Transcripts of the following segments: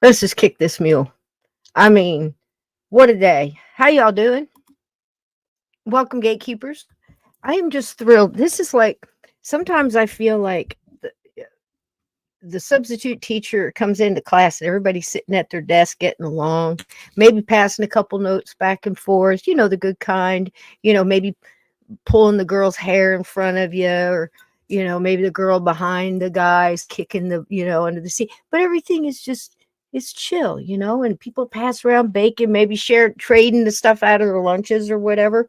Let's just kick this mule. I mean, what a day. How y'all doing? Welcome, gatekeepers. I am just thrilled. This is like, sometimes I feel like the substitute teacher comes into class and everybody's sitting at their desk getting along, maybe passing a couple notes back and forth, the good kind, maybe pulling the girl's hair in front of you, or maybe the girl behind the guy's kicking under the seat, but everything is just, it's chill, and people pass around bacon, maybe share trading the stuff out of their lunches or whatever.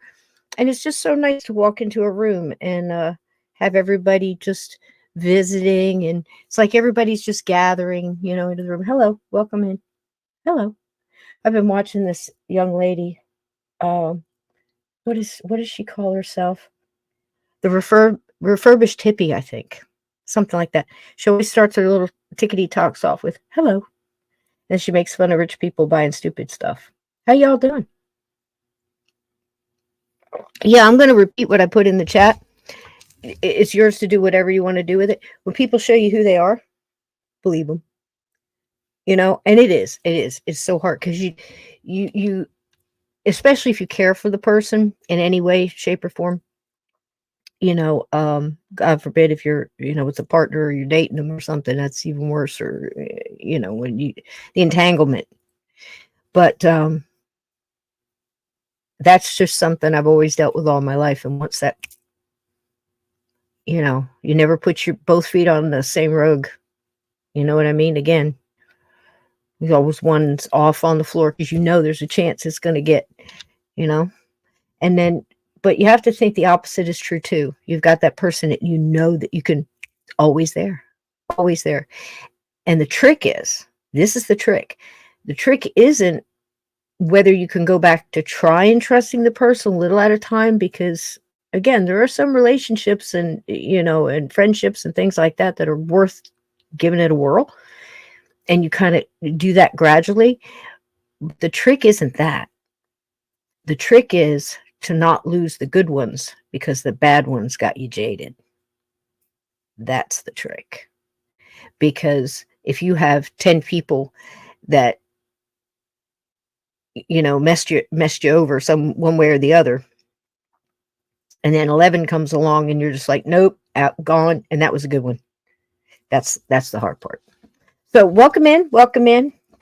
And it's just so nice to walk into a room and have everybody just visiting, and it's like everybody's just gathering into the room. Hello, welcome in. Hello. I've been watching this young lady. um what does she call herself? The refurbished hippie, I think, something like that. She always starts her little tickety talks off with hello, and she makes fun of rich people buying stupid stuff. How y'all doing? Yeah, I'm going to repeat what I put in the chat. It's yours to do whatever you want to do with it. When people show you who they are, believe them. And it's so hard, because you, especially if you care for the person in any way, shape, or form. God forbid if you're, with a partner or you're dating them or something, that's even worse. Or when you, the entanglement. But that's just something I've always dealt with all my life. And once that, you never put your both feet on the same rug. You know what I mean? Again, there's always one's off on the floor, because there's a chance it's going to get, and then, but you have to think the opposite is true too. You've got that person that that you can always there, always there. And the trick is, this is the trick. The trick isn't whether you can go back to try and trusting the person a little at a time, because again, there are some relationships and, and friendships and things like that are worth giving it a whirl. And you kind of do that gradually. The trick isn't that. The trick is to not lose the good ones, because the bad ones got you jaded. That's the trick. Because if you have 10 people that, messed you over one way or the other, and then 11 comes along and you're just like, nope, out, gone, and that was a good one. That's the hard part. So welcome in.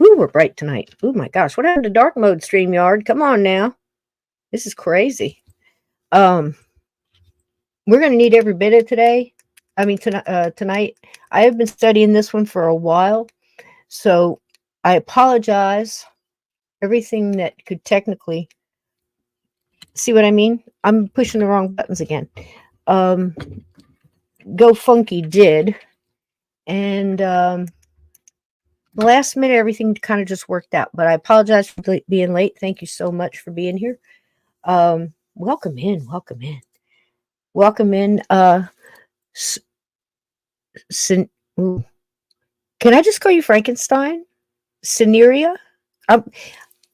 Ooh, we're bright tonight. Oh my gosh, what happened to dark mode, StreamYard? Come on now. This is crazy. We're going to need every bit of today. I mean, tonight. I have been studying this one for a while, so I apologize. Everything that could technically, see what I mean? I'm pushing the wrong buttons again. Go Funky did, and the last minute everything kind of just worked out. But I apologize for being late. Thank you so much for being here. Welcome in. Can I just call you Frankenstein? Sineria?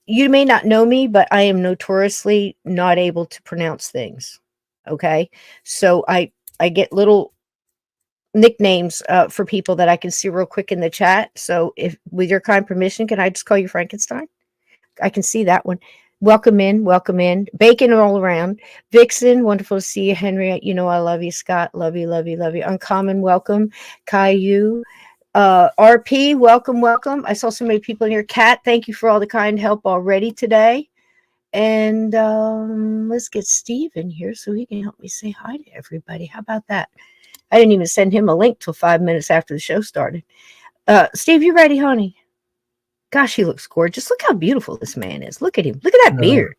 You may not know me, but I am notoriously not able to pronounce things. Okay, so I get little nicknames for people that I can see real quick in the chat. So, if with your kind permission, can I just call you Frankenstein? I can see that one. Welcome in. Bacon all around. Vixen, wonderful to see you. Henry, I love you. Scott, love you. Uncommon, welcome. Caillou. RP, welcome. I saw so many people in here. Kat, thank you for all the kind help already today. And let's get Steve in here so he can help me say hi to everybody. How about that? I didn't even send him a link till 5 minutes after the show started. Steve, you ready, honey? Gosh, he looks gorgeous. Look how beautiful this man is. Look at him. Look at that beard.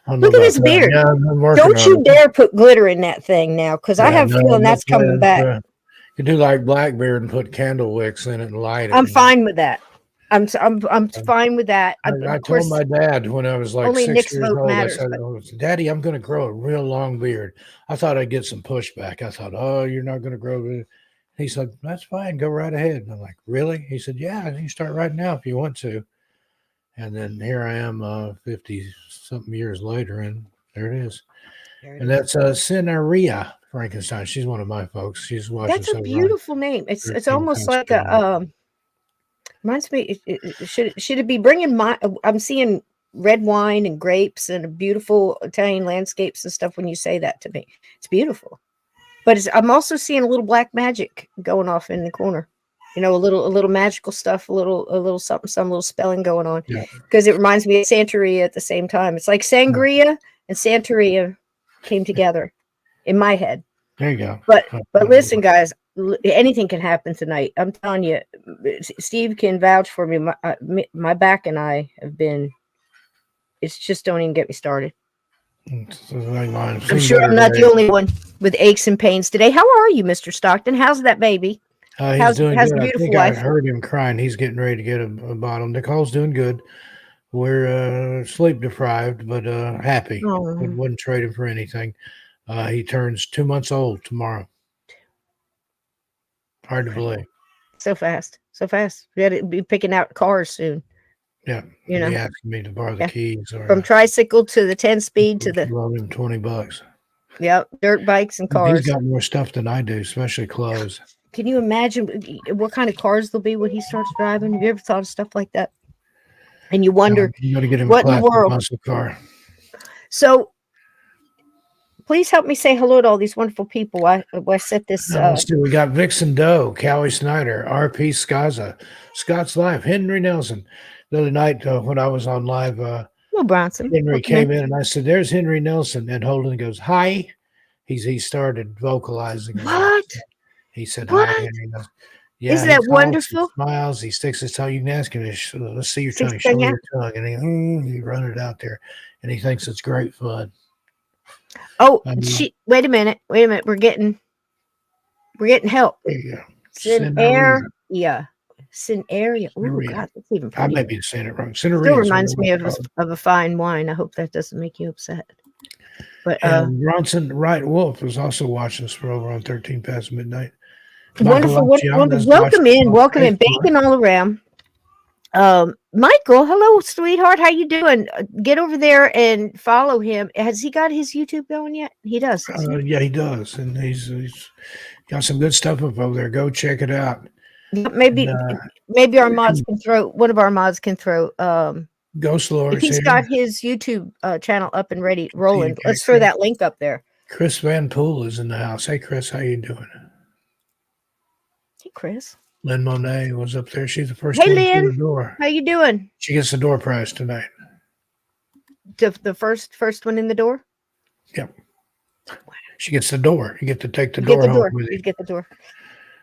Look at his beard. Yeah, don't you dare put glitter in that thing now, because I have a feeling that's coming back. You do like Blackbeard and put candle wicks in it and light it. I'm fine with that. I'm fine with that. I told my dad when I was like only 6 years old, matters, I said, Daddy, I'm going to grow a real long beard. I thought I'd get some pushback. I thought, oh, you're not going to grow it. He said, that's fine. Go right ahead. And I'm like, really? He said, yeah, you start right now if you want to. And then here I am 50-something years later, and there it is. And that's Cineria Frankenstein. She's one of my folks. She's watching. That's a beautiful name. It's almost like a Reminds me, should it be bringing my? I'm seeing red wine and grapes and beautiful Italian landscapes and stuff. When you say that to me, it's beautiful. But I'm also seeing a little black magic going off in the corner. You know, a little magical stuff, a little something, some little spelling going on. Yeah. Because it reminds me of Santeria at the same time. It's like sangria and Santeria came together in my head. There you go. But listen, guys, anything can happen tonight. I'm telling you, Steve can vouch for me. My back and I have been. It's just don't even get me started. I'm sure I'm not the only one with aches and pains today. How are you, Mr. Stockton? How's that baby? He's doing how's good. the I beautiful think wife? I heard him crying. He's getting ready to get a bottle. Nicole's doing good. We're sleep deprived, but happy. Wouldn't trade him for anything. He turns 2 months old tomorrow. Hard to believe. So fast. We got to be picking out cars soon. Yeah. You know, he asked me to borrow the keys. Or, from tricycle to the 10-speed to the. Loan him $20. Yep, dirt bikes and cars. He's got more stuff than I do, especially clothes. Can you imagine what kind of cars there'll be when he starts driving? Have you ever thought of stuff like that? And you wonder, you got to get him what a in the world? muscle car. So, please help me say hello to all these wonderful people. I set this. Let's see. We got Vixen Doe, Callie Snyder, R.P. Skaza, Scott's Life, Henry Nelson. The other night when I was on live, Bronson. Henry came in and I said, "There's Henry Nelson," and Holden goes, "Hi." He started vocalizing. What? He said, What? "Hi, Henry Nelson." Yeah, isn't that wonderful? He smiles. He sticks his tongue. You can ask him, "Let's see your tongue. Show me your tongue." And he run it out there, and he thinks it's great fun. Oh, wait a minute. We're getting help. There you go. Sin area. Oh God, that's even pretty. I may be saying it wrong. Still reminds me of a fine wine. I hope that doesn't make you upset. But Ronson Wright Wolf was also watching us for over on 13 past midnight. Wonderful. Welcome in. Bacon all around. Michael, hello, sweetheart. How you doing? Get over there and follow him. Has he got his YouTube going yet? He does. Yeah, he does, and he's got some good stuff up over there. Go check it out. Maybe our mods can throw. One of our mods can throw. Ghost Lord. He's got his YouTube channel up and ready, rolling. Let's throw that link up there. Chris Van Pool is in the house. Hey, Chris, how you doing? Hey, Chris. Lynn Monet was up there. She's the first one Lynn, through the door. How you doing? She gets the door prize tonight. The first one in the door? Yep. She gets the door. You get to take the door home with you. You get the door.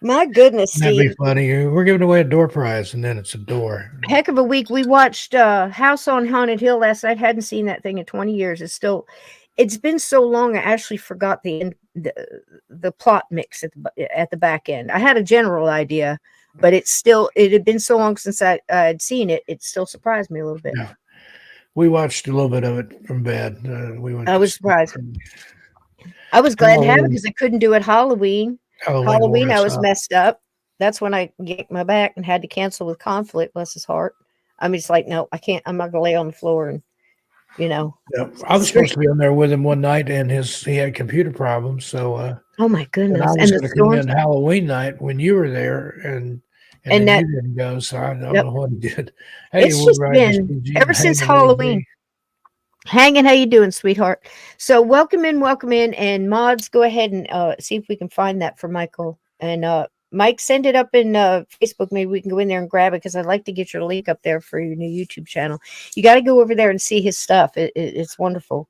My goodness, Steve. That'd be funny. We're giving away a door prize, and then it's a door. Heck of a week. We watched House on Haunted Hill last night. Hadn't seen that thing in 20 years. It's been so long. I actually forgot the plot mix at the back end. I had a general idea, but it had been so long since I'd seen it. It still surprised me a little bit. Yeah. We watched a little bit of it from bed. I was surprised. I was glad to have it because I couldn't do it Halloween. Halloween, I was messed up. That's when I yanked my back and had to cancel with conflict. Bless his heart. I'm just like, no, I can't. I'm not gonna lay on the floor and, Yeah, I was supposed to be on there with him one night, and he had computer problems. So, oh my goodness! And I was going to come in Halloween night when you were there, and then you didn't go. So I don't know what he did. Hey, it's just been ever since Halloween. Hanging, how you doing, sweetheart? So welcome in, and mods, go ahead and see if we can find that for Michael. And Mike, send it up in Facebook. Maybe we can go in there and grab it because I'd like to get your link up there for your new YouTube channel. You got to go over there and see his stuff. It's wonderful.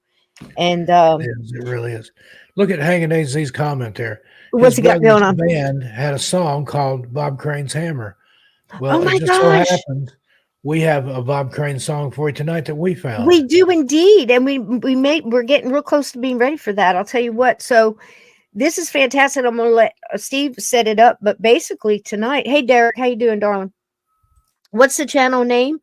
And it really is. Look at Hanging AZ's comment there. What's he got going on? Band had a song called Bob Crane's Hammer. Well, it just so happened we have a Bob Crane song for you tonight that we found. We do indeed, and we're getting real close to being ready for that. I'll tell you what. So this is fantastic. I'm going to let Steve set it up, but basically tonight, hey Derek, how you doing, darling? What's the channel name?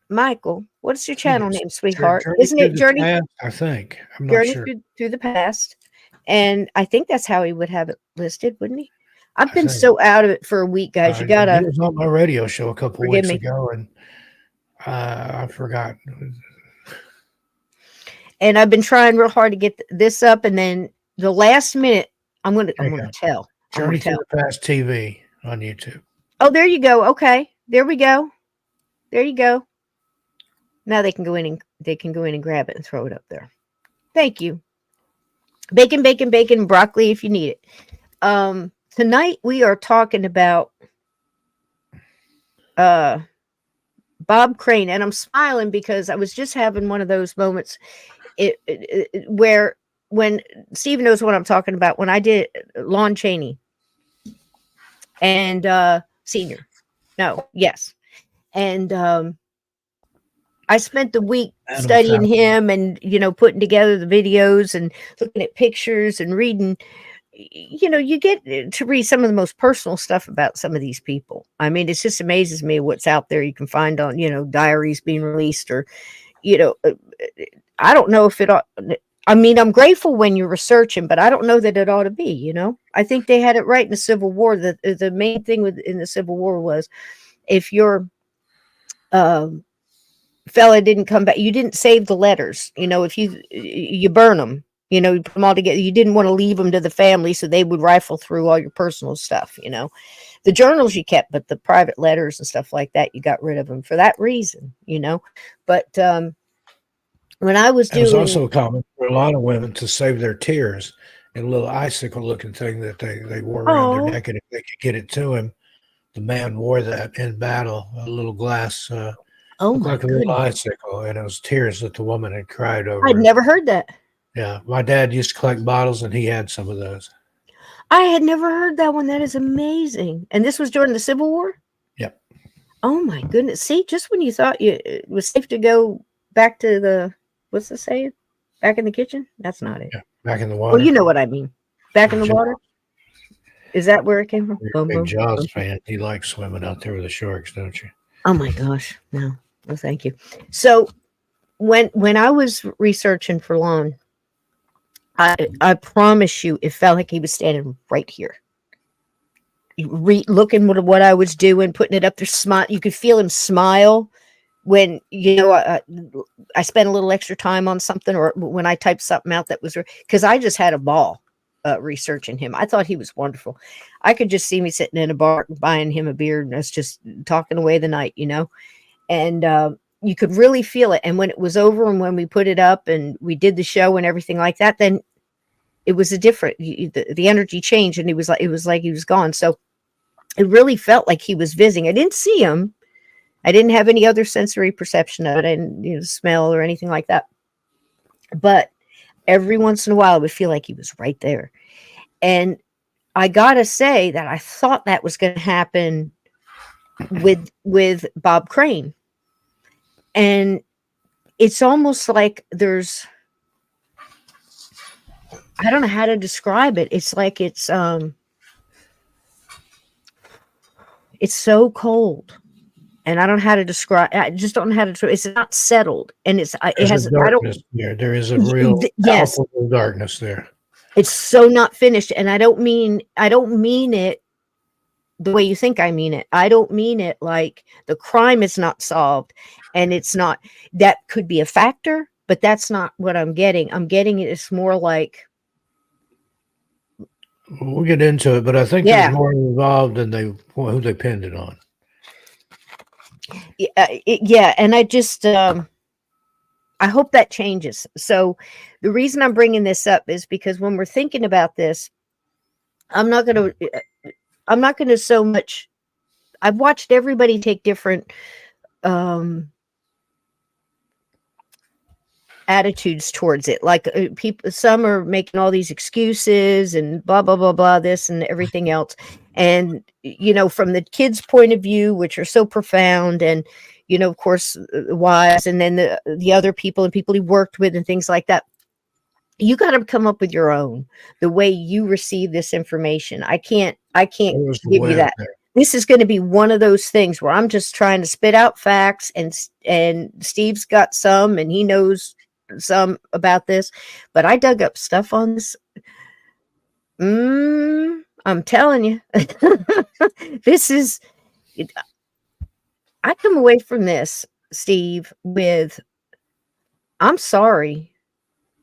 Michael, what's your channel name, sweetheart? Isn't it Journey? Past, I think. I'm not sure. Journey through the past, and I think that's how he would have it listed, wouldn't he? I've been so out of it for a week, guys. You gotta. He was on my radio show a couple weeks ago, and I forgot. And I've been trying real hard to get this up, and then the last minute, I'm gonna tell. Journey to the Past TV on YouTube. Oh, there you go. Okay. There we go. There you go. Now they can go in and grab it and throw it up there. Thank you. Bacon, bacon, bacon, broccoli if you need it. Tonight we are talking about uh Bob Crane, and I'm smiling because I was just having one of those moments where when Steve knows what I'm talking about, when I did Lon Chaney and senior. No, yes. And I spent the week Adam studying Fountain. him and, putting together the videos and looking at pictures and reading. You get to read some of the most personal stuff about some of these people. I mean, it just amazes me what's out there you can find on, diaries being released or, you know, uh, I don't know if it ought. I mean, I'm grateful when you're researching, but I don't know that it ought to be, I think they had it right in the Civil War. The main thing in the Civil War was if your um fella didn't come back, you didn't save the letters. If you burn them, you put them all together. You didn't want to leave them to the family, so they would rifle through all your personal stuff. The journals you kept, but the private letters and stuff like that, you got rid of them for that reason. But when I was It was doing, also common for a lot of women to save their tears in a little icicle looking thing that they wore around their oh, neck. And if they could get it to him, the man wore that in battle, a little glass, oh looked my like a little goodness, icicle. And it was tears that the woman had cried I'd over it. never heard that. Yeah. My dad used to collect bottles and he had some of those. I had never heard that one. That is amazing. And this was during the Civil War. Yep. Oh my goodness! See, just when you thought it was safe to go back to the, what's the saying? Back in the kitchen? That's not it. Yeah. Back in the Well, water. you know what I mean. Back in the Joe, water? Is that where it came from? you're Boom, a big boom, Jaws boom. fan. You like swimming out there with the sharks, don't you? Oh my gosh. No. Well, thank you. So when I was researching for Lon, I promise you it felt like he was standing right here. Looking what I was doing, putting it up there, smile. You could feel him smile when I spent a little extra time on something, or when I typed something out that was, because I just had a ball researching him. I thought he was wonderful. I could just see me sitting in a bar buying him a beer and us just talking away the night, and you could really feel it. And when it was over and when we put it up and we did the show and everything like that, then it was a different, the energy changed, and it was like he was gone. So it really felt like he was visiting. I didn't see him. I didn't have any other sensory perception of it. I didn't, smell or anything like that. But every once in a while, I would feel like he was right there. And I gotta say that I thought that was going to happen with Bob Crane. And it's almost like I don't know how to describe it. It's like it's so cold. And I don't know how to describe. I just don't know how to. It's not settled, and it There's has. a I don't. darkness there. There is a real Yes, palpable darkness there. it's so not finished, and I don't mean it the way you think I mean it. I don't mean it like the crime is not solved, and it's not. That could be a factor, but that's not what I'm getting. I'm getting it's more like, We'll get into it, but I think there's yeah, more involved than who they pinned it on. yeah, and I just I hope that changes. So the reason I'm bringing this up is because when we're thinking about this, I'm not going to so much. I've watched everybody take different attitudes towards it. Like people, some are making all these excuses and blah blah blah blah, this and everything else. And from the kids' point of view, which are so profound, and of course, wives, and then the other people and people he worked with and things like that. You got to come up with your own, the way you receive this information. I can't There was the give you web that. there. This is going to be one of those things where I'm just trying to spit out facts, and Steve's got some and he knows some about this, but I dug up stuff on this. I'm telling you, this is, I come away from this, Steve, with, I'm sorry,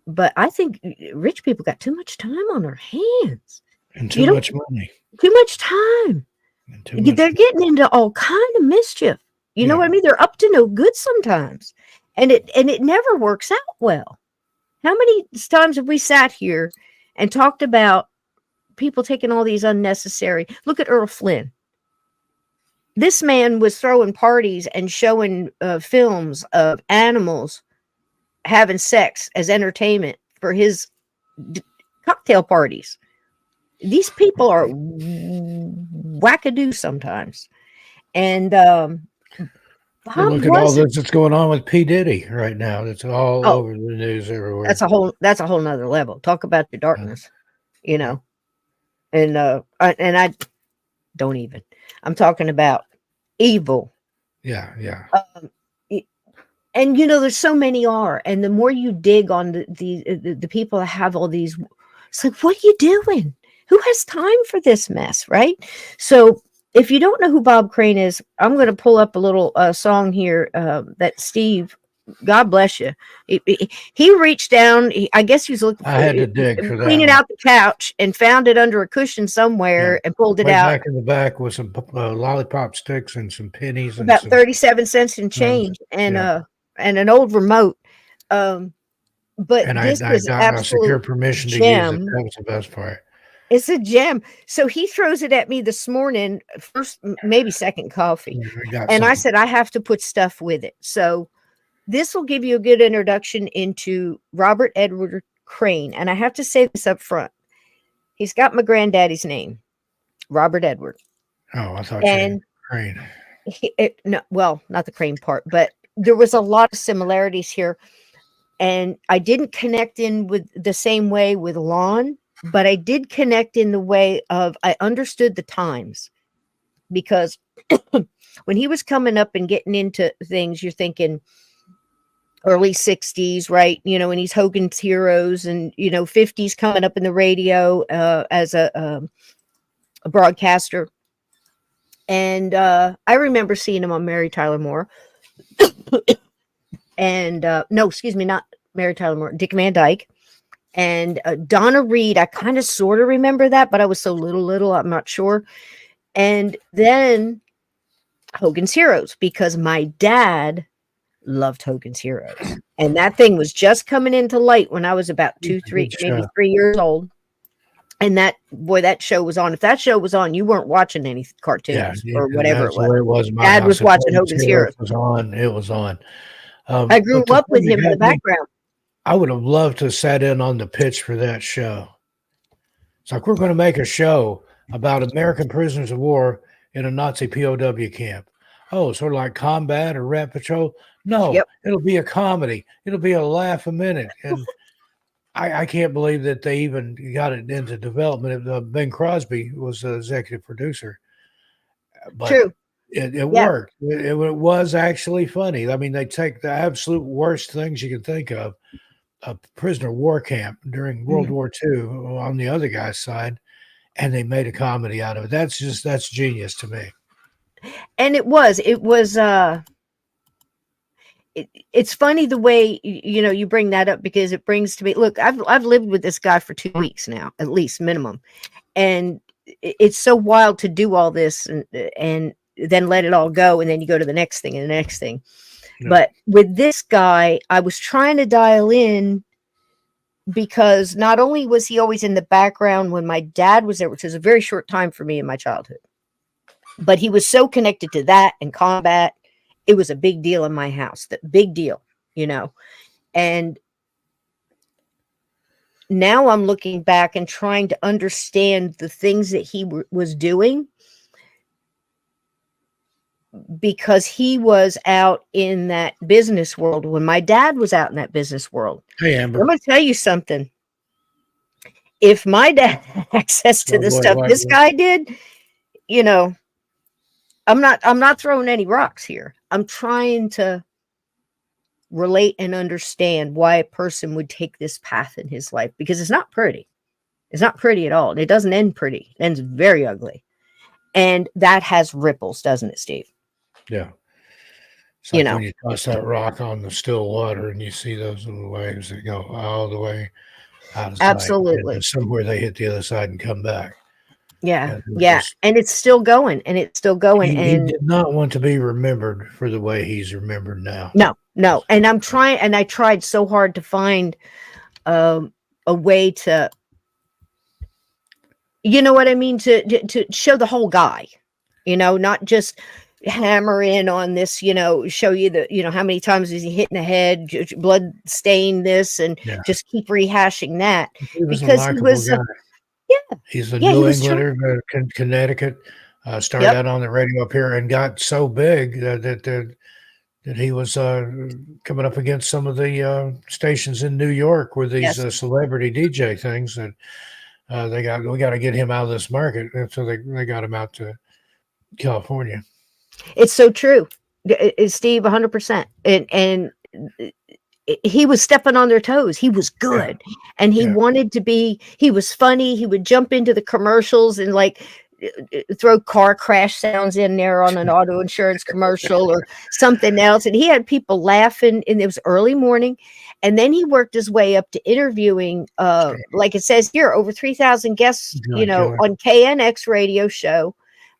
but I think rich people got too much time on their hands. And You too don't, much money. too much time. And too much. They're getting into all kind of mischief. You know what I Yeah. mean? They're up to no good sometimes, and it never works out well. How many times have we sat here and talked about people taking all these unnecessary? Look at Earl Flynn. This man was throwing parties and showing films of animals having sex as entertainment for his d- cocktail parties. These people are wackadoo sometimes. And Well, Bob look at all wasn't. this that's going on with P. Diddy right now. It's all Oh, over the news that's everywhere. a whole nother level. Talk about your Uh, darkness, you yeah. know. And I don't even. I'm talking about evil. Yeah. Yeah. Um, y- and there's so many are, and the more you dig on the people that have all these, it's like, what are you doing? Who has time for this mess, right? So if you don't know who Bob Crane is, I'm going to pull up a little song here that Steve, God bless you, he reached down. I guess he was looking I for had to dig for that cleaning one. out the couch and found it under a cushion Yeah. somewhere and pulled it Way out. back in the back with some lollipop sticks and some pennies and About some 37 cents and things. change, Yeah. and an old remote. Um, but And this I is got a secure absolute permission to use it. gem. That was the best part. It's a gem. So he throws it at me this morning, first, maybe second coffee. Yeah, I got And I something. said, I have to put stuff with it. So this will give you a good introduction into Robert Edward Crane. And I have to say this up front. He's got my granddaddy's name, Robert Edward. Oh, I thought you had And Crane. no, well, not the Crane part, but there was a lot of similarities here. And I didn't connect in with the same way with Lon, but I did connect in the way of I understood the times, because when he was coming up and getting into things, you're thinking early 60s, right? And he's Hogan's Heroes, and 50s coming up in the radio as a broadcaster. And I remember seeing him on Mary Tyler Moore. And no, excuse me, not Mary Tyler Moore, Dick Van Dyke. And Donna Reed, I kind of sort of remember that, but I was so little, I'm not sure. And then Hogan's Heroes, because my dad loved Hogan's Heroes. And that thing was just coming into light when I was about It's two, a three, good maybe show. 3 years old. And that show was on. If that show was on, you weren't watching any Yeah, cartoons yeah, or whatever it that's the was. way it was in my Dad house. was If watching Hogan's Hogan's Heroes Heroes. was on, it was on. I grew But the up with thing him in that the got me, background. I would have loved to sat in on the pitch for that show. It's like we're going to make a show about American prisoners of war in a Nazi POW camp. Oh, sort of like Combat or Rat Patrol. No, Yep. it'll be a comedy. It'll be a laugh a minute. And I can't believe that they even got it into development. Ben Crosby was the executive producer, but True. it Yeah. worked. It was actually funny. I mean, they take the absolute worst things you can think of, a prisoner of war camp during World Mhm. War II on the other guy's side, and they made a comedy out of it. That's genius to me. And it's funny the way you bring that up, because it brings to me, look, I've lived with this guy for 2 weeks now, at least minimum. And it's so wild to do all this and then let it all go, and then you go to the next thing and the next thing. Yeah. But with this guy, I was trying to dial in, because not only was he always in the background when my dad was there, which was a very short time for me in my childhood, but he was so connected to that and combat. It was a big deal in my house, that big deal. And now I'm looking back and trying to understand the things that he was doing, because he was out in that business world when my dad was out in that business world. Hey, I'm Amber. going to tell you something. If my dad had access to Oh the boy, stuff this guy did, you know, I'm not throwing any rocks here. I'm trying to relate and understand why a person would take this path in his life, because it's not pretty. It's not pretty at all. And it doesn't end pretty. It ends very ugly. And that has ripples, doesn't it, Steve? Yeah. It's You like know, when you toss that rock on the still water and you see those little waves that go all the way out of sight, and then absolutely. somewhere they hit the other side and come back. Yeah, And it was yeah, just and it's still going, and it's still going, he and did not want to be remembered for the way he's remembered now. no, no, and I'm trying, and I tried so hard to find um, a way to, you know what I mean, to show the whole guy, not just hammer in on this, show you the, how many times is he hit in the head, blood stain this, and Yeah, just keep rehashing that he was a because he likable was, guy. yeah, He's a yeah, he New was true. Englander, Connecticut. Started Yep. out on the radio up here and got so big that he was coming up against some of the stations in New York with these Yes. celebrity DJ things that we got to get him out of this market, and so they got him out to California. It's so true. Steve, 100%. And he was stepping on their toes. He was Yeah, good. And he yeah. wanted to be, he was funny. He would jump into the commercials and like throw car crash sounds in there on an auto insurance commercial or something else. And he had people laughing, and it was early morning. And then he worked his way up to interviewing, like it says here, over 3,000 guests, John Killer. on KNX radio show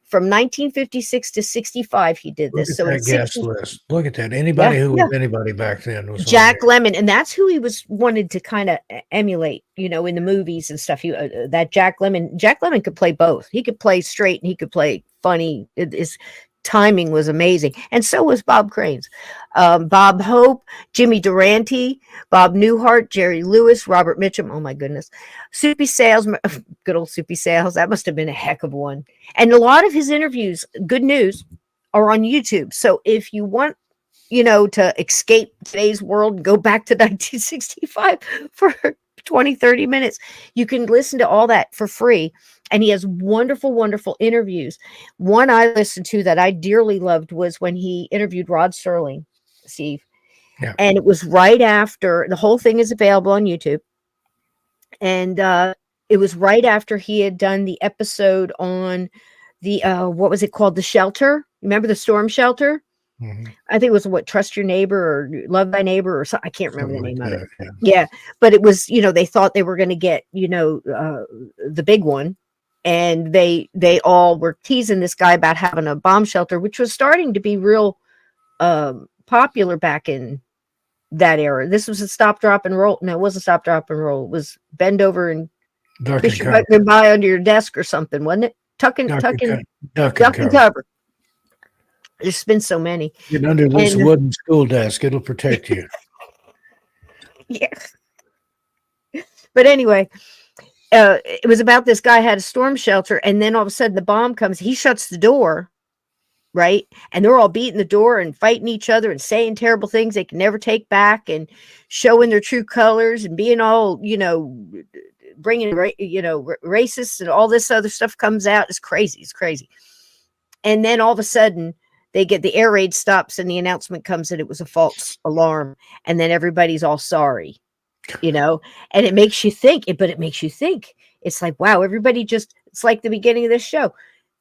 from 1956 to 65. He did Look this. at So in that guest 60, list. Look at that. yeah, Anybody who yeah. was anybody back then was on Jack there. Lemmon, and that's who he was wanted to kind of emulate, in the movies and stuff. That Jack Lemmon. Jack Lemmon could play both. He could play straight and he could play funny. His timing was amazing, and so was Bob Crane's. Bob Hope, Jimmy Durante, Bob Newhart, Jerry Lewis, Robert Mitchum. Oh my goodness, Soupy Sales, good old Soupy Sales. That must have been a heck of one. And a lot of his interviews, good news, are on YouTube. So if you want to escape today's world and go back to 1965 for 20, 30 minutes. You can listen to all that for free. And he has wonderful, wonderful interviews. One I listened to that I dearly loved was when he interviewed Rod Serling, Steve. Yeah. And it was right after, the whole thing is available on YouTube. And it was right after he had done the episode on the, what was it called? The shelter. Remember the storm shelter? Mhm. I think it was what, Trust Your Neighbor or Love Thy Neighbor or something. I can't remember Something the like name of it. that. Yeah. But it was, they thought they were going to get, the big one. And they all were teasing this guy about having a bomb shelter, which was starting to be real popular back in that era. This was a stop, drop, and roll. No, it wasn't stop, drop, and roll. It was bend over and Duck fish and your cover. butt goodbye under your desk or something, wasn't it? Duck and Duck and duck and cover. cover. There's been so many. Get under this And wooden school desk. It'll protect you. yeah. But anyway, it was about this guy had a storm shelter, and then all of a sudden the bomb comes. He shuts the door, right? And they're all beating the door and fighting each other and saying terrible things they can never take back and showing their true colors and being all, bringing, racist and all this other stuff comes out. It's crazy. It's crazy. And then all of a sudden, they get the air raid stops and the announcement comes that it was a false alarm. And then everybody's all sorry, and it makes you think, but it makes you think. It's like, wow, everybody it's like the beginning of this show.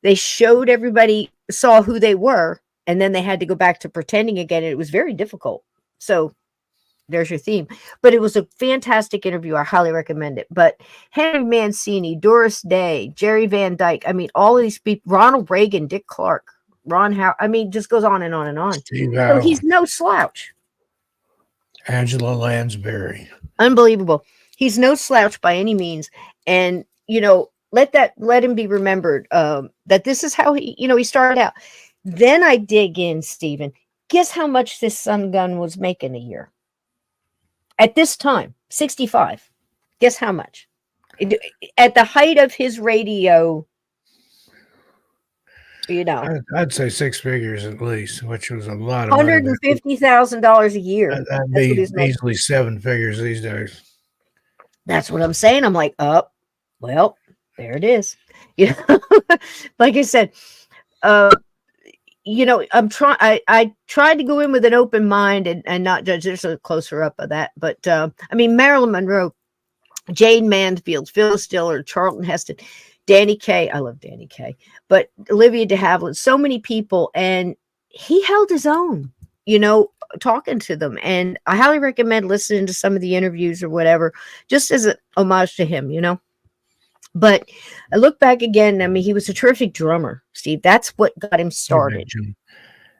They showed everybody, saw who they were, and then they had to go back to pretending again. And it was very difficult. So there's your theme. But it was a fantastic interview. I highly recommend it. But Henry Mancini, Doris Day, Jerry Van Dyke. I mean, all of these people, Ronald Reagan, Dick Clark, Ron Howard. I mean, just goes on and on and on. Steve So Howe, he's no slouch. Angela Lansbury. Unbelievable. He's no slouch by any means. And, let him be remembered that this is how he started out. Then I dig in, Stephen. Guess how much this Sun Gun was making a year? At this time, 65. Guess how much? At the height of his radio, I'd say six figures at least, which was a lot of money. $150,000 a year. That'd be easily seven figures these days. That's what I'm saying. I'm like, well, there it is. Like I said, I'm trying. I tried to go in with an open mind and not judge. There's a closer up of that, but Marilyn Monroe, Jane Mansfield, Phyllis Diller, Charlton Heston, Danny Kaye. I love Danny Kaye, but Olivia de Havilland. So many people, and he held his own. Talking to them, and I highly recommend listening to some of the interviews or whatever, just as an homage to him. But I look back again. I mean, he was a terrific drummer, Steve. That's what got him Oh, big started. Jim.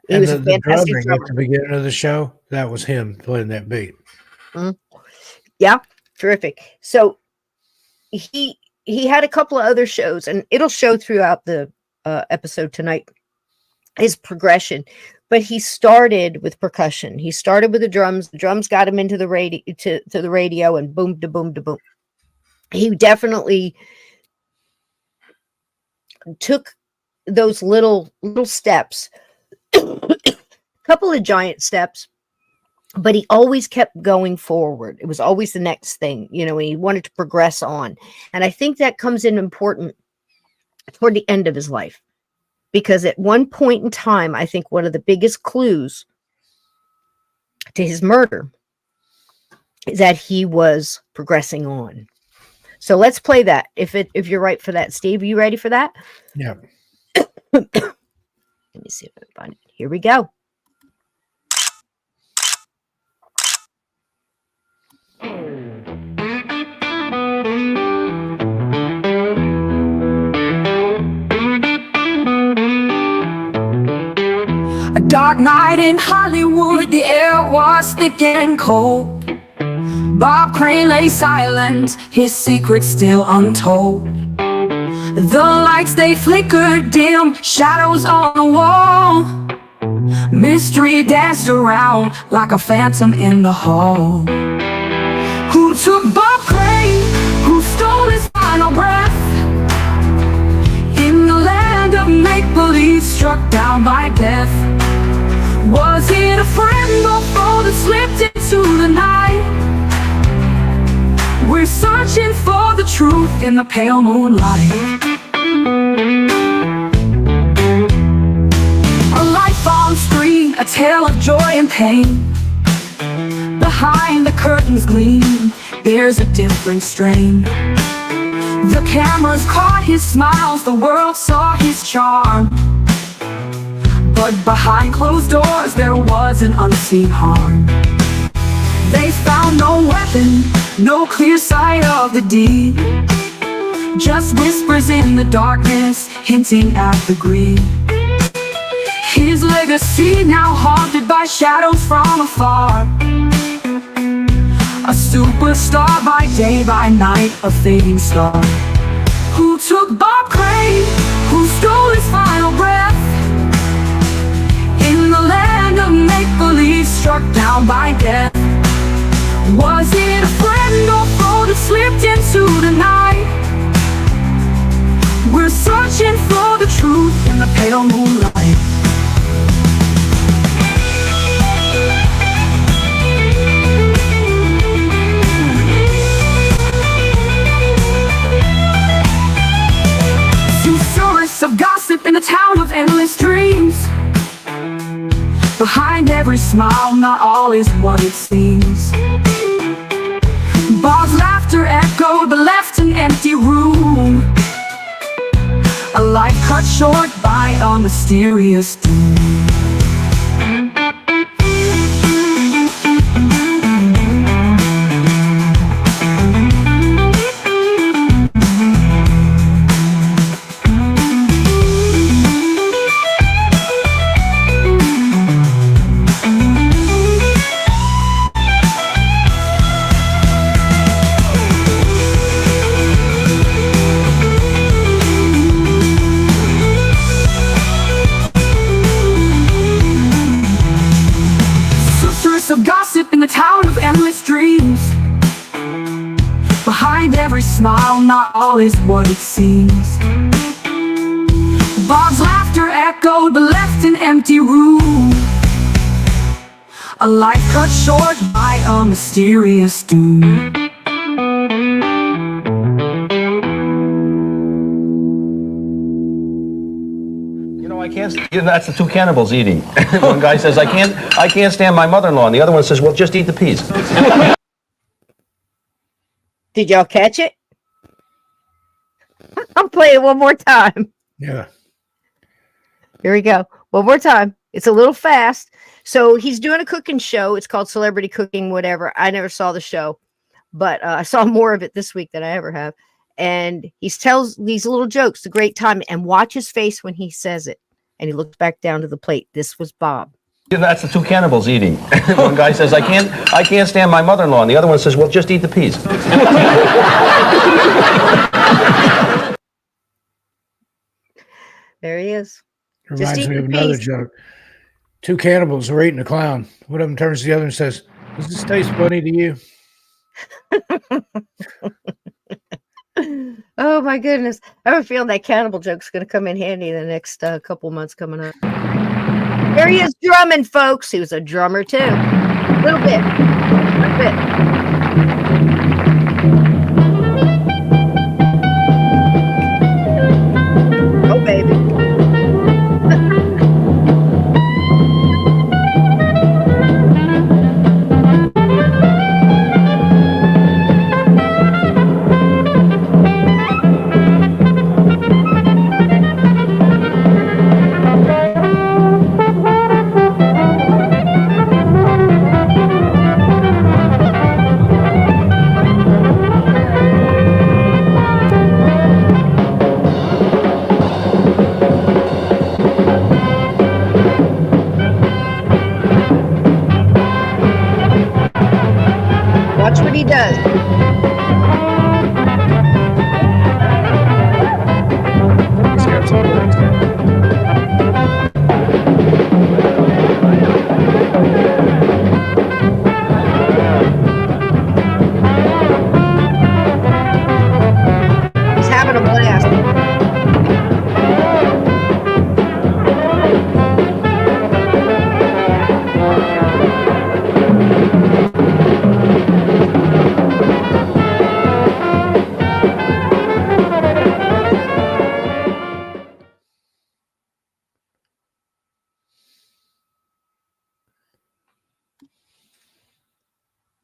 He And was a the fantastic drumming at drummer. the beginning of the show, that was him playing that beat. Mhm. Yeah, terrific. So he had a couple of other shows, and it'll show throughout the episode tonight, his progression. But he started with percussion. He started with the drums. The drums got him into the radio to the radio, and boom, da boom, da boom. He definitely took those little steps, couple of giant steps, but he always kept going forward. It was always the next thing, you know, and he wanted to progress on. And I think that comes in important toward the end of his life, because at one point in time, I think one of the biggest clues to his murder is that he was progressing on. So let's play that. If you're right for that, Steve, are you ready for that? Yeah. Let me see if I can find it. Here we go. A dark night in Hollywood, the air was thick and cold. Bob Crane lay silent, his secret still untold. The lights they flickered dim, shadows on the wall. Mystery danced around like a phantom in the hall. Who took Bob Crane? Who stole his final breath? In the land of make-believe, struck down by death. Was it a friend or foe that slipped into the night? We're searching for the truth in the pale moonlight. A life on screen, a tale of joy and pain. Behind the curtains gleam, there's a different strain. The cameras caught his smiles, the world saw his charm. But behind closed doors there was an unseen harm. They found no weapon, no clear sight of the deed. Just whispers in the darkness, hinting at the greed. His legacy now haunted by shadows from afar. A superstar by day, by night, a fading star. Who took Bob Crane? Who stole his final breath? In the land of make-believe, struck down by death. Was it a friend or foe that slipped into the night? We're searching for the truth in the pale moonlight. Of gossip in a town of endless dreams. Behind every smile, not all is what it seems. Bob's laughter echoed but left an empty room. A life cut short by a mysterious doom. Of gossip in the town of endless dreams. Behind every smile, not all is what it seems. Bob's laughter echoed but left an empty room. A life cut short by a mysterious doom. That's the two cannibals eating. One guy says, I can't stand my mother-in-law, and the other one says, well, just eat the peas. Did y'all catch it? I'll play it one more time. Yeah. Here we go. One more time. It's a little fast. So he's doing a cooking show. It's called Celebrity Cooking, whatever. I never saw the show, but I saw more of it this week than I ever have. And he tells these little jokes, a great time, and watch his face when he says it. And he looks back down to the plate. This was Bob. That's the two cannibals eating. One guy says, I can't stand my mother-in-law, and the other one says, well, just eat the peas. There he is. Reminds me of another joke. Two cannibals are eating a clown. One of them turns to the other and says, does this taste funny to you? Oh my goodness. I have a feeling that cannibal joke's going to come in handy in the next couple months coming up. There he is drumming, folks. He was a drummer too. A little bit. A bit. Oh, baby. Watch what he does. He's got some legs there. He's having a blast.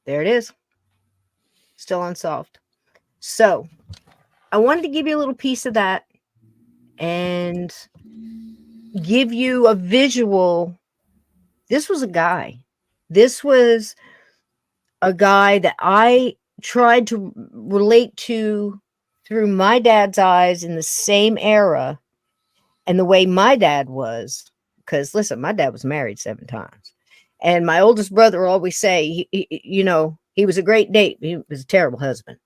There it is. Still unsolved. So I wanted to give you a little piece of that and give you a visual. This was a guy. This was a guy that I tried to relate to through my dad's eyes in the same era and the way my dad was. Because listen, my dad was married 7 times. And my oldest brother always say, he was a great date. He was a terrible husband.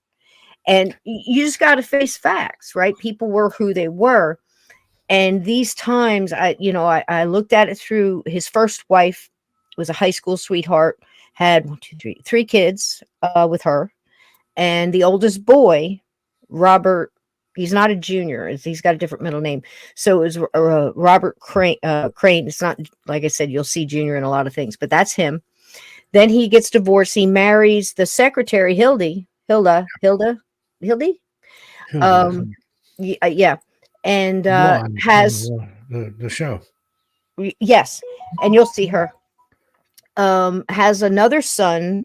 And you just got to face facts, right? People were who they were. And these times, I looked at it through his first wife, was a high school sweetheart, had 3 kids with her. And the oldest boy, Robert, he's not a junior. He's got a different middle name. So it was Robert Crane. It's not, like I said, you'll see junior in a lot of things, but that's him. Then he gets divorced. He marries the secretary, Hildy. Yeah. And has the show. Yes. And you'll see her. Has another son,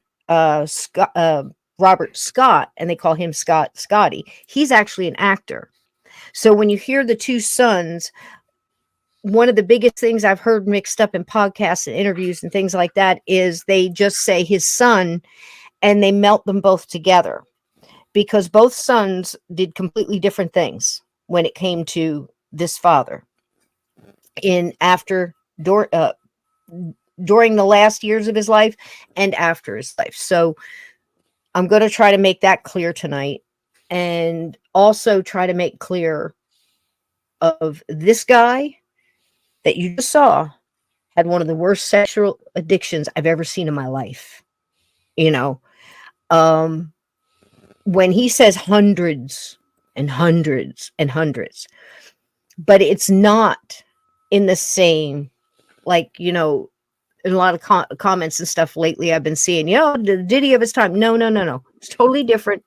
Robert Scott, and they call him Scotty. He's actually an actor. So when you hear the 2 sons, one of the biggest things I've heard mixed up in podcasts and interviews and things like that is they just say his son and they melt them both together because both sons did completely different things when it came to this father during the last years of his life and after his life. So I'm going to try to make that clear tonight and also try to make clear of this guy that you just saw had one of the worst sexual addictions I've ever seen in my life. When he says hundreds and hundreds and hundreds, but it's not in the same, in a lot of comments and stuff lately I've been seeing, the Diddy of his time. No. It's totally different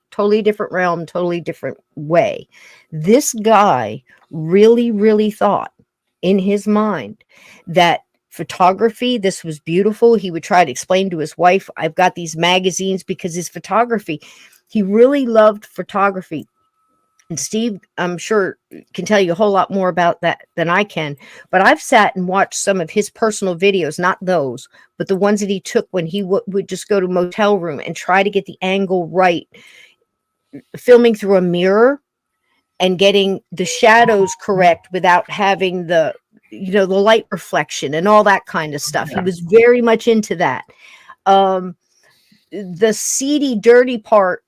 realm, totally different way. This guy really, really thought in his mind that photography, this was beautiful. He would try to explain to his wife, I've got these magazines because his photography, he really loved photography. And Steve, I'm sure, can tell you a whole lot more about that than I can. But I've sat and watched some of his personal videos, not those, but the ones that he took when he would just go to a motel room and try to get the angle right, filming through a mirror and getting the shadows correct without having the the light reflection and all that kind of stuff. He Yeah. was very much into that. Um, the seedy, dirty part,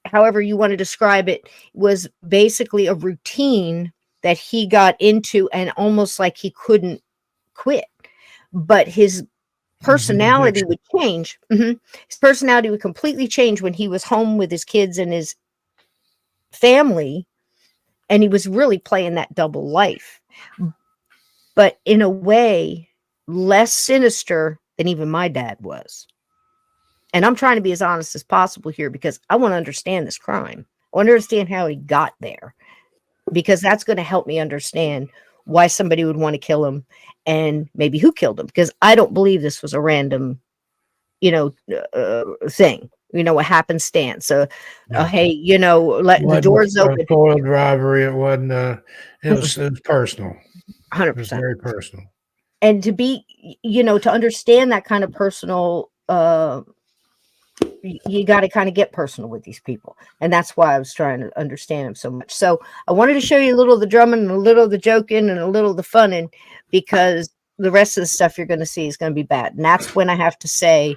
however you want to describe it, was basically a routine that he got into and almost like he couldn't quit. But his personality would change. His personality would completely change when he was home with his kids and his family, and he was really playing that double life, but in a way less sinister than even my dad was. And I'm trying to be as honest as possible here because I want to understand this crime. I want to understand how he got there, because that's going to help me understand why somebody would want to kill him and maybe who killed him, because I don't believe this was a random thing, a happenstance. So hey, let the doors open. Spoiled robbery. It wasn't. It was personal. 100%. It was very personal. And to be, to understand that kind of personal, you got to kind of get personal with these people. And that's why I was trying to understand them so much. So I wanted to show you a little of the drumming and a little of the joking and a little of the funning, because the rest of the stuff you're going to see is going to be bad. And that's when I have to say,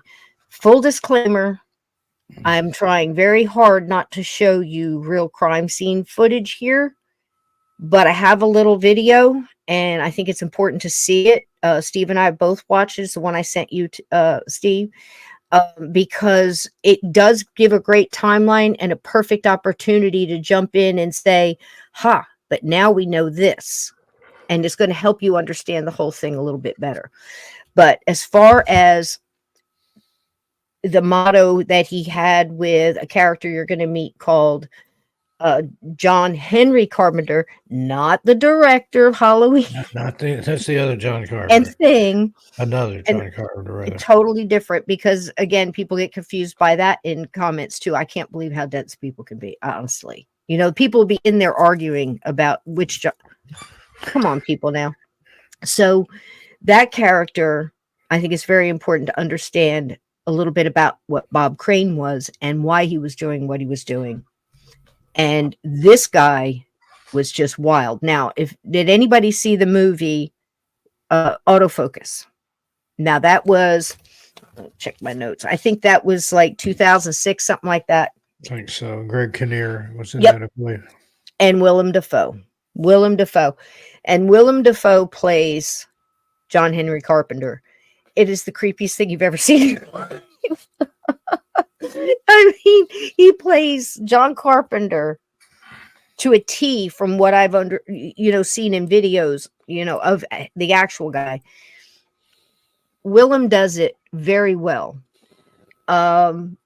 full disclaimer, I'm trying very hard not to show you real crime scene footage here, but I have a little video and I think it's important to see it. Steve and I both watched it. It's the one I sent you, Steve, because it does give a great timeline and a perfect opportunity to jump in and say, but now we know this. And it's going to help you understand the whole thing a little bit better. But as far as the motto that he had with a character you're going to meet called John Henry Carpenter, not the director of Halloween. That's the other John Carpenter. And Thing. Another John Carpenter, rather. Totally different, because again, people get confused by that in comments too. I can't believe how dense people can be, honestly. People will be in there arguing about which John. Come on, people now. So that character, I think it's very important to understand a little bit about what Bob Crane was and why he was doing what he was doing. And this guy was just wild. Now, did anybody see the movie Autofocus? Now that was, check my notes, I think that was like 2006, something like that. I think so. Greg Kinnear was in that, I believe. And Willem Dafoe. And Willem Dafoe plays John Henry Carpenter. It is the creepiest thing you've ever seen in your life. I mean, he plays John Carpenter to a T from what I've seen in videos, of the actual guy. Willem does it very well. And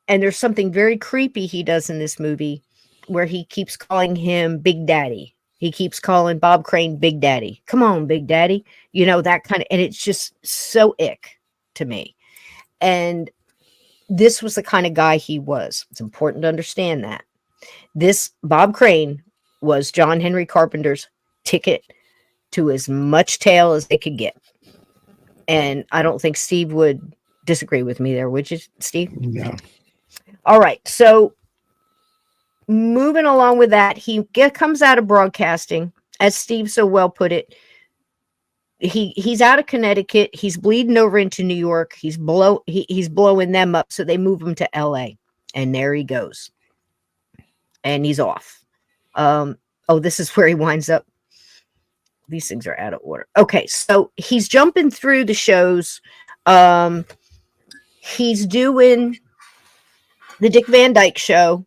there's something very creepy he does in this movie where he keeps calling him Big Daddy. He keeps calling Bob Crane Big Daddy. Come on, Big Daddy. That kind of, and it's just so ick to me. And this was the kind of guy he was. It's important to understand that. This Bob Crane was John Henry Carpenter's ticket to as much tail as they could get. And I don't think Steve would disagree with me there, would you, Steve? No. All right. So moving along with that, he comes out of broadcasting, as Steve so well put it. He's out of Connecticut. He's bleeding over into New York. He's blowing them up, so they move him to LA, and there he goes. And he's off. This is where he winds up. These things are out of order. Okay, so he's jumping through the shows. He's doing the Dick Van Dyke Show.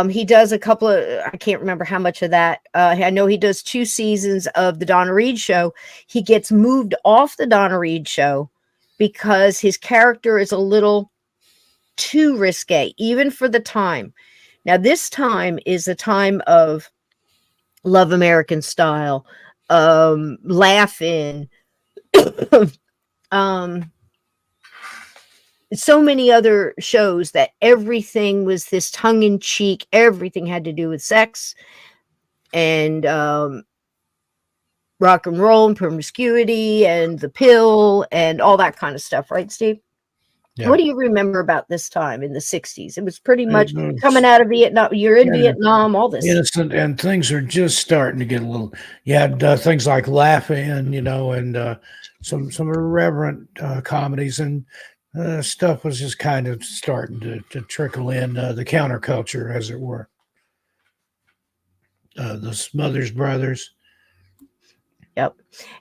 He does a couple of, I can't remember how much of that. I know he does 2 seasons of the Donna Reed Show. He gets moved off the Donna Reed Show because his character is a little too risque, even for the time. Now, this time is a time of Love American Style, Laughing, so many other shows that everything was this tongue-in-cheek. Everything had to do with sex and rock and roll and promiscuity and the pill and all that kind of stuff, right, Steve? Yeah. What do you remember about this time in the 60s? It was pretty much It was coming out of Vietnam. You're in yeah, Vietnam, all this. innocent, and things are just starting to get a little. You had things like Laughing, and some irreverent comedies, and stuff was just kind of starting to trickle in, the counterculture, as it were. The Smothers Brothers. Yep.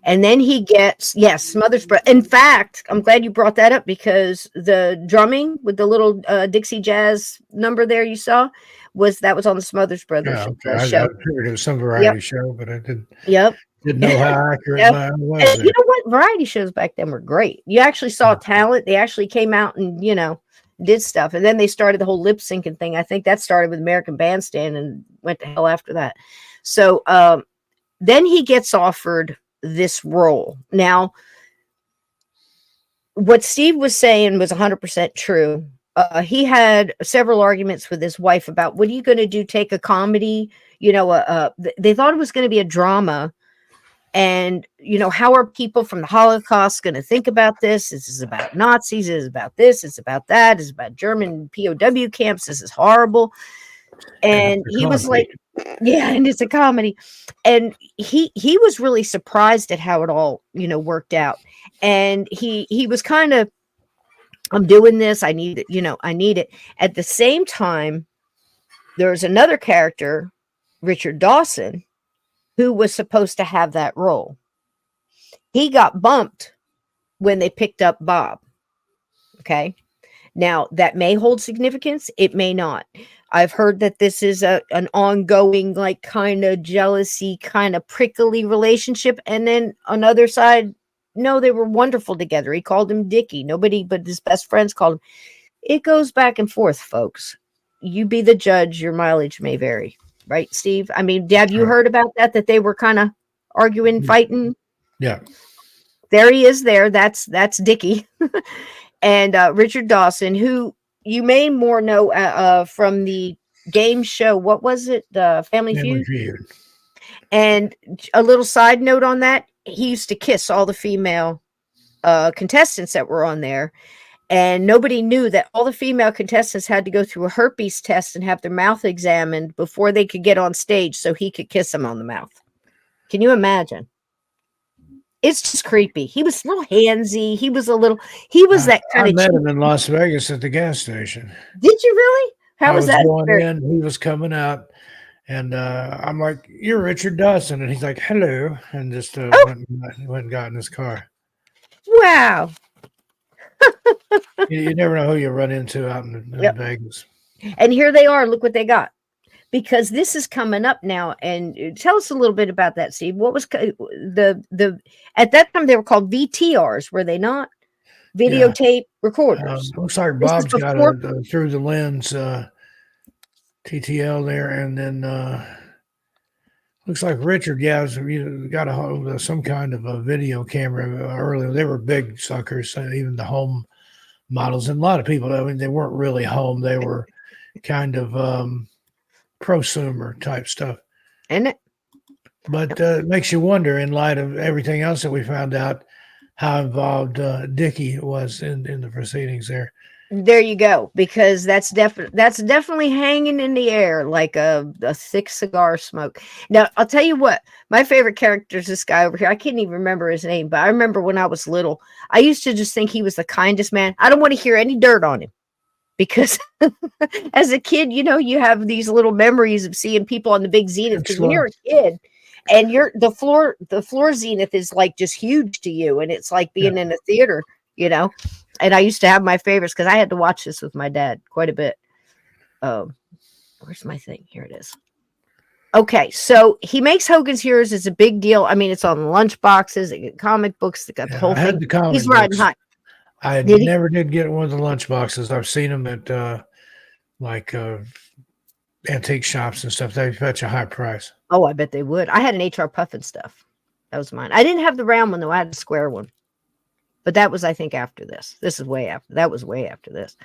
And then he gets, yes, Smothers. In fact, I'm glad you brought that up because the drumming with the little Dixie Jazz number there you saw was on the Smothers Brothers Yeah, okay. I show. figured it was some Yep. variety show, but I Yep. didn't know how accurate Yep. mine was And there. you know what? Variety shows back then were great. You actually saw talent. They actually came out and, did stuff. And then they started the whole lip syncing thing. I think that started with American Bandstand and went to hell after that. So then he gets offered this role. Now, what Steve was saying was 100% true. He had several arguments with his wife about, what are you going to do? Take a comedy? They thought it was going to be a drama. And, how are people from the Holocaust going to think about this? This is about Nazis. This is about this. It's about that. It's about German POW camps. This is horrible. And he was like, yeah, and it's a comedy. And he was really surprised at how it all, worked out. And he was kind of, I'm doing this. I need it. I need it. At the same time, there's another character, Richard Dawson, who was supposed to have that role. He got bumped when they picked up Bob. Okay. Now, that may hold significance. It may not. I've heard that this is an ongoing, like, kind of jealousy, kind of prickly relationship. And then on the other side, no, they were wonderful together. He called him Dickie. Nobody but his best friends called him. It goes back and forth, folks. You be the judge. Your mileage may vary. Right, Steve? I mean, have you heard about that they were kind of arguing, fighting? Yeah. There he is there. That's Dickie. And Richard Dawson, who you may more know from the game show. What was it? The Family Feud. And a little side note on that, he used to kiss all the female contestants that were on there. And nobody knew that all the female contestants had to go through a herpes test and have their mouth examined before they could get on stage so he could kiss them on the mouth. Can you imagine? It's just creepy. He was a little handsy. He was that kind I of. met him in Las Vegas at the gas station. Did you really? How was that? Going in, he was coming out, and I'm like, "You're Richard Dawson," and he's like, "Hello," and just went and got in his car. Wow. You never know who you run into out in Vegas. And here they are. Look what they got. Because this is coming up now. And tell us a little bit about that, Steve. What was the at that time they were called VTRs, were they not? Videotape recorders. Looks like Bob's got a through the lens TTL there, and then looks like Richard, got some kind of a video camera earlier. They were big suckers, even the home models, and a lot of people. I mean, they weren't really home; they were kind of prosumer type stuff. And but it makes you wonder, in light of everything else that we found out, how involved Dickie was in the proceedings there. There you go, because that's definitely hanging in the air like a thick cigar smoke. Now, I'll tell you what, my favorite character is this guy over here. I can't even remember his name, but I remember when I was little, I used to just think he was the kindest man. I don't want to hear any dirt on him because as a kid, you have these little memories of seeing people on the big zenith. Because when you're a kid and the floor zenith is like just huge to you, and it's like being in a theater, And I used to have my favorites because I had to watch this with my dad quite a bit. Where's my thing? Here it is. Okay, so he makes Hogan's Heroes is a big deal. I mean, it's on lunch boxes, comic books. They got the whole thing. He's riding high. I never did get one of the lunch boxes. I've seen them at antique shops and stuff. They fetch a high price. Oh, I bet they would. I had an HR Puffin stuff. That was mine. I didn't have the round one though. I had the square one. But that was, I think, after this. This is way after. That was way after this.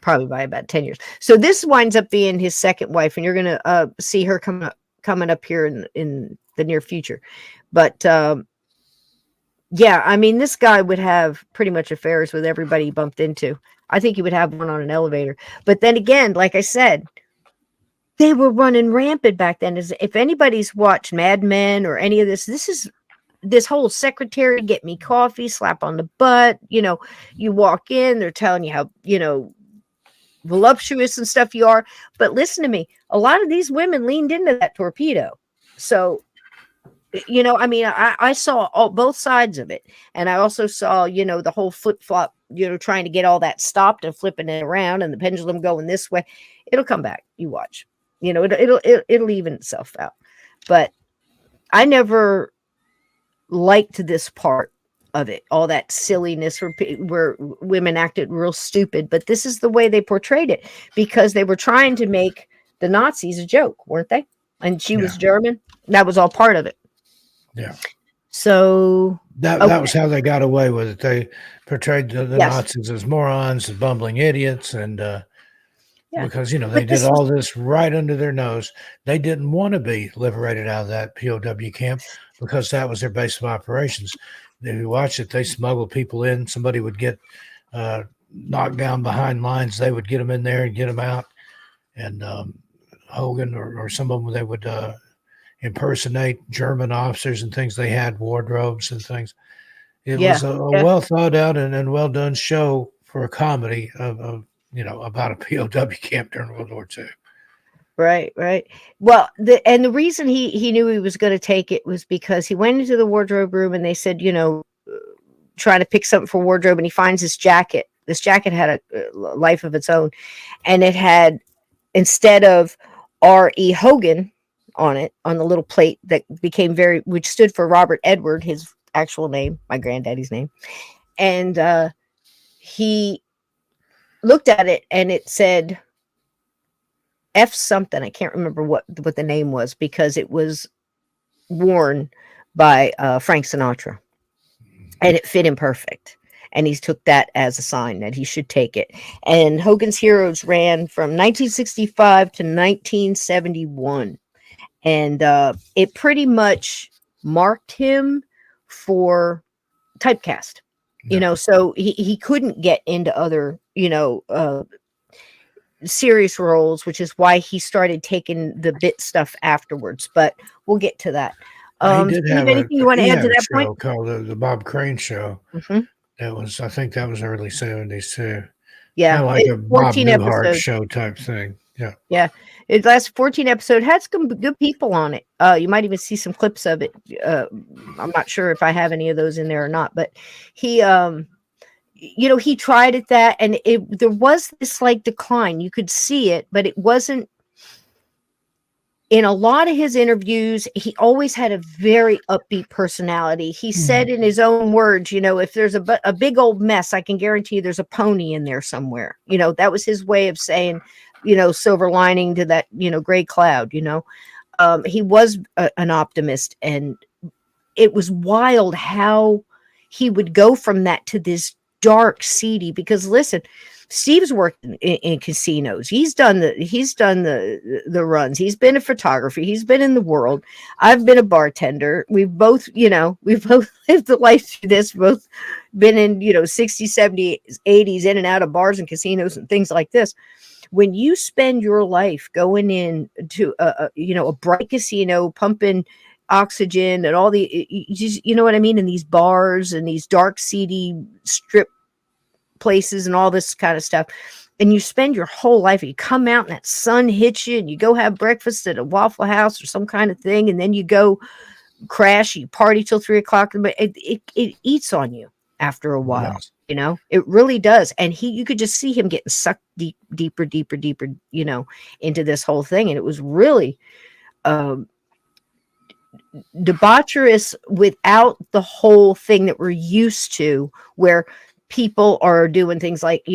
Probably by about 10 years. So this winds up being his second wife, and you're going to see her coming up here in the near future. But Yeah, I mean, this guy would have pretty much affairs with everybody he bumped into. I think he would have one on an elevator. But then again, like I said, they were running rampant back then. As if anybody's watched Mad Men or any of this, this is this whole secretary get me coffee, slap on the butt. You walk in, they're telling you how voluptuous and stuff you are. But listen to me, a lot of these women leaned into that torpedo. So I mean, I saw both sides of it. And I also saw, the whole flip flop, trying to get all that stopped and flipping it around and the pendulum going this way. It'll come back. You watch, it'll even itself out. But I never liked this part of it, all that silliness where women acted real stupid. But this is the way they portrayed it because they were trying to make the Nazis a joke, weren't they? And she was German. That was all part of it. Yeah. So that was how they got away with it. They portrayed the Nazis as morons, as bumbling idiots, and because they did all this right under their nose. They didn't want to be liberated out of that POW camp because that was their base of operations. If you watch it, they smuggled people in. Somebody would get knocked down behind lines. They would get them in there and get them out. And Hogan or some of them, they would impersonate German officers and things. They had wardrobes and things. It was a well thought out and well done show for a comedy of about a POW camp during World War II. Right. Well, the reason he knew he was going to take it was because he went into the wardrobe room and they said, trying to pick something for wardrobe, and he finds this jacket. This jacket had a life of its own, and it had, instead of R.E. Hogan on it, on the little plate that which stood for Robert Edward, his actual name, my granddaddy's name. And he looked at it and it said F something. I can't remember what the name was because it was worn by Frank Sinatra and it fit him perfect. And he took that as a sign that he should take it. And Hogan's Heroes ran from 1965 to 1971. And it pretty much marked him for typecast, so he couldn't get into other, serious roles, which is why he started taking the bit stuff afterwards. But we'll get to that. He did have anything you want to add to that show point? called the Bob Crane Show. Mm-hmm. I think that was early 70s too. Yeah, kind of like a 14 Bob Newhart episodes. show type thing. Yeah. It lasted 14 episodes. Had some good people on it. You might even see some clips of it. I'm not sure if I have any of those in there or not, but he he tried at that, and there was this like decline. You could see it, but it wasn't. In a lot of his interviews, he always had a very upbeat personality. He said in his own words, if there's a big old mess, I can guarantee you there's a pony in there somewhere. That was his way of saying, silver lining to that, gray cloud, he was an optimist, and it was wild how he would go from that to this dark, seedy, because listen, Steve's worked in casinos. He's done the runs. He's been in photography. He's been in the world. I've been a bartender. We've both lived the life through this. We've both been in, 60s, 70s, 80s, in and out of bars and casinos and things like this. When you spend your life going in to a bright casino, pumping oxygen and all you know what I mean, in these bars and these dark, seedy strip places and all this kind of stuff, and you spend your whole life, and you come out and that sun hits you, and you go have breakfast at a Waffle House or some kind of thing, and then you go crash, you party till 3 o'clock, but it eats on you after a while. Yes. It really does. And you could just see him getting sucked deeper, into this whole thing. And it was really debaucherous without the whole thing that we're used to, where people are doing things like,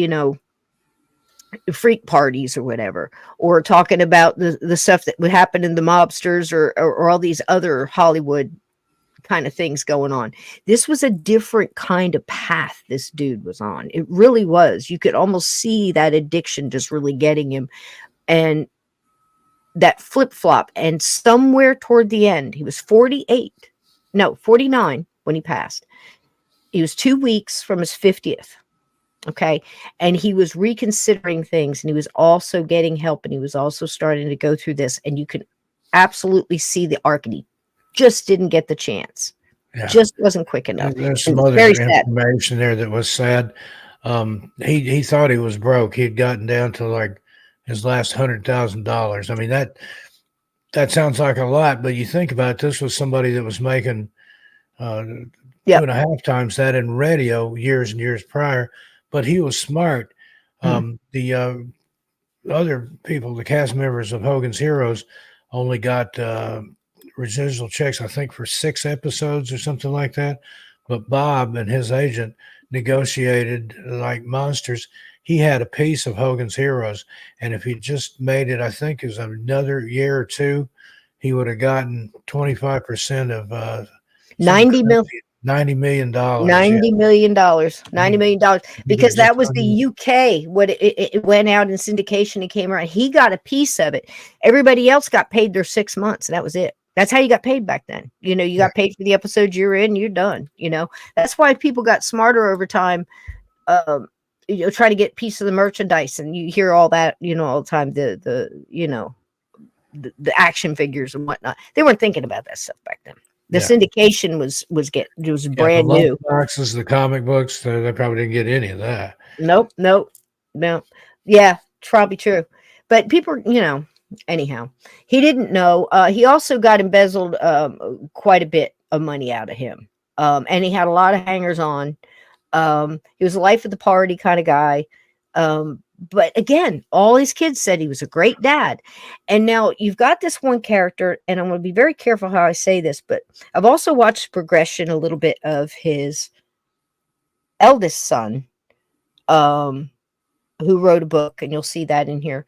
freak parties or whatever, or talking about the stuff that would happen in the mobsters or all these other Hollywood kind of things going on. This was a different kind of path this dude was on. It really was. You could almost see that addiction just really getting him, and that flip-flop. And somewhere toward the end, he was 49 when he passed. He was 2 weeks from his 50th. Okay. And he was reconsidering things, and he was also getting help, and he was also starting to go through this. And you can absolutely see the arc, and he just didn't get the chance. Yeah. Just wasn't quick enough. There's It some was other very sad. information there that was sad. He thought he was broke. He'd gotten down to like his last $100,000. I mean, that sounds like a lot, but you think about it, this was somebody that was making Yep. 2.5 times that in radio years and years prior. But he was smart. The other people, the cast members of Hogan's Heroes, only got residual checks, I think, for 6 episodes or something like that. But Bob and his agent negotiated like monsters. He had a piece of Hogan's Heroes, and if he just made it, I think it was another year or two, he would have gotten 25% of $90 million. $90 million. $90 million. $90 million. Because just that was the UK. What it went out in syndication and came around. He got a piece of it. Everybody else got paid their 6 months, and that was it. That's how you got paid back then. You know, you got paid for the episodes you're in, you're done. You know, that's why people got smarter over time. You know, try to get a piece of the merchandise, and you hear all that, you know, all the time. The action figures and whatnot. They weren't thinking about that stuff back then. The syndication was brand new. Boxes, the comic books, they probably didn't get any of that. Nope. Yeah, it's probably true. But people, you know, anyhow, he didn't know. He also got embezzled quite a bit of money out of him. And he had a lot of hangers on. He was a life of the party kind of guy. But again, all his kids said he was a great dad. And now you've got this one character, and I'm going to be very careful how I say this, but I've also watched progression a little bit of his eldest son, who wrote a book, and you'll see that in here.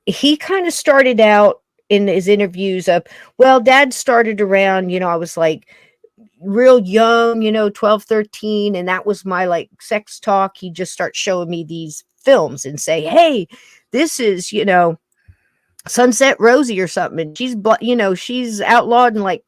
He kind of started out in his interviews of, well, dad started around, you know, I was like real young, you know, 12, 13. And that was my like sex talk. He'd just start showing me these films and say, hey, this is, you know, Sunset Rosie or something. And she's, you know, she's outlawed in like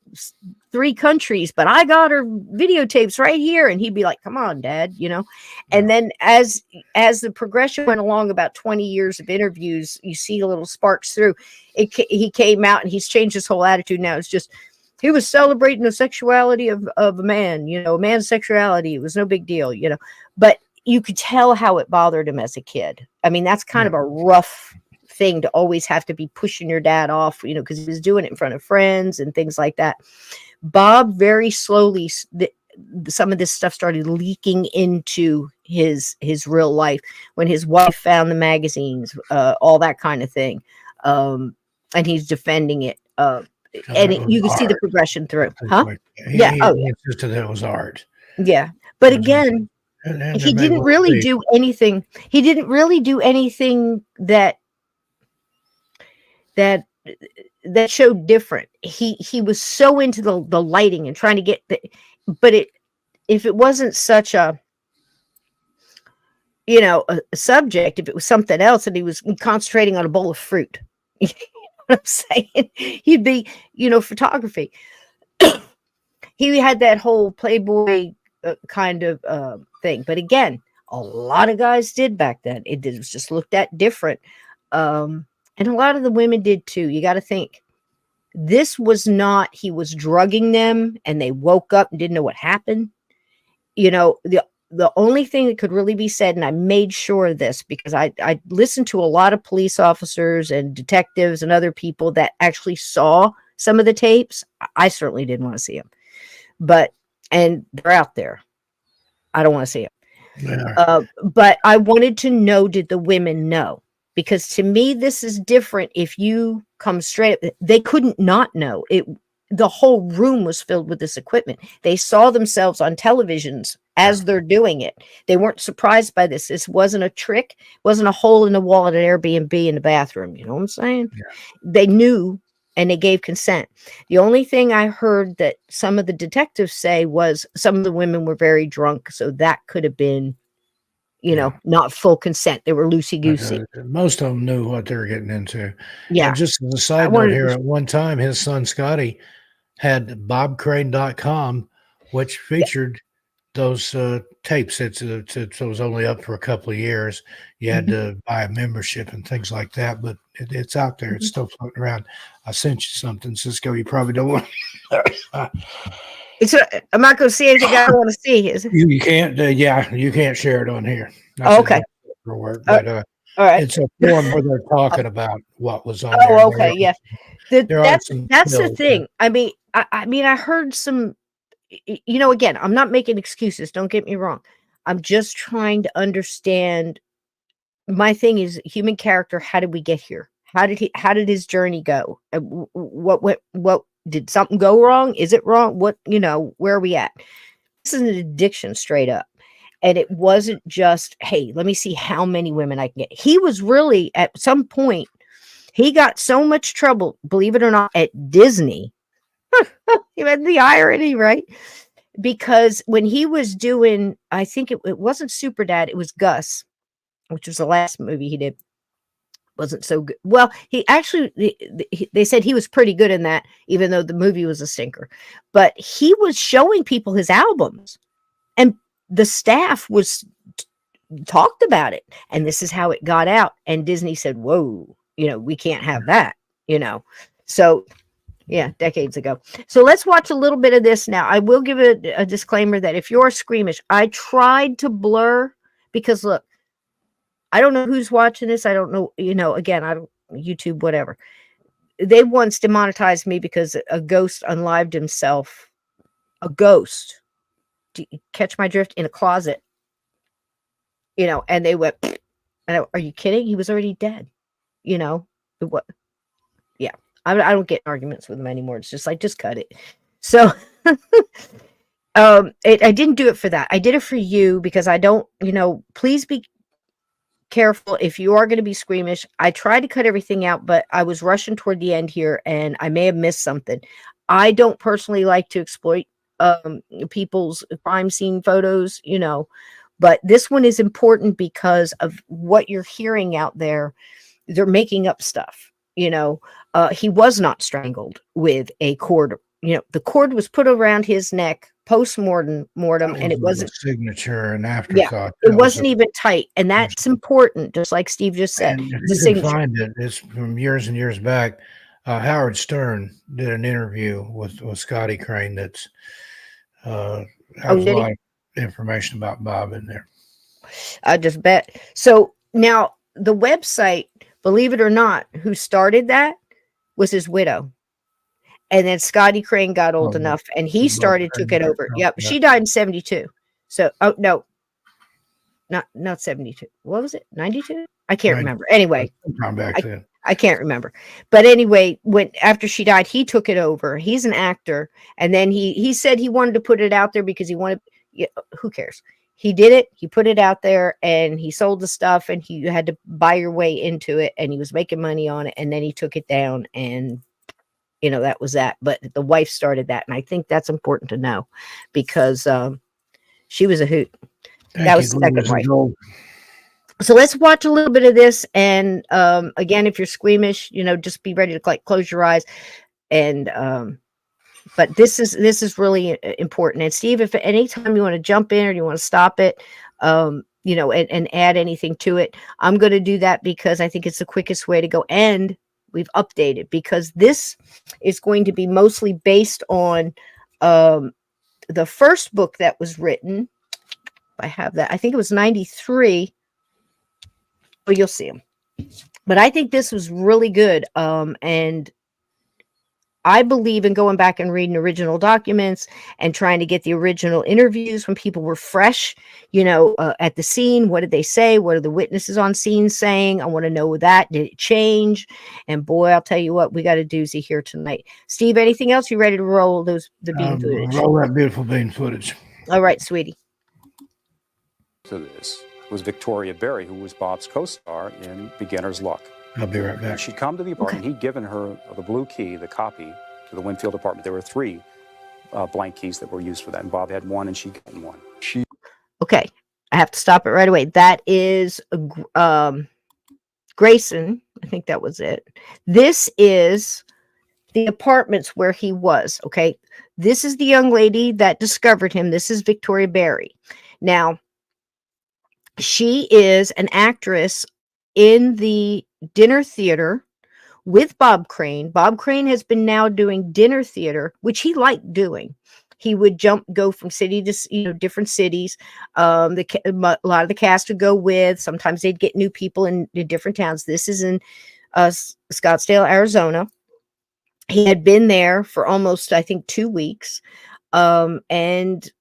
3 countries, but I got her videotapes right here. And he'd be like, come on, dad, you know? And then as the progression went along, about 20 years of interviews, you see a little sparks through it. He came out and he's changed his whole attitude. Now it's just, he was celebrating the sexuality of a man, you know, a man's sexuality. It was no big deal, you know, but you could tell how it bothered him as a kid. I mean, that's kind of a rough thing to always have to be pushing your dad off, you know, because he was doing it in front of friends and things like that. Bob very slowly, some of this stuff started leaking into his real life when his wife found the magazines, all that kind of thing. And he's defending it. And you can see the progression through, huh? He insisted that it was art. Yeah, but again, he didn't really do anything. He didn't really do anything that showed different. He was so into the lighting and trying to get the, but if it wasn't such a, you know, a subject, if it was something else, and he was concentrating on a bowl of fruit. What I'm saying, he'd be, you know, photography. He had that whole Playboy kind of thing, but again, a lot of guys did back then. It was just looked at different, and a lot of the women did too. You got to think, this was not, he was drugging them and they woke up and didn't know what happened. You know, the only thing that could really be said, and I made sure of this because I listened to a lot of police officers and detectives and other people that actually saw some of the tapes. I certainly didn't want to see them, and they're out there. I don't want to see them. Yeah. But I wanted to know, did the women know? Because to me, this is different. If you come straight up, they couldn't not know it. The whole room was filled with this equipment. They saw themselves on televisions as they're doing it. They weren't surprised by this. This wasn't a trick. It wasn't a hole in the wall at an Airbnb in the bathroom. You know what I'm saying? Yeah. They knew and they gave consent. The only thing I heard that some of the detectives say was some of the women were very drunk. So that could have been, you know, not full consent. They were loosey-goosey. Most of them knew what they were getting into. Yeah. And just as a side note here, at one time, his son Scotty had bobcrane.com, which featured those tapes. It was only up for a couple of years. You had to buy a membership and things like that, but it's out there. It's still floating around. I sent you something, Cisco. You probably don't want. I'm not going to see anything I don't want to see. Is it? You can't. Yeah, you can't share it on here. Oh, okay. For work, but All right. it's a forum where they're talking about what was on there. Oh, okay. Yeah. That's the pills, thing. I mean, I heard some. Again, I'm not making excuses. Don't get me wrong. I'm just trying to understand. My thing is human character. How did we get here? How did his journey go? What did something go wrong? Is it wrong? Where are we at? This is an addiction straight up. And it wasn't just, hey, let me see how many women I can get. He was really, at some point, he got so much trouble, believe it or not, at Disney. You had the irony, right? Because when he was doing, I think it wasn't Super Dad, it was Gus, which was the last movie he did. Wasn't so good. Well, he actually, they said he was pretty good in that, even though the movie was a stinker. But he was showing people his albums, and the staff was talked about it, and this is how it got out. And Disney said, "Whoa, we can't have that." So yeah, decades ago. So let's watch a little bit of this now. I will give a disclaimer that if you're squeamish, I tried to blur because look. I don't know who's watching this. I don't know, again, I don't YouTube, whatever. They once demonetized me because a ghost unlived himself. A ghost. Do you catch my drift? In a closet. And they went, are you kidding? He was already dead. What? Yeah. I don't get in arguments with them anymore. It's just like, just cut it. So I didn't do it for that. I did it for you because I don't, please be careful if you are going to be squeamish. I tried to cut everything out, but I was rushing toward the end here and I may have missed something. I don't personally like to exploit people's crime scene photos, but this one is important because of what you're hearing out there. They're making up stuff. He was not strangled with a cord. The cord was put around his neck post-mortem, and it wasn't a signature and afterthought. Yeah, it wasn't even tight, and that's important. Just like Steve just said, and if you can find it, it's from years and years back. Howard Stern did an interview with Scotty Crane that's has a lot of information about Bob in there. I just bet. So now the website, believe it or not, who started that was his widow. And then Scotty Crane got old enough and he took it over. Yep. She died in 72. So, no, not 72. What was it? 92? I can't remember. Anyway, I can't remember. But anyway, after she died, he took it over. He's an actor. And then he said he wanted to put it out there because he wanted, who cares? He did it. He put it out there and he sold the stuff and you had to buy your way into it and he was making money on it. And then he took it down and that was that. But the wife started that. And I think that's important to know because she was a hoot. That was the second wife. So let's watch a little bit of this. And again, if you're squeamish, just be ready to close your eyes. And but this is really important. And Steve, if at any time you want to jump in or you want to stop it, and add anything to it, I'm going to do that because I think it's the quickest way to go. And we've updated because this is going to be mostly based on the first book that was written. I have that. I think it was 93. Well, you'll see them. But I think this was really good. And I believe in going back and reading original documents and trying to get the original interviews when people were fresh, at the scene. What did they say? What are the witnesses on scene saying? I want to know that. Did it change? And boy, I'll tell you what, we got a doozy here tonight. Steve, anything else? You ready to roll the bean footage? Roll that beautiful bean footage. All right, sweetie. To this was Victoria Berry, who was Bob's co-star in Beginner's Luck. I'll be right back. She'd come to the apartment. He'd given her the blue key, the copy, to the Winfield apartment. There were 3 blank keys that were used for that, and Bob had one, and she got one. Okay, I have to stop it right away. That is Grayson. I think that was it. This is the apartments where he was. Okay, This is the young lady that discovered him. This is Victoria Berry. Now, she is an actress in the dinner theater with Bob Crane. Bob Crane has been now doing dinner theater, which he liked doing. He would go from city to different cities. A lot of the cast would go with. Sometimes they'd get new people in different towns. This is in Scottsdale, Arizona. He had been there for almost, I think, 2 weeks, and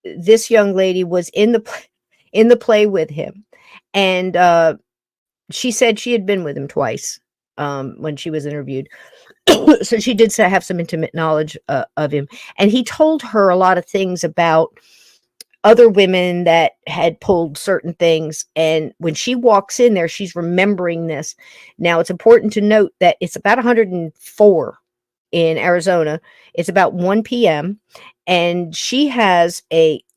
this young lady was in the play with him, and she said she had been with him twice when she was interviewed. So she did have some intimate knowledge of him, and he told her a lot of things about other women that had pulled certain things. And when she walks in there, she's remembering this. Now, it's important to note that it's about 104 in Arizona. It's about 1 p.m. and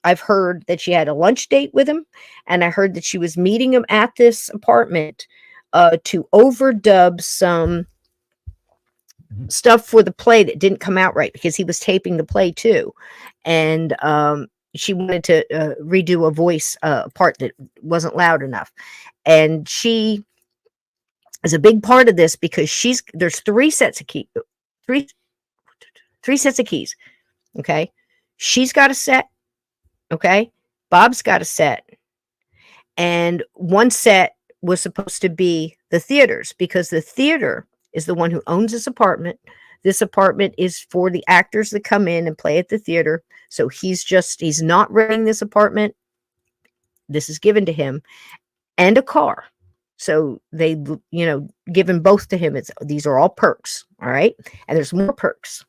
I've heard that she had a lunch date with him, and I heard that she was meeting him at this apartment to overdub some stuff for the play that didn't come out right, because he was taping the play too. And she wanted to redo a voice part that wasn't loud enough. And she is a big part of this, because there's three sets of keys. Three sets of keys. Okay. She's got a set. Okay. Bob's got a set. And one set was supposed to be the theater's, because the theater is the one who owns this apartment. This apartment is for the actors that come in and play at the theater. So he's not renting this apartment. This is given to him, and a car. So they, given both to him. These are all perks. All right. And there's more perks,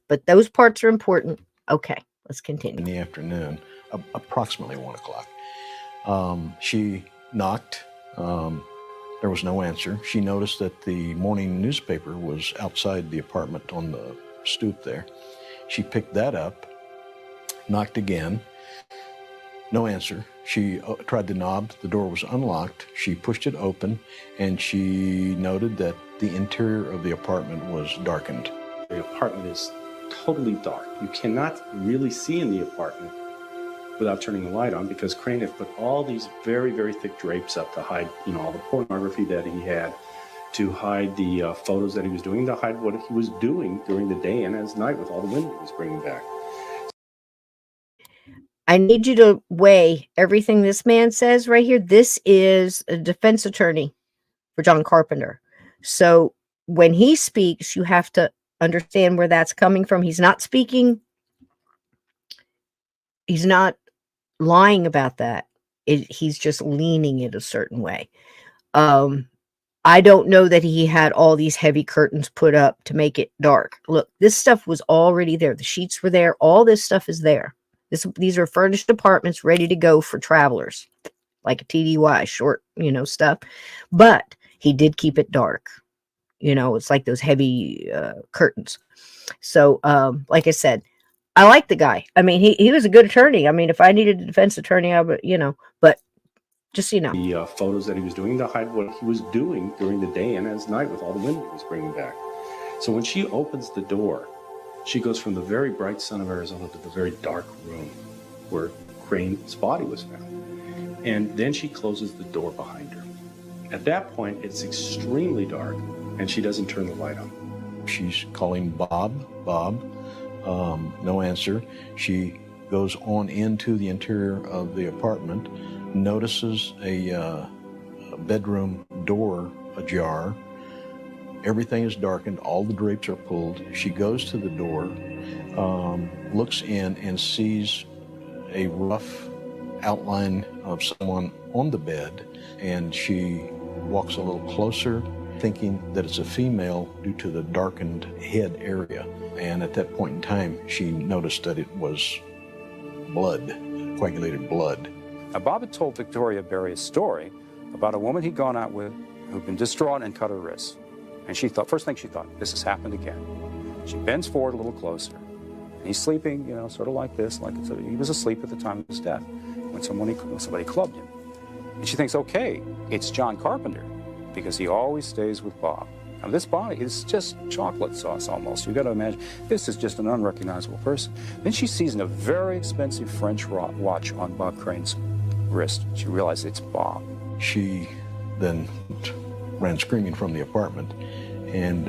but those parts are important. Okay, let's continue. In the afternoon, approximately 1 o'clock, she knocked. There was no answer. She noticed that the morning newspaper was outside the apartment on the stoop there. She picked that up, knocked again, no answer. She tried the knob, the door was unlocked. She pushed it open, and she noted that the interior of the apartment was darkened. The apartment is totally dark. You cannot really see in the apartment without turning the light on, because Crane had put all these very, very thick drapes up to hide, all the pornography that he had, to hide the photos that he was doing, to hide what he was doing during the day and at night with all the women he was bringing back. I need you to weigh everything this man says right here. This is a defense attorney for John Carpenter. So when he speaks, you have to understand where that's coming from. He's not lying about that. He's just leaning it a certain way. I don't know that he had all these heavy curtains put up to make it dark. Look, this stuff was already there. The sheets were there. All this stuff is there. These are furnished apartments ready to go for travelers, like a TDY, short, stuff. But he did keep it dark. It's like those heavy curtains. So, like I said, I like the guy. I mean, he was a good attorney. I mean, if I needed a defense attorney, I would, but just, The photos that he was doing to hide what he was doing during the day and at night with all the women he was bringing back. So when she opens the door, she goes from the very bright sun of Arizona to the very dark room where Crane's body was found. And then she closes the door behind her. At that point, it's extremely dark, and she doesn't turn the light on. She's calling Bob, no answer. She goes on into the interior of the apartment, notices a bedroom door ajar. Everything is darkened, all the drapes are pulled. She goes to the door, looks in and sees a rough outline of someone on the bed, and she walks a little closer, thinking that it's a female due to the darkened head area. And at that point in time, she noticed that it was blood, coagulated blood. Now, Bob had told Victoria Berry a story about a woman he'd gone out with who'd been distraught and cut her wrists. And first thing she thought, this has happened again. She bends forward a little closer. And he's sleeping, sort of like this, he was asleep at the time of his death when somebody clubbed him. And she thinks, okay, it's John Carpenter, because he always stays with Bob. Now this body is just chocolate sauce almost. You've got to imagine, this is just an unrecognizable person. Then she sees a very expensive French watch on Bob Crane's wrist. She realized it's Bob. She then ran screaming from the apartment and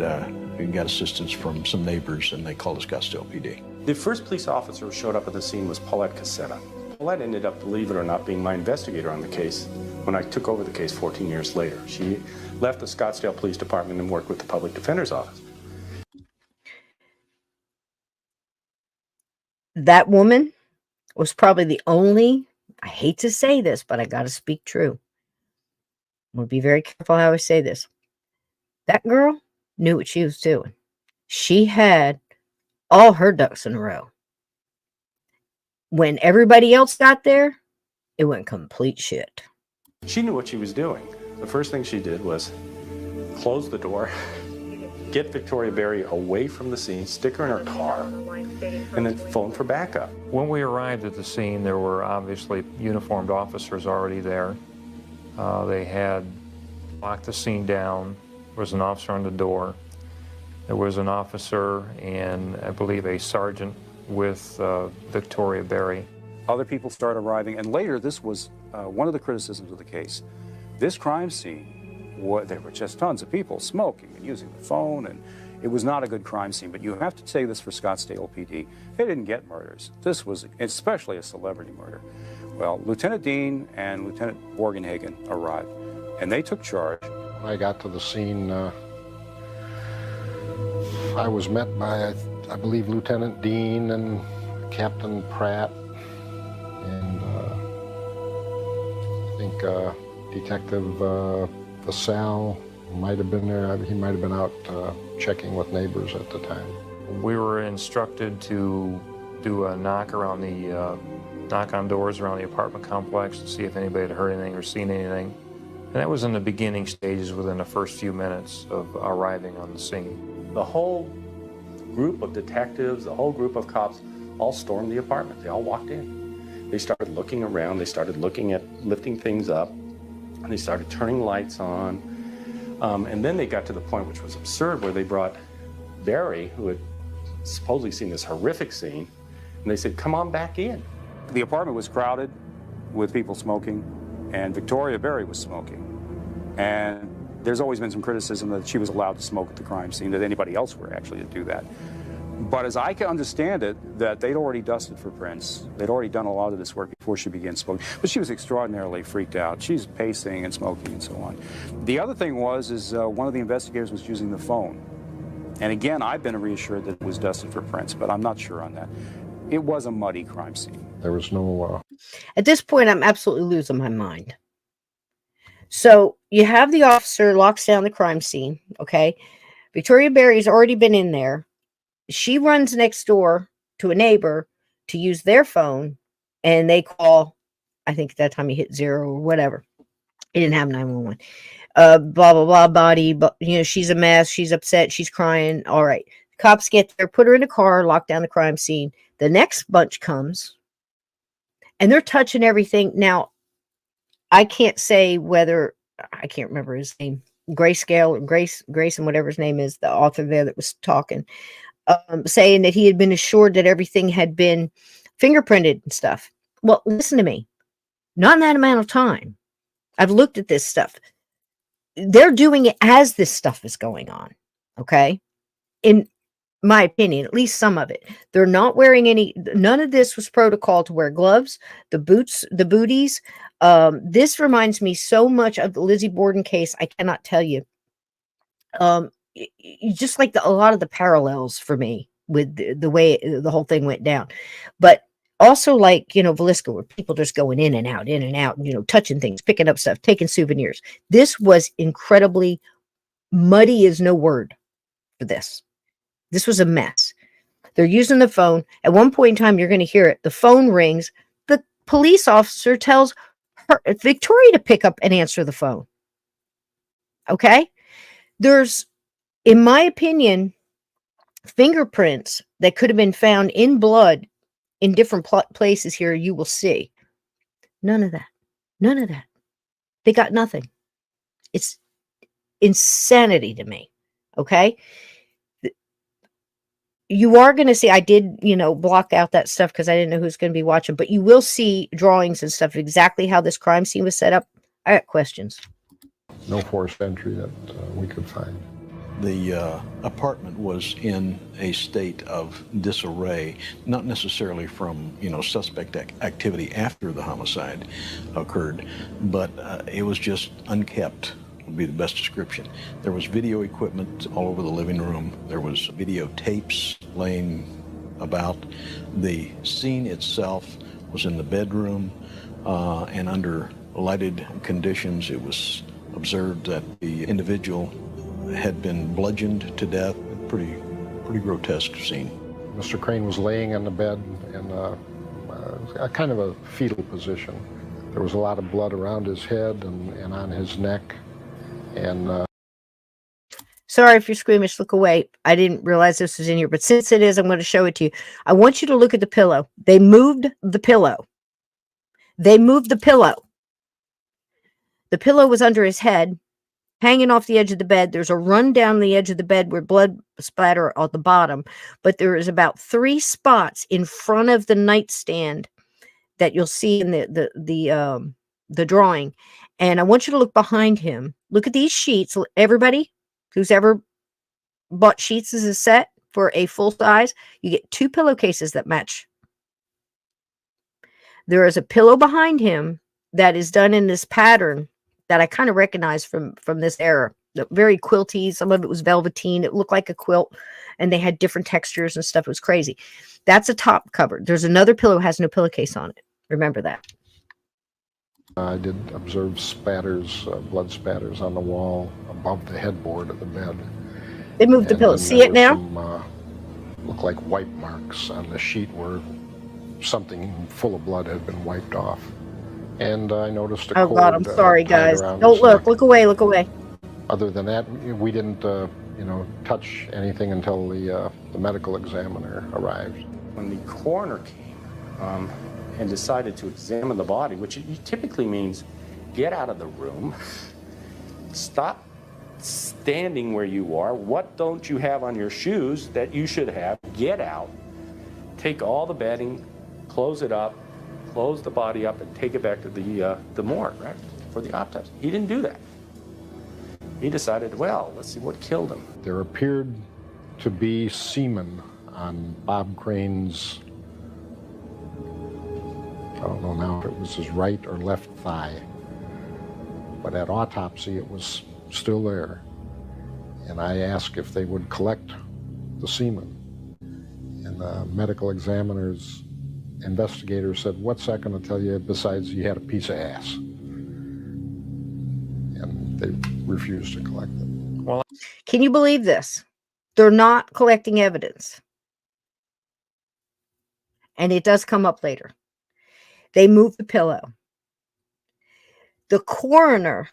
got assistance from some neighbors, and they called the Scottsdale PD. The first police officer who showed up at the scene was Paulette Cassetta. Paulette ended up, believe it or not, being my investigator on the case when I took over the case 14 years later. She left the Scottsdale Police Department and worked with the Public Defender's Office. That woman was probably the only, I hate to say this, but I got to speak true. I'm going to be very careful how I say this. That girl knew what she was doing. She had all her ducks in a row. When everybody else got there, it went complete shit. She knew what she was doing. The first thing she did was close the door, get Victoria Berry away from the scene, stick her in her car, and then phone for backup. When we arrived at the scene, there were obviously uniformed officers already there. They had locked the scene down. There was an officer on the door. There was an officer and I believe a sergeant with Victoria Berry. Other people started arriving, and later this was one of the criticisms of the case. This crime scene, there were just tons of people smoking and using the phone, and it was not a good crime scene. But you have to say this for Scottsdale PD. They didn't get murders. This was especially a celebrity murder. Well, Lieutenant Dean and Lieutenant Borgenhagen arrived, and they took charge. When I got to the scene, I was met by, I believe, Lieutenant Dean and Captain Pratt, and I think Detective Vassal might have been there. He might have been out checking with neighbors at the time. We were instructed to do a knock around the knock on doors around the apartment complex to see if anybody had heard anything or seen anything. And that was in the beginning stages within the first few minutes of arriving on the scene. The whole group of detectives, the whole group of cops all stormed the apartment. They all walked in. They started looking around. They started looking at lifting things up. And they started turning lights on. And then they got to the point, which was absurd, where they brought Barry, who had supposedly seen this horrific scene, and they said, "Come on back in." The apartment was crowded with people smoking, and Victoria Berry was smoking. And there's always been some criticism that she was allowed to smoke at the crime scene, that anybody else were actually to do that. But as I can understand it, that they'd already dusted for prints. They'd already done a lot of this work before she began smoking. But she was extraordinarily freaked out. She's pacing and smoking and so on. The other thing was, one of the investigators was using the phone. And again, I've been reassured that it was dusted for prints, but I'm not sure on that. It was a muddy crime scene. There was no... At this point, I'm absolutely losing my mind. So you have the officer locks down the crime scene, okay? Victoria Berry's already been in there. She runs next door to a neighbor to use their phone, and they call, I think at that time he hit 0 or whatever. He didn't have 911. Blah, blah, blah, body, but she's a mess. She's upset. She's crying. All right. Cops get there, put her in a car, lock down the crime scene. The next bunch comes, and they're touching everything. Now, I can't say whether, I can't remember his name, Grayscale or Grayson, whatever his name is, the author there that was talking, saying that he had been assured that everything had been fingerprinted and stuff. Well, listen to me. Not in that amount of time. I've looked at this stuff. They're doing it as this stuff is going on. Okay. In my opinion, at least some of it. They're not wearing none of this was protocol to wear gloves, the boots, the booties. This reminds me so much of the Lizzie Borden case. I cannot tell you. Just like a lot of the parallels for me with the way the whole thing went down. But also like, Velisca, where people just going in and out, touching things, picking up stuff, taking souvenirs. This was incredibly muddy is no word for this. This was a mess. They're using the phone. At one point in time, you're going to hear it. The phone rings. The police officer tells Victoria to pick up and answer the phone. Okay? There's, in my opinion, fingerprints that could have been found in blood in different places here. You will see. None of that. None of that. They got nothing. It's insanity to me. Okay. You are going to see, I did, block out that stuff because I didn't know who's going to be watching, but you will see drawings and stuff exactly how this crime scene was set up. I got questions. No forced entry that we could find. The apartment was in a state of disarray, not necessarily from, suspect activity after the homicide occurred, but it was just unkept, would be the best description. There was video equipment all over the living room. There was videotapes laying about. The scene itself was in the bedroom, and under lighted conditions, it was observed that the individual had been bludgeoned to death. Pretty grotesque scene. Mr. Crane was laying on the bed in a kind of a fetal position. There was a lot of blood around his head and on his neck. And sorry if you're squeamish, look away. I didn't realize this was in here, but since it is, I'm going to show it to you. I want you to look at the pillow. They moved the pillow. The pillow was under his head, hanging off the edge of the bed. There's a run down the edge of the bed where blood splatter at the bottom, but there is about 3 spots in front of the nightstand that you'll see in the drawing. And I want you to look behind him. Look at these sheets. Everybody who's ever bought sheets as a set for a full size, you get 2 pillowcases that match. There is a pillow behind him that is done in this pattern that I kind of recognize from this era. Very quilty. Some of it was velveteen. It looked like a quilt, and they had different textures and stuff. It was crazy. That's a top cover. There's another pillow that has no pillowcase on it. Remember that. I did observe spatters, blood spatters on the wall above the headboard of the bed. They moved the pillow. See it now? Looked like wipe marks on the sheet where something full of blood had been wiped off. And I noticed a cord. Oh God, I'm sorry, guys. Don't look. Look away. Look away. Other than that, we didn't, touch anything until the medical examiner arrived. When the coroner came and decided to examine the body, which typically means get out of the room, stop standing where you are, what don't you have on your shoes that you should have, get out, take all the bedding, close it up, close the body up, and take it back to the morgue, right, for the autopsy. He didn't do that. He decided, well, let's see what killed him. There appeared to be semen on Bob Crane's, I don't know now if it was his right or left thigh, but at autopsy it was still there. And I asked if they would collect the semen. And the medical examiner's investigator said, what's that going to tell you besides you had a piece of ass? And they refused to collect it. Well, Can you believe this? They're not collecting evidence. And it does come up later. They moved the pillow. The coroner,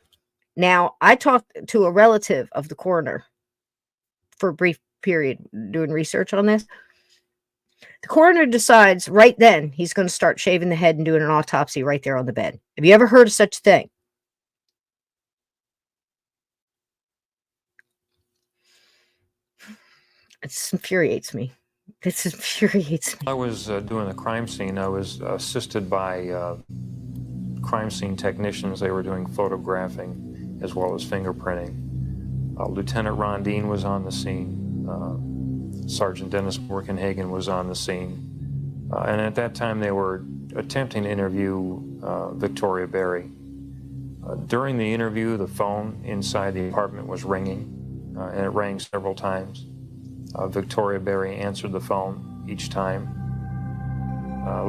now I talked to a relative of the coroner for a brief period doing research on this. The coroner decides right then he's going to start shaving the head and doing an autopsy right there on the bed. Have you ever heard of such a thing? It infuriates me. This infuriates me. I was doing the crime scene. I was assisted by crime scene technicians. They were doing photographing as well as fingerprinting. Lieutenant Rondine was on the scene. Sergeant Dennis Morkenhagen was on the scene. And at that time, they were attempting to interview Victoria Berry. During the interview, the phone inside the apartment was ringing, and it rang several times. Victoria Berry answered the phone each time.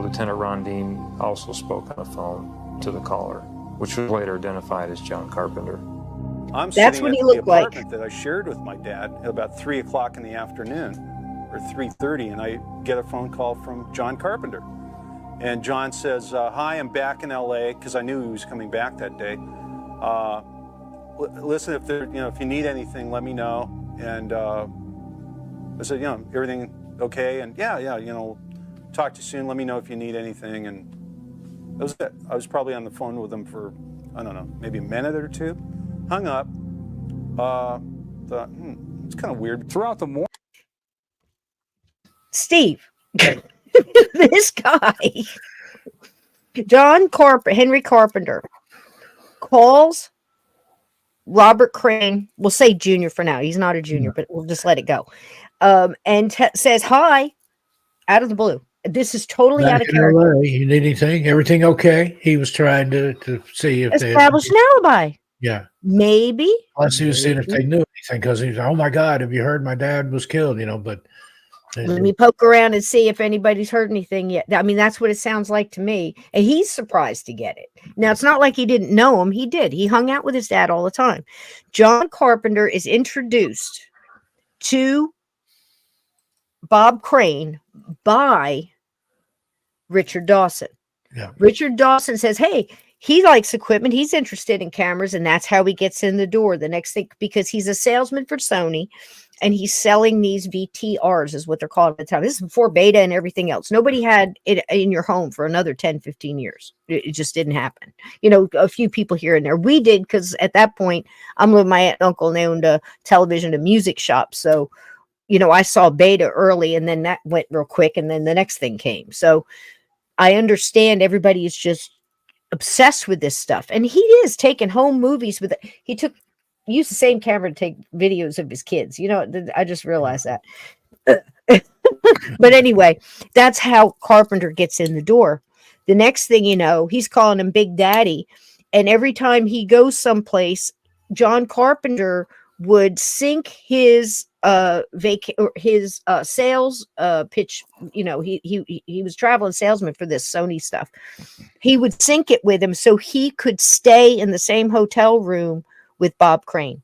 Lieutenant Rondine also spoke on the phone to the caller, which was later identified as John Carpenter. I'm That's sitting what at he the looked like. apartment that I shared with my dad at about 3 o'clock in the afternoon, or 3:30, and I get a phone call from John Carpenter. And John says, hi, I'm back in LA, because I knew he was coming back that day. Listen, if you need anything, let me know. And I said, everything okay? And yeah, talk to you soon. Let me know if you need anything. And that was it. I was probably on the phone with him for, I don't know, maybe a minute or two. Hung up. Thought, It's kind of weird. Throughout the morning, Steve, this guy, Henry Carpenter, calls Robert Crane. We'll say Junior for now. He's not a junior, but we'll just let it go. And says hi out of the blue. This is totally out Back of in character. LA, you need anything? Everything okay? He was trying to see if they Establish an alibi. Yeah. Maybe. Plus, he was seeing if they knew anything because he was, oh my God, have you heard my dad was killed? But let me poke around and see if anybody's heard anything yet. I mean, that's what it sounds like to me. And he's surprised to get it. Now, it's not like he didn't know him. He did. He hung out with his dad all the time. John Carpenter is introduced to Bob Crane by Richard Dawson. Yeah. Richard Dawson says, hey, he likes equipment. He's interested in cameras. And that's how he gets in the door. The next thing, because he's a salesman for Sony and he's selling these VTRs is what they're called at the time. This is before beta and everything else. Nobody had it in your home for another 10, 15 years. It just didn't happen. A few people here and there. We did because at that point, I'm with my aunt and uncle and they owned a television and music shop. So, I saw beta early and then that went real quick and then the next thing came. So I understand everybody is just obsessed with this stuff. And he is taking home movies with it. He used the same camera to take videos of his kids. I just realized that. But anyway, that's how Carpenter gets in the door. The next thing you know, he's calling him Big Daddy. And every time he goes someplace, John Carpenter would sync his sales pitch. He was traveling salesman for this Sony stuff. He would sync it with him so he could stay in the same hotel room with Bob Crane,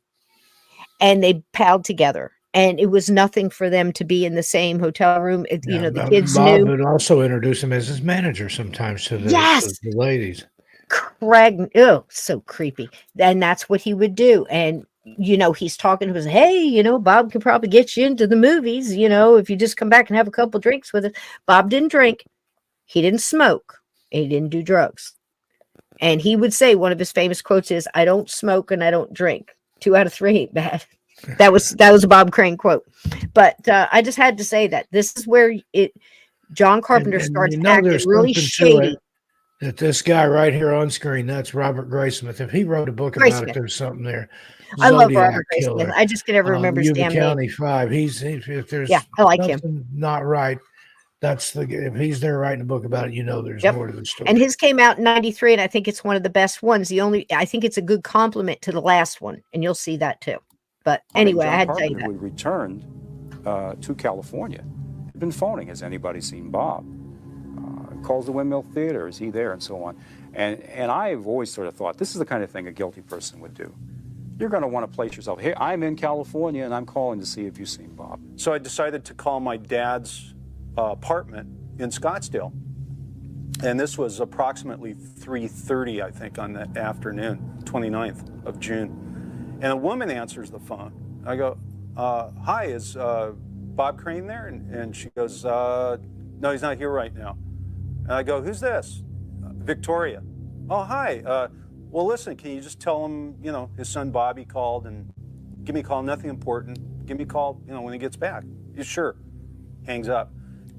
and they palled together. And it was nothing for them to be in the same hotel room. The kids Bob knew. would also introduce him as his manager sometimes to the, Yes! to the ladies. Craig, oh, so creepy. And that's what he would do. And he's talking to us, hey, Bob could probably get you into the movies, if you just come back and have a couple drinks with us. Bob didn't drink, he didn't smoke, and he didn't do drugs. And he would say one of his famous quotes is, I don't smoke and I don't drink. 2 out of 3 ain't bad. That was a Bob Crane quote. But I just had to say that this is where John Carpenter starts acting really shady. That this guy right here on screen, that's Robert Graysmith. If he wrote a book about it, there's something there. I love Robert Graysmith. I just can never remember his damn County name. 5. If there's I like him. Not right. If he's there writing a book about it, there's more to the story. And his came out in 93, and I think it's one of the best ones. I think it's a good compliment to the last one, and you'll see that too. But anyway, I had to tell you that. Who returned to California, had been phoning, has anybody seen Bob? Calls the Windmill Theater, is he there, and so on. And I've always sort of thought, this is the kind of thing a guilty person would do. You're going to want to place yourself, hey, I'm in California, and I'm calling to see if you've seen Bob. So I decided to call my dad's apartment in Scottsdale. And this was approximately 3:30, I think, on that afternoon, 29th of June. And a woman answers the phone. I go, hi, is Bob Crane there? And she goes, no, he's not here right now. And I go, who's this? Victoria. Oh, hi. Well, listen, can you just tell him, his son Bobby called and give me a call, nothing important. Give me a call, when he gets back. Yeah, sure. Hangs up.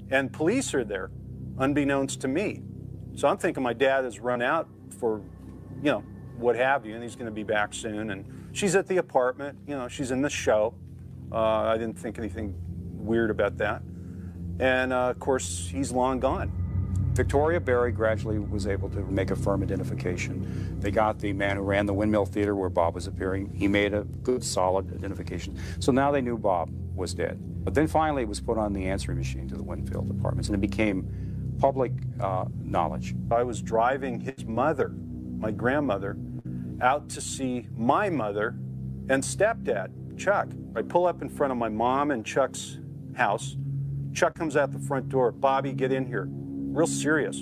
And police are there, unbeknownst to me. So I'm thinking my dad has run out for, what have you, and he's going to be back soon. And she's at the apartment, she's in the show. I didn't think anything weird about that. And of course, he's long gone. Victoria Berry gradually was able to make a firm identification. They got the man who ran the Windmill Theater where Bob was appearing. He made a good, solid identification. So now they knew Bob was dead. But then finally it was put on the answering machine to the Winfield Apartments, and it became public knowledge. I was driving his mother, my grandmother, out to see my mother and stepdad, Chuck. I pull up in front of my mom and Chuck's house. Chuck comes out the front door. Bobby, get in here. Real serious.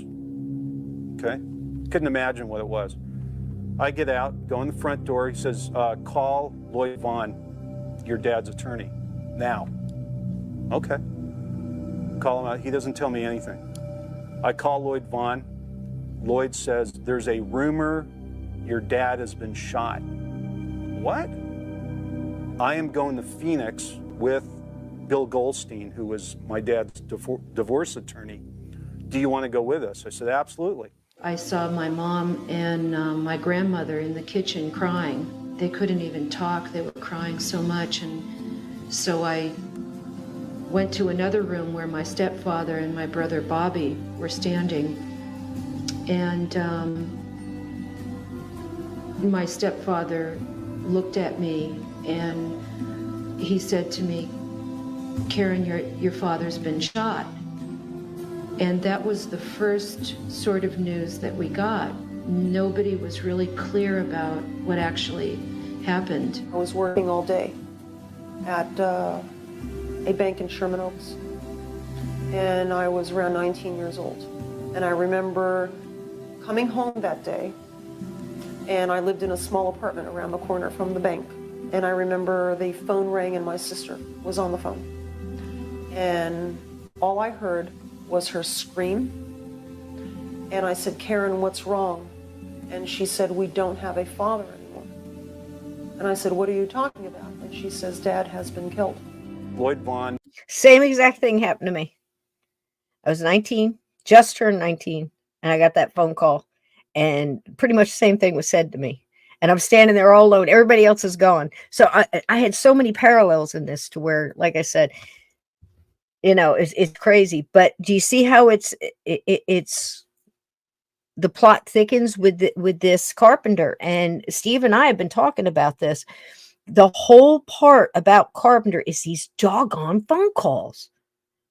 Okay? Couldn't imagine what it was. I get out, go in the front door. He says, call Lloyd Vaughn, your dad's attorney, now. Okay. Call him out. He doesn't tell me anything. I call Lloyd Vaughn. Lloyd says, there's a rumor your dad has been shot. What? I am going to Phoenix with Bill Goldstein, who was my dad's divorce attorney. Do you want to go with us? I said, absolutely. I saw my mom and my grandmother in the kitchen crying. They couldn't even talk. They were crying so much. And so I went to another room where my stepfather and my brother Bobby were standing. And my stepfather looked at me and he said to me, Karen, your father's been shot. And that was the first sort of news that we got. Nobody was really clear about what actually happened. I was working all day at a bank in Sherman Oaks, and I was around 19 years old. And I remember coming home that day, and I lived in a small apartment around the corner from the bank. And I remember the phone rang and my sister was on the phone. And all I heard was her scream. And I said, Karen, what's wrong? And she said, we don't have a father anymore. And I said, what are you talking about? And she says, Dad has been killed. Lloyd Vaughn. Same exact thing happened to me. I was 19, just turned 19, and I got that phone call. And pretty much the same thing was said to me. And I'm standing there all alone. Everybody else is gone. So I had so many parallels in this to where, like I said, it's crazy. But do you see how it's the plot thickens with this Carpenter? And Steve and I have been talking about this. The whole part about Carpenter is these doggone phone calls.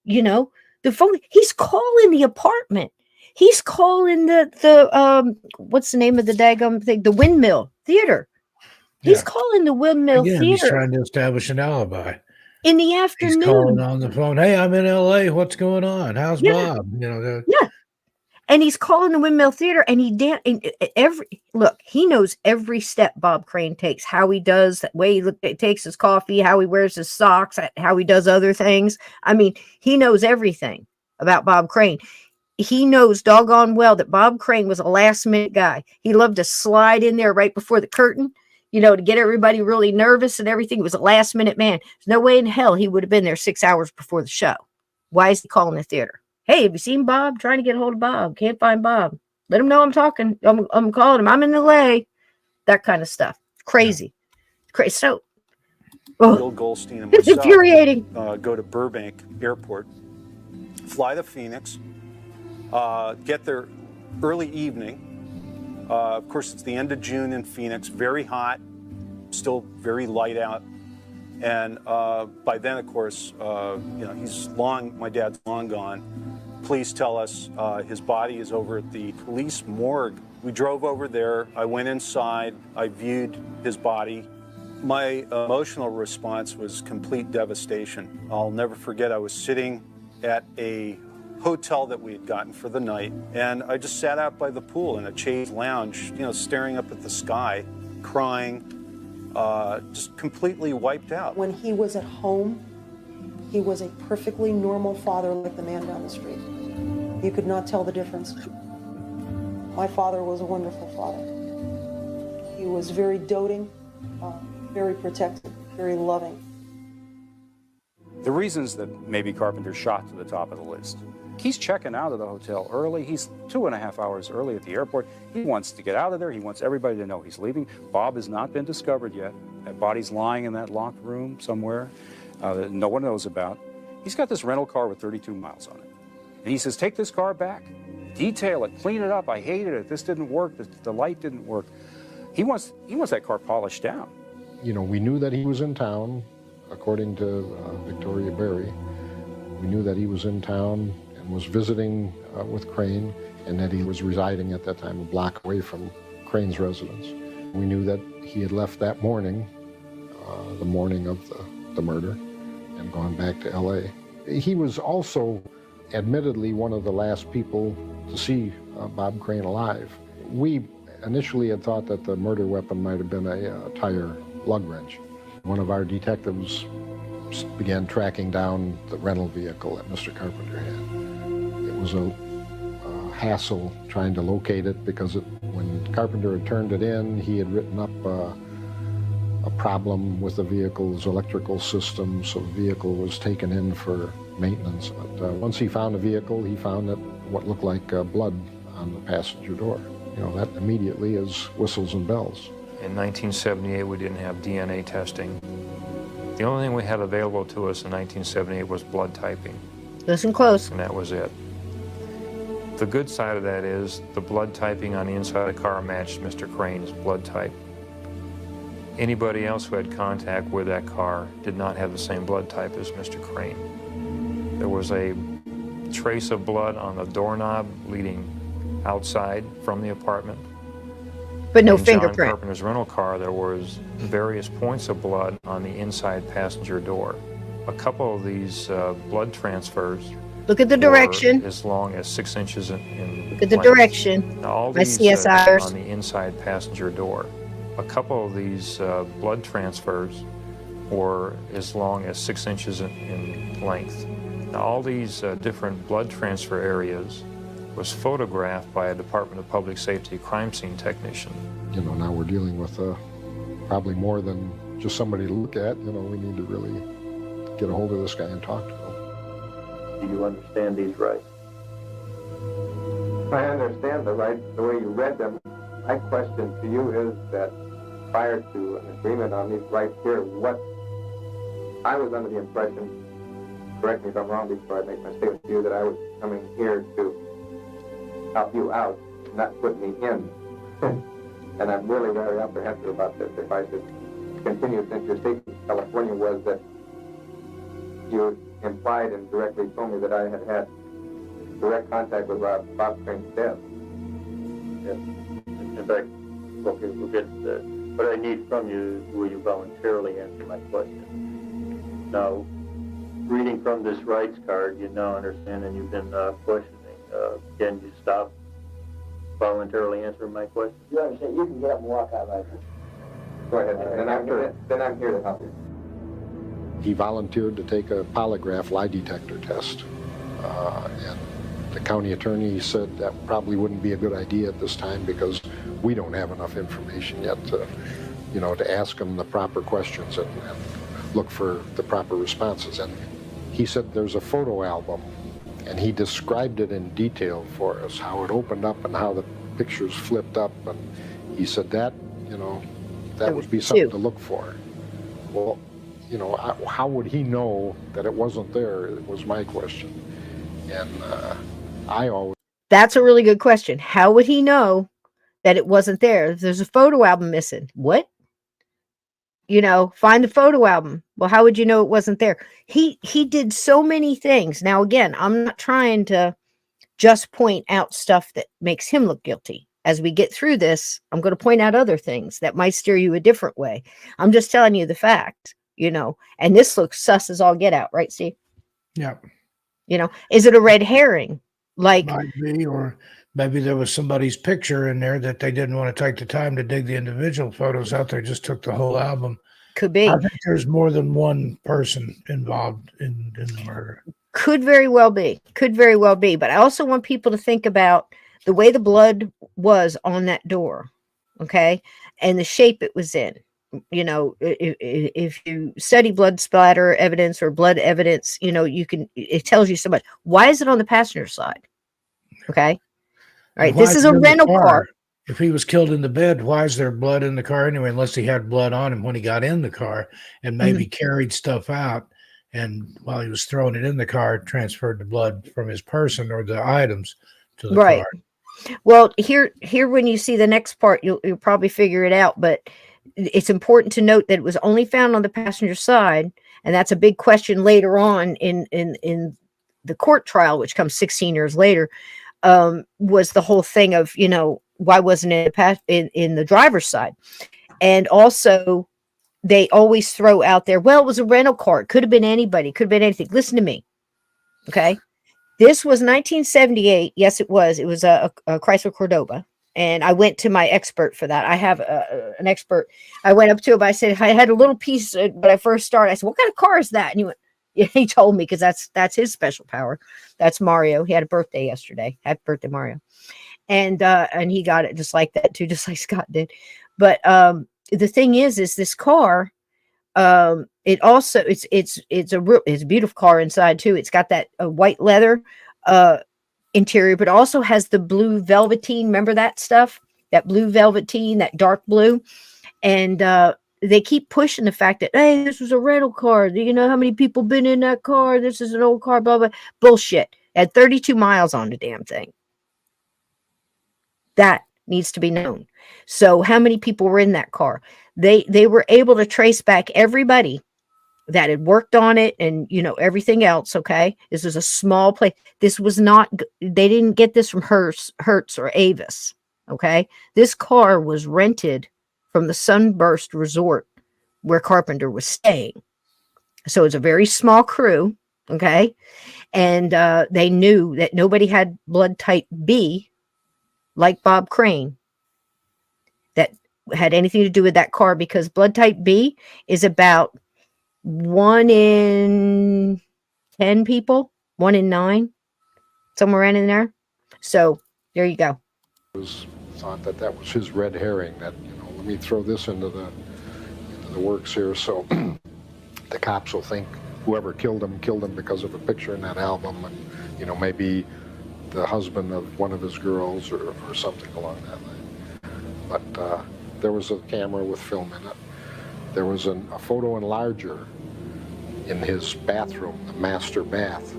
The phone, he's calling the apartment. He's calling the what's the name of the daggum thing? The Windmill Theater. He's calling the Windmill Theater. He's trying to establish an alibi. In the afternoon. He's calling on the phone. Hey, I'm in LA. What's going on? How's Bob? Yeah. And he's calling the Windmill Theater, and he knows every step Bob Crane takes, how he does, that way he takes his coffee, how he wears his socks, how he does other things. I mean, he knows everything about Bob Crane. He knows doggone well that Bob Crane was a last minute guy. He loved to slide in there right before the curtain, to get everybody really nervous and everything. He was a last minute man. There's no way in hell he would have been there 6 hours before the show. Why is he calling the theater? Hey, have you seen Bob? Trying to get a hold of Bob. Can't find Bob. Let him know I'm talking. I'm calling him. I'm in LA. That kind of stuff. Crazy. Crazy. So, Bill Goldstein and it's myself infuriating. Go to Burbank Airport, fly to Phoenix, get there early evening. Of course, it's the end of June in Phoenix, very hot, still very light out. And by then, of course, my dad's long gone. Police tell us his body is over at the police morgue. We drove over there. I went inside. I viewed his body. My emotional response was complete devastation. I'll never forget, I was sitting at a hotel that we had gotten for the night, and I just sat out by the pool in a chaise lounge, staring up at the sky, crying, just completely wiped out. When he was at home, he was a perfectly normal father like the man down the street. You could not tell the difference. My father was a wonderful father. He was very doting, very protective, very loving. The reasons that maybe Carpenter shot to the top of the list. He's checking out of the hotel early. He's 2.5 hours early at the airport. He wants to get out of there. He wants everybody to know he's leaving. Bob has not been discovered yet. That body's lying in that locked room somewhere that no one knows about. He's got this rental car with 32 miles on it. And he says, take this car back, detail it, clean it up. I hated it. This didn't work. The light didn't work. He wants that car polished down. We knew that he was in town, according to Victoria Berry. We knew that he was in town and was visiting with Crane, and that he was residing at that time a block away from Crane's residence. We knew that he had left that morning, the morning of the murder, and gone back to LA. He was also admittedly one of the last people to see Bob Crane alive. We initially had thought that the murder weapon might have been a tire lug wrench. One of our detectives began tracking down the rental vehicle that Mr. Carpenter had. It was a hassle trying to locate it because when Carpenter had turned it in, he had written up a problem with the vehicle's electrical system, so the vehicle was taken in for maintenance. But once he found the vehicle, he found that what looked like blood on the passenger door. You know, that immediately is whistles and bells. In 1978, we didn't have DNA testing. The only thing we had available to us in 1978 was blood typing. Listen close. And that was it. The good side of that is the blood typing on the inside of the car matched Mr. Crane's blood type. Anybody else who had contact with that car did not have the same blood type as Mr. Crane. There was a trace of blood on the doorknob leading outside from the apartment. But no in fingerprint. John Carpenter's rental car, there was various points of blood on the inside passenger door. A couple of these blood transfers. Look at the direction. As long as 6 inches in Look at the length. direction. Now, all My these CSIers. on the inside passenger door. A couple of these blood transfers were as long as 6 inches in length. Now, all these different blood transfer areas was photographed by a Department of Public Safety crime scene technician. You know, now we're dealing with probably more than just somebody to look at. You know, we need to really get a hold of this guy and talk to him. Do you understand these rights? I understand the rights the way you read them. My question to you is that prior to an agreement on these rights here, what I was under the impression, correct me if I'm wrong before I make my statement to you, that I was coming here to help you out, not put me in. And I'm really very apprehensive about this. If I should continue, since your statement in California was that you implied and directly told me that I had had direct contact with Bob Crane's death. Yes. In fact, okay, we'll get what I need from you is will you voluntarily answer my question. Now, reading from this rights card, you now understand and you've been questioning. Can you stop voluntarily answering my question? You understand? You can get up and walk out right now. Go ahead. Then I'm here to help you. He volunteered to take a polygraph lie detector test. And the county attorney said that probably wouldn't be a good idea at this time because we don't have enough information yet to, you know, to ask him the proper questions and look for the proper responses. And he said there's a photo album, and he described it in detail for us, how it opened up and how the pictures flipped up. And he said that, you know, that would be something to look for. Well, you know, how would he know that it wasn't there? It was my question. And I always... That's a really good question. How would he know that it wasn't there? There's a photo album missing. What? You know, find the photo album. Well, how would you know it wasn't there? He did so many things. Now, again, I'm not trying to just point out stuff that makes him look guilty. As we get through this, I'm going to point out other things that might steer you a different way. I'm just telling you the fact, you know, and this looks sus as all get out, right, Steve? Yeah. You know, is it a red herring? Like, might be, or maybe there was somebody's picture in there that they didn't want to take the time to dig the individual photos out. They just took the whole album. Could be. I think there's more than one person involved in the murder. Could very well be. Could very well be. But I also want people to think about the way the blood was on that door, okay, and the shape it was in. You know, if you study blood splatter evidence or blood evidence, you know, you can, it tells you so much. Why is it on the passenger side? Okay. All right. This is a rental car. If he was killed in the bed, why is there blood in the car anyway? Unless he had blood on him when he got in the car and maybe carried stuff out. And while he was throwing it in the car, transferred the blood from his person or the items to the car. Well, here, when you see the next part, you'll probably figure it out. But it's important to note that it was only found on the passenger side, and that's a big question later on in the court trial, which comes 16 years later. Was the whole thing of, you know, why wasn't it in the driver's side? And also, they always throw out there, well, it was a rental car. It could have been anybody. Could have been anything. Listen to me, okay? This was 1978. Yes, it was. It was a Chrysler Cordoba. And I went to my expert for that. I have an expert. I went up to him. I said, I had a little piece when I first started. I said, what kind of car is that? And he went, yeah, he told me, because that's his special power. That's Mario. He had a birthday yesterday. Happy birthday, Mario. And he got it just like that too, just like Scott did. But the thing is this car, it also it's a beautiful car inside too. It's got that white leather interior, but also has the blue velveteen. Remember that stuff? That blue velveteen, that dark blue. And they keep pushing the fact that, hey, this was a rental car. Do you know how many people been in that car? This is an old car, blah, blah. Bullshit. It had 32 miles on the damn thing. That needs to be known. So how many people were in that car? They were able to trace back everybody that had worked on it and, you know, everything else. Okay. This was a small place. This was not, they didn't get this from Hertz or Avis. Okay. This car was rented from the Sunburst Resort where Carpenter was staying. So it's a very small crew. Okay. And they knew that nobody had blood type B like Bob Crane that had anything to do with that car, because blood type B is about 1 in 10 people, 1 in 9, somewhere in there. So there you go. Was thought that was his red herring, that, you know, let me throw this into the works here, so the cops will think whoever killed him because of a picture in that album, and, you know, maybe the husband of one of his girls or something along that line. But there was a camera with film in it. There was a photo enlarger in his bathroom, the master bath,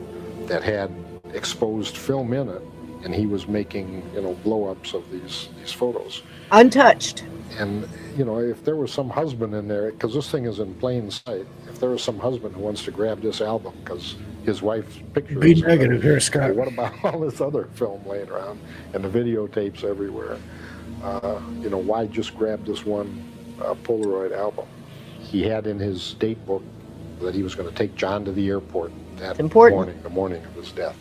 that had exposed film in it, and he was making, you know, blow-ups of these photos. Untouched. And, you know, if there was some husband in there, because this thing is in plain sight, if there was some husband who wants to grab this album because his wife's picture Be is negative here, Scott. what about all this other film laying around and the videotapes everywhere? You know, why just grab this one Polaroid album? He had in his date book that he was going to take John to the airport that morning, the morning of his death.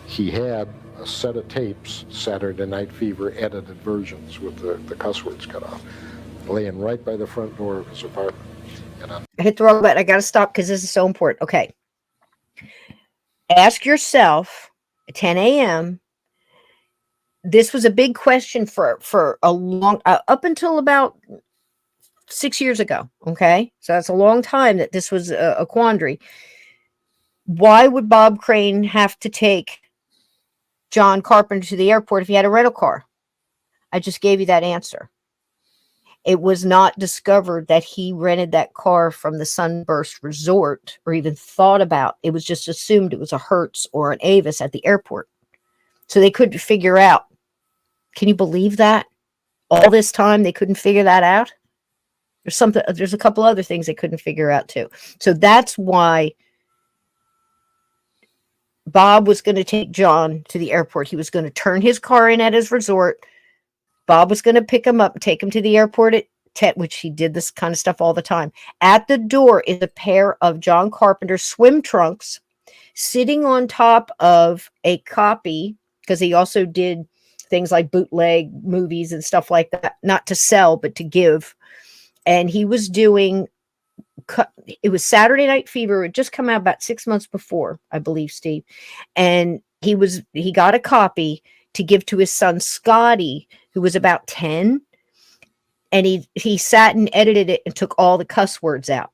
He had a set of tapes, Saturday Night Fever edited versions with the cuss words cut off, laying right by the front door of his apartment. And I hit the wrong button. I got to stop because this is so important. Okay. Ask yourself at 10 a.m. This was a big question for a long, up until about 6 years ago. Okay. So that's a long time that this was a quandary. Why would Bob Crane have to take John Carpenter to the airport if he had a rental car? I just gave you that answer. It was not discovered that he rented that car from the Sunburst Resort or even thought about. It was just assumed it was a Hertz or an Avis at the airport. So they couldn't figure out. Can you believe that? All this time they couldn't figure that out? There's a couple other things they couldn't figure out too. So that's why Bob was going to take John to the airport. He was going to turn his car in at his resort. Bob was going to pick him up and take him to the airport at which he did this kind of stuff all the time. At the door is a pair of John Carpenter swim trunks sitting on top of a copy, because he also did things like bootleg movies and stuff like that, not to sell, but to give. And he was doing, it was Saturday Night Fever. It had just come out about 6 months before, I believe, Steve. And he got a copy to give to his son, Scotty, who was about 10. And he sat and edited it and took all the cuss words out.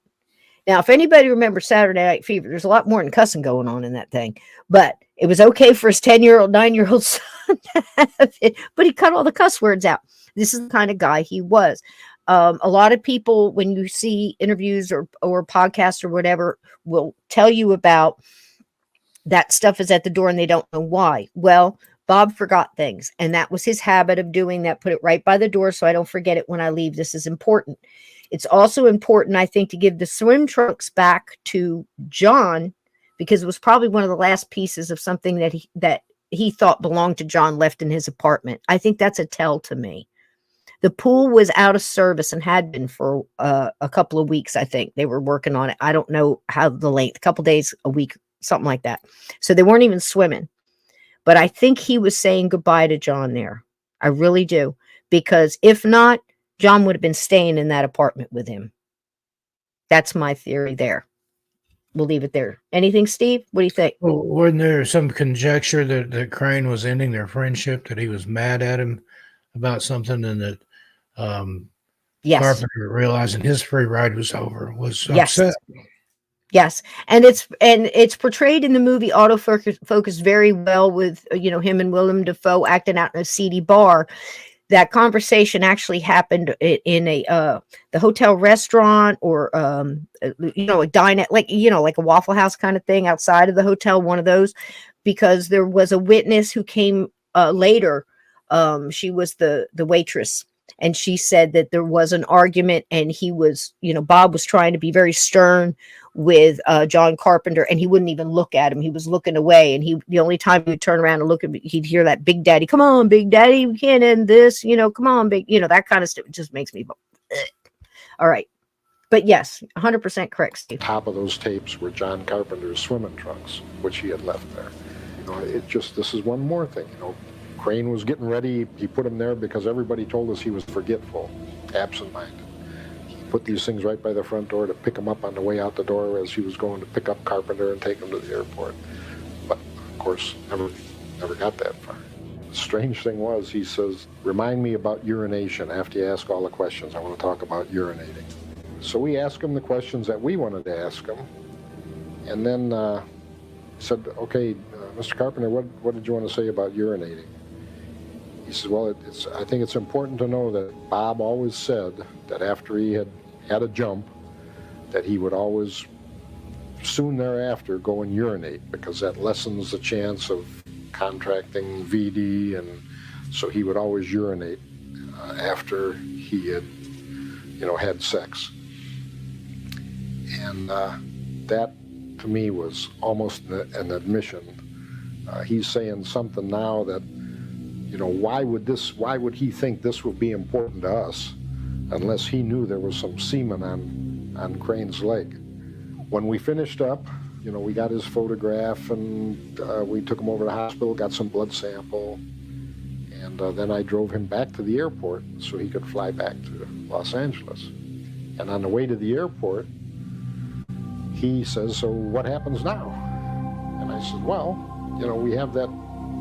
Now, if anybody remembers Saturday Night Fever, there's a lot more than cussing going on in that thing. But it was okay for his 10-year-old, 9-year-old son to have it. But he cut all the cuss words out. This is the kind of guy he was. A lot of people, when you see interviews or podcasts or whatever, will tell you about that stuff is at the door and they don't know why. Well, Bob forgot things, and that was his habit of doing that. Put it right by the door so I don't forget it when I leave. This is important. It's also important, I think, to give the swim trunks back to John, because it was probably one of the last pieces of something that he thought belonged to John left in his apartment. I think that's a tell to me. The pool was out of service and had been for a couple of weeks, I think. They were working on it. I don't know how the length, a couple days, a week, something like that. So they weren't even swimming. But I think he was saying goodbye to John there. I really do. Because if not, John would have been staying in that apartment with him. That's my theory there. We'll leave it there. Anything, Steve? What do you think? Well, wasn't there some conjecture that Crane was ending their friendship, that he was mad at him about something, and that Yes. Carpenter, realizing his free ride was over, was Yes. upset. Yes, and it's portrayed in the movie autofocus very well with him and Willem Dafoe acting out in a seedy bar. That conversation actually happened in a the hotel restaurant, or a dine at, like like a Waffle House kind of thing outside of the hotel, one of those, because there was a witness who came later. She was the waitress, and she said that there was an argument, and he was, Bob was trying to be very stern with John Carpenter, and he wouldn't even look at him. He was looking away, and the only time he would turn around and look at me, he'd hear that Big Daddy, come on, Big Daddy, we can't end this, come on, big, that kind of stuff. It just makes me, all right. But yes, 100% correct, Steve. Top of those tapes were John Carpenter's swimming trunks, which he had left there. This is one more thing, Crane was getting ready. He put them there because everybody told us he was forgetful, absent-minded. Put these things right by the front door to pick him up on the way out the door as he was going to pick up Carpenter and take him to the airport. But, of course, never got that far. The strange thing was, he says, remind me about urination. After you ask all the questions, I want to talk about urinating. So we asked him the questions that we wanted to ask him. And then said, okay, Mr. Carpenter, what did you want to say about urinating? He says, well, I think it's important to know that Bob always said that after he had a jump, that he would always soon thereafter go and urinate, because that lessens the chance of contracting VD, and so he would always urinate after he had, had sex. And that, to me, was almost an admission. He's saying something now that, why would he think this would be important to us unless he knew there was some semen on Crane's leg? When we finished up, we got his photograph, and we took him over to the hospital, got some blood sample, and then I drove him back to the airport so he could fly back to Los Angeles. And on the way to the airport, he says, so what happens now? And I said, well, we have that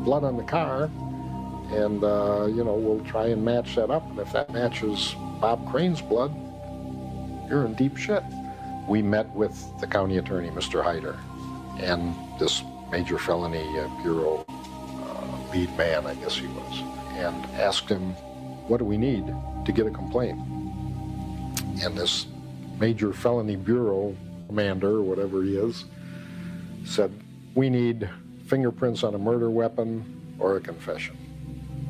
blood on the car, and, we'll try and match that up. And if that matches Bob Crane's blood, you're in deep shit. We met with the county attorney, Mr. Hyder, and this major felony bureau lead man, I guess he was, and asked him, what do we need to get a complaint? And this major felony bureau commander, or whatever he is, said, we need fingerprints on a murder weapon or a confession.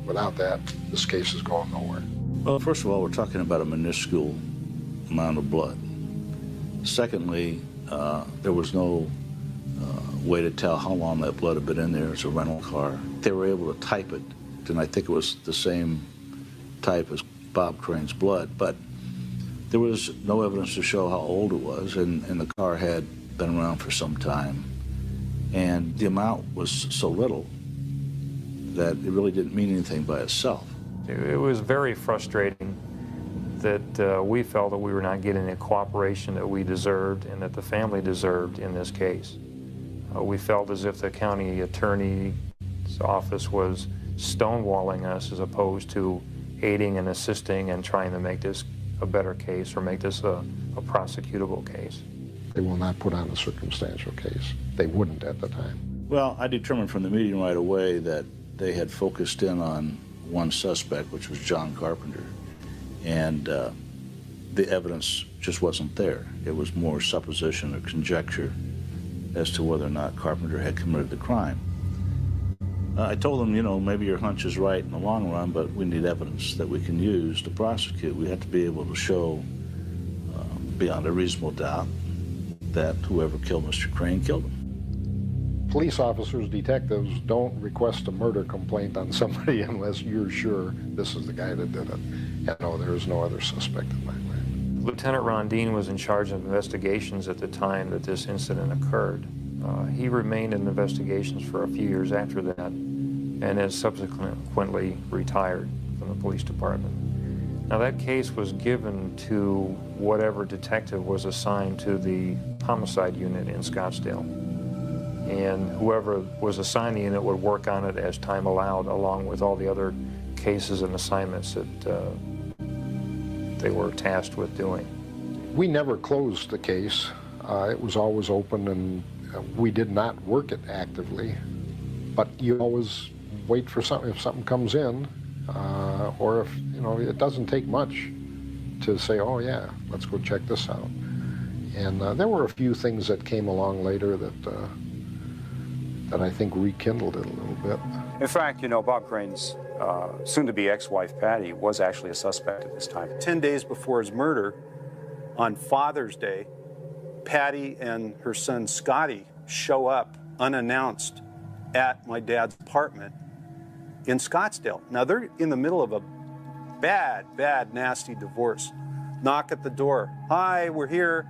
Without that, this case is going nowhere. Well, first of all, we're talking about a minuscule amount of blood. Secondly, there was no way to tell how long that blood had been in there. It's a rental car. They were able to type it, and I think it was the same type as Bob Crane's blood, but there was no evidence to show how old it was, and the car had been around for some time. And the amount was so little that it really didn't mean anything by itself. It was very frustrating that we felt that we were not getting the cooperation that we deserved and that the family deserved in this case. We felt as if the county attorney's office was stonewalling us as opposed to aiding and assisting and trying to make this a better case or make this a prosecutable case. They will not put on a circumstantial case. They wouldn't at the time. Well, I determined from the meeting right away that they had focused in on one suspect, which was John Carpenter, and the evidence just wasn't there. It was more supposition or conjecture as to whether or not Carpenter had committed the crime. I told them, maybe your hunch is right in the long run, but we need evidence that we can use to prosecute. We have to be able to show beyond a reasonable doubt that whoever killed Mr. Crane killed him. Police officers, detectives don't request a murder complaint on somebody unless you're sure this is the guy that did it. And no, there is no other suspect in my mind. Lieutenant Rondine was in charge of investigations at the time that this incident occurred. He remained in investigations for a few years after that and has subsequently retired from the police department. Now that case was given to whatever detective was assigned to the homicide unit in Scottsdale. And whoever was assigned the unit would work on it as time allowed, along with all the other cases and assignments that they were tasked with doing. We never closed the case. It was always open, and we did not work it actively. But you always wait for something. If something comes in, or if, it doesn't take much to say, oh yeah, let's go check this out. And there were a few things that came along later that I think rekindled it a little bit. In fact, Bob Crane's soon-to-be ex-wife, Patty, was actually a suspect at this time. 10 days before his murder, on Father's Day, Patty and her son Scotty show up unannounced at my dad's apartment in Scottsdale. Now, they're in the middle of a bad, nasty divorce. Knock at the door. Hi, we're here.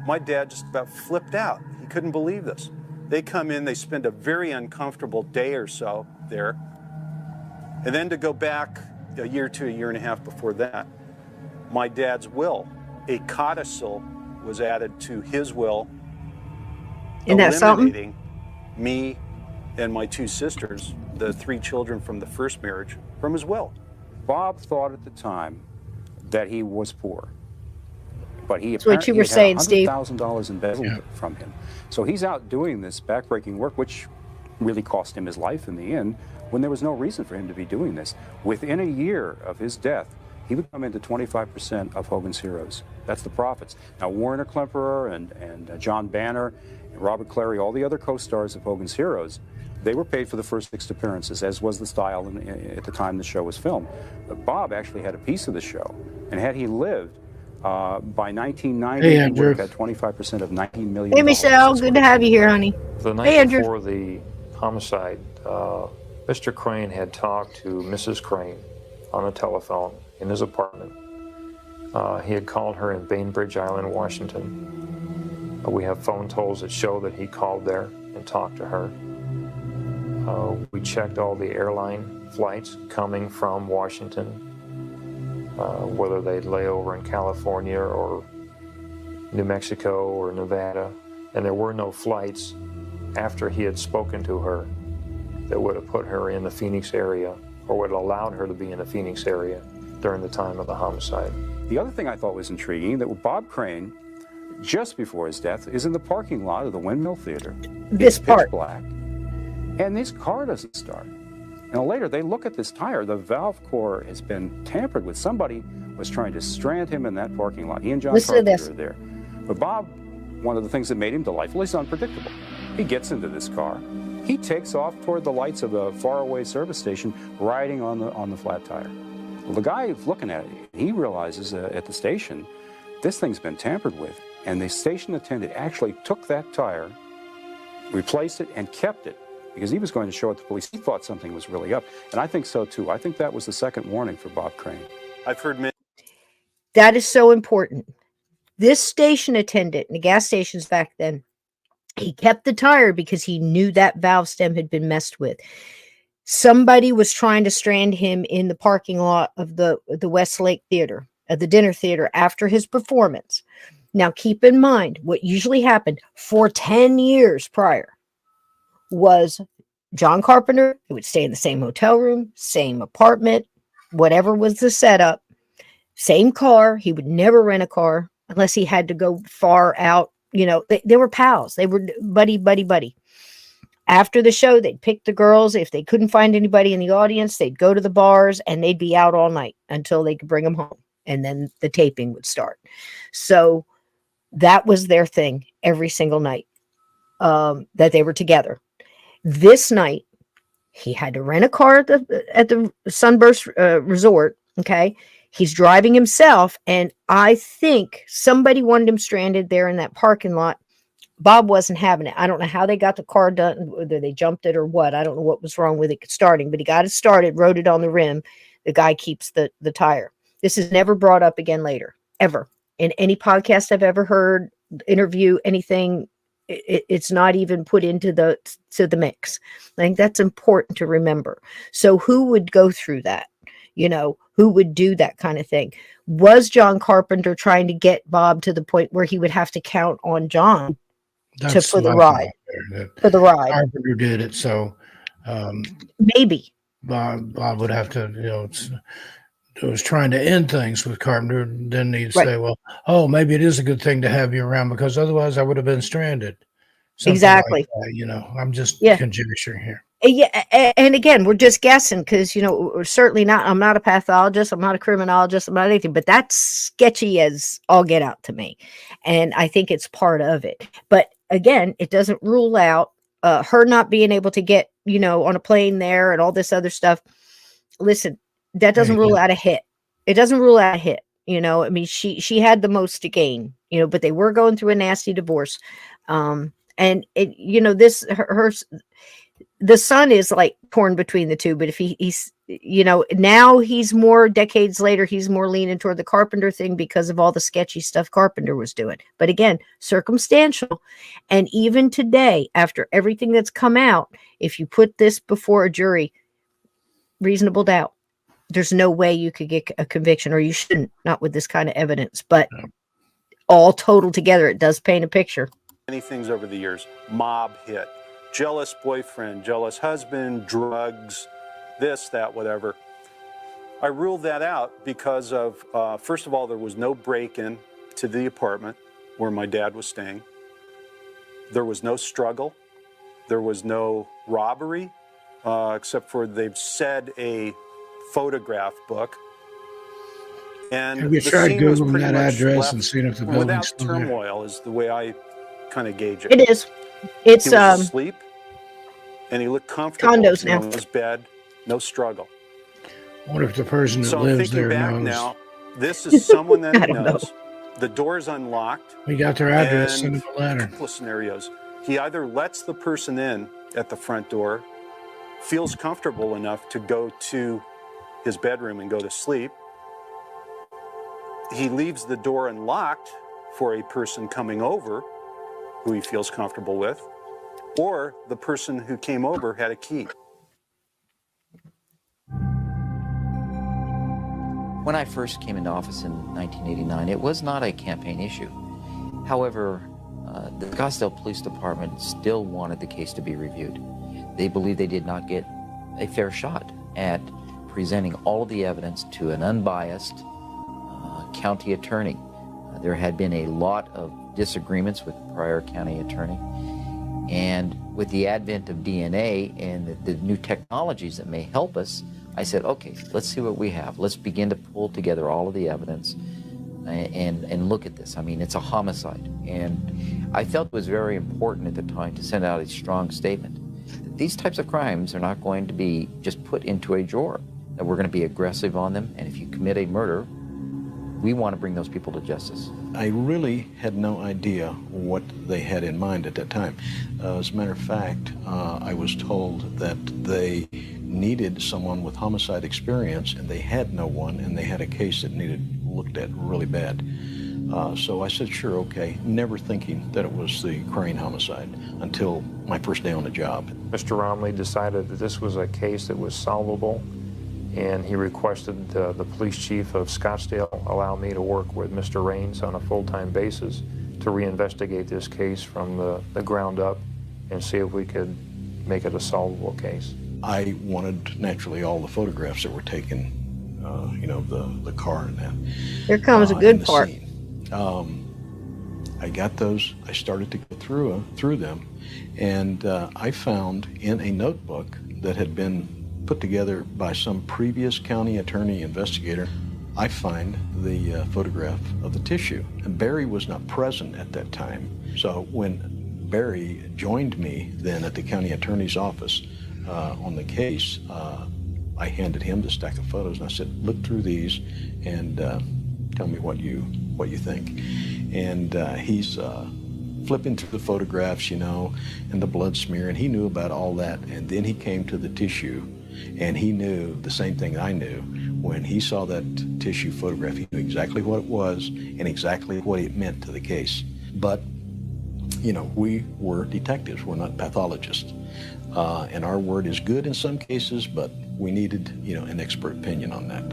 My dad just about flipped out. He couldn't believe this. They come in, they spend a very uncomfortable day or so there. And then to go back a year to a year and a half before that, my dad's will, a codicil was added to his will, Isn't that something? eliminating me and my two sisters, the 3 children from the first marriage, from his will. Bob thought at the time that he was poor, but he That's what you were saying, Steve. $100,000 embezzled from him. So he's out doing this backbreaking work, which really cost him his life in the end, when there was no reason for him to be doing this. Within a year of his death, he would come into 25% of Hogan's Heroes. That's the profits. Now, Warner Klemperer and John Banner and Robert Clary, all the other co-stars of Hogan's Heroes, they were paid for the first 6 appearances, as was the style at the time the show was filmed. But Bob actually had a piece of the show, and had he lived, by 1990, Hey, he Andrew. would have had 25% of $19 million. Hey, Michelle, good to have you here, honey. The night Hey, Andrew. before the homicide, Mr. Crane had talked to Mrs. Crane on the telephone in his apartment. He had called her in Bainbridge Island, Washington. We have phone tolls that show that he called there and talked to her. We checked all the airline flights coming from Washington, whether they'd lay over in California or New Mexico or Nevada, and there were no flights after he had spoken to her that would have put her in the Phoenix area or would have allowed her to be in the Phoenix area during the time of the homicide. The other thing I thought was intriguing, that Bob Crane, just before his death, is in the parking lot of the Windmill Theater. This It's part. pitch black, and this car doesn't start. And later they look at this tire, the valve core has been tampered with. Somebody was trying to strand him in that parking lot. He and John Listen to Carpenter this. are there. But Bob, one of the things that made him delightful is unpredictable. He gets into this car. He takes off toward the lights of a faraway service station, riding on the flat tire. Well, the guy who's looking at it, he realizes at the station, this thing's been tampered with. And the station attendant actually took that tire, replaced it, and kept it, because he was going to show it to police. He thought something was really up. And I think so, too. I think that was the second warning for Bob Crane. I've heard many. That is so important. This station attendant in the gas stations back then, he kept the tire because he knew that valve stem had been messed with. Somebody was trying to strand him in the parking lot of the Westlake Theater, of the dinner theater, after his performance. Now, keep in mind, what usually happened for 10 years prior was John Carpenter, he would stay in the same hotel room, same apartment, whatever was the setup, same car. He would never rent a car unless he had to go far out. They were pals. They were buddy. After the show, they'd pick the girls. If they couldn't find anybody in the audience, they'd go to the bars and they'd be out all night until they could bring them home. And then the taping would start. So that was their thing every single night that they were together. This night, he had to rent a car at the Sunburst Resort. Okay. He's driving himself. And I think somebody wanted him stranded there in that parking lot. Bob wasn't having it. I don't know how they got the car done, whether they jumped it or what. I don't know what was wrong with it starting, but he got it started, wrote it on the rim. The guy keeps the tire. This is never brought up again later, ever. In any podcast I've ever heard, interview, anything, it's not even put into the mix. I think that's important to remember. So who would go through that? Who would do that kind of thing? Was John Carpenter trying to get Bob to the point where he would have to count on John for the ride? For the ride. Carpenter did it, so maybe Bob would have to, was trying to end things with Carpenter, then he'd Right. say, well, oh, maybe it is a good thing to have you around because otherwise I would have been stranded. Something Exactly. like that, you know. I'm just Yeah. conjecturing here. Yeah, and again, we're just guessing because we're certainly not. I'm not a pathologist. I'm not a criminologist. I'm not anything. But that's sketchy as all get out to me, and I think it's part of it. But again, it doesn't rule out her not being able to get on a plane there and all this other stuff. Listen, that doesn't rule out a hit. It doesn't rule out a hit. I mean, she had the most to gain. But they were going through a nasty divorce, and this her the son is like torn between the two, but if he's now he's more decades later, he's more leaning toward the Carpenter thing because of all the sketchy stuff Carpenter was doing. But again, circumstantial. And even today, after everything that's come out, if you put this before a jury, reasonable doubt, there's no way you could get a conviction, or you shouldn't, not with this kind of evidence. But all total together, it does paint a picture. Many things over the years. Mob hit. Jealous boyfriend, jealous husband, drugs, this, that, whatever. I ruled that out because of, first of all, there was no break-in to the apartment where my dad was staying. There was no struggle. There was no robbery, except for they've said a photograph book. And have you the tried scene was Googling pretty that much address left and seeing if the building's without still there? turmoil is the way I kind of gauge it. It is. It's he was asleep, and he looked comfortable condos now. in his bed, no struggle. I wonder if the person that So I'm lives thinking there back knows. now, this is someone that I he don't know. knows. The door's unlocked. We got their address, and send them a letter. a couple of scenarios. He either lets the person in at the front door, feels comfortable enough to go to his bedroom and go to sleep. He leaves the door unlocked for a person coming over who he feels comfortable with, or the person who came over had a key. When I first came into office in 1989, it was not a campaign issue. However, the Scottsdale Police Department still wanted the case to be reviewed. They believed they did not get a fair shot at presenting all of the evidence to an unbiased county attorney. There had been a lot of disagreements with the prior county attorney. And with the advent of DNA and the new technologies that may help us, I said, okay, let's see what we have. Let's begin to pull together all of the evidence and look at this. I mean, it's a homicide. And I felt it was very important at the time to send out a strong statement. These types of crimes are not going to be just put into a drawer, that we're going to be aggressive on them. And if you commit a murder, we want to bring those people to justice. I really had no idea what they had in mind at that time. As a matter of fact, I was told that they needed someone with homicide experience, and they had no one, and they had a case that needed looked at really bad. So I said, sure, okay, never thinking that it was the Crane homicide until my first day on the job. Mr. Romley decided that this was a case that was solvable, and he requested the police chief of Scottsdale allow me to work with Mr. Raines on a full-time basis to reinvestigate this case from the ground up and see if we could make it a solvable case. I wanted, naturally, all the photographs that were taken, you know, the car and that. Here comes a good part. I got those. I started to go through them, and I found in a notebook that had been put together by some previous county attorney investigator, I find the photograph of the tissue. And Barry was not present at that time. So when Barry joined me then at the county attorney's office on the case, I handed him the stack of photos and I said, look through these and tell me what you think. And he's flipping through the photographs, you know, and the blood smear, and he knew about all that. And then he came to the tissue, and he knew the same thing I knew. When he saw that tissue photograph, he knew exactly what it was and exactly what it meant to the case. But, you know, we were detectives, we're not pathologists. And our word is good in some cases, but we needed, you know, an expert opinion on that.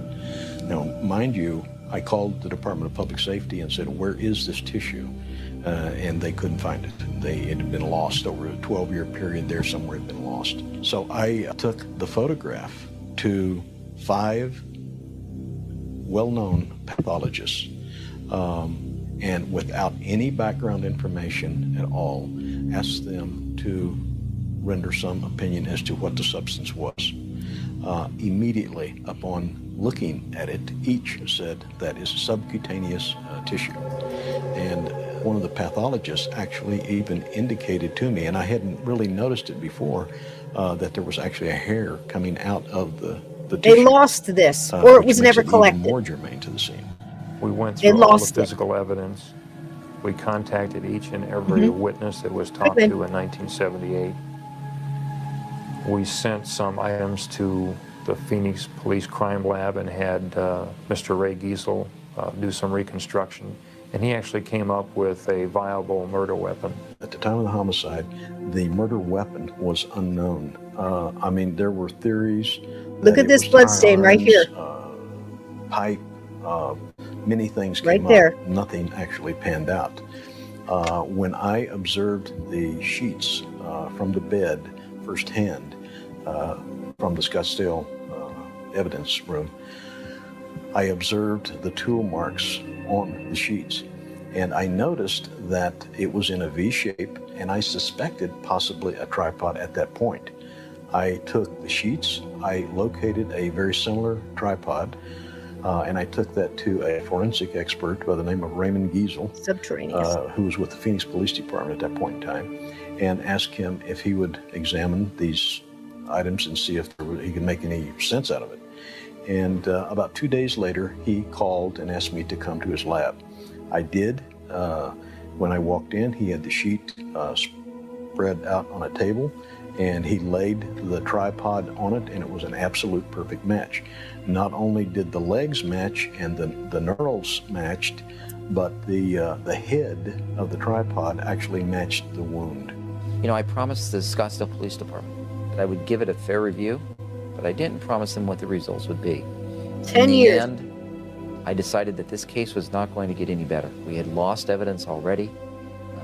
Now, mind you, I called the Department of Public Safety and said, where is this tissue? And they couldn't find it. It had been lost over a 12-year period there somewhere. It had been lost. So I took the photograph to 5 well-known pathologists, and without any background information at all, asked them to render some opinion as to what the substance was. Immediately upon looking at it, each said that is subcutaneous tissue. And one of the pathologists actually even indicated to me, and I hadn't really noticed it before, that there was actually a hair coming out of the tissue. They lost this, or it was never collected. Even more germane to the scene. We went through all the physical evidence. We contacted each and every witness that was talked to in 1978. We sent some items to the Phoenix Police Crime Lab and had Mr. Ray Giesel do some reconstruction. And he actually came up with a viable murder weapon. At the time of the homicide, the murder weapon was unknown. I mean, there were theories. Look at this blood stain right here. Pipe, many things right came there. up. Nothing actually panned out. When I observed the sheets from the bed firsthand, from the Scottsdale evidence room, I observed the tool marks on the sheets, and I noticed that it was in a V shape, and I suspected possibly a tripod at that point. I took the sheets, I located a very similar tripod, and I took that to a forensic expert by the name of Raymond Giesel, who was with the Phoenix Police Department at that point in time, and asked him if he would examine these items and see if he could make any sense out of it. And about 2 days later, he called and asked me to come to his lab. I did. When I walked in, he had the sheet spread out on a table, and he laid the tripod on it, and it was an absolute perfect match. Not only did the legs match and the knurls matched, but the head of the tripod actually matched the wound. You know, I promised the Scottsdale Police Department that I would give it a fair review, but I didn't promise them what the results would be. 10 years. In the end, I decided that this case was not going to get any better. We had lost evidence already.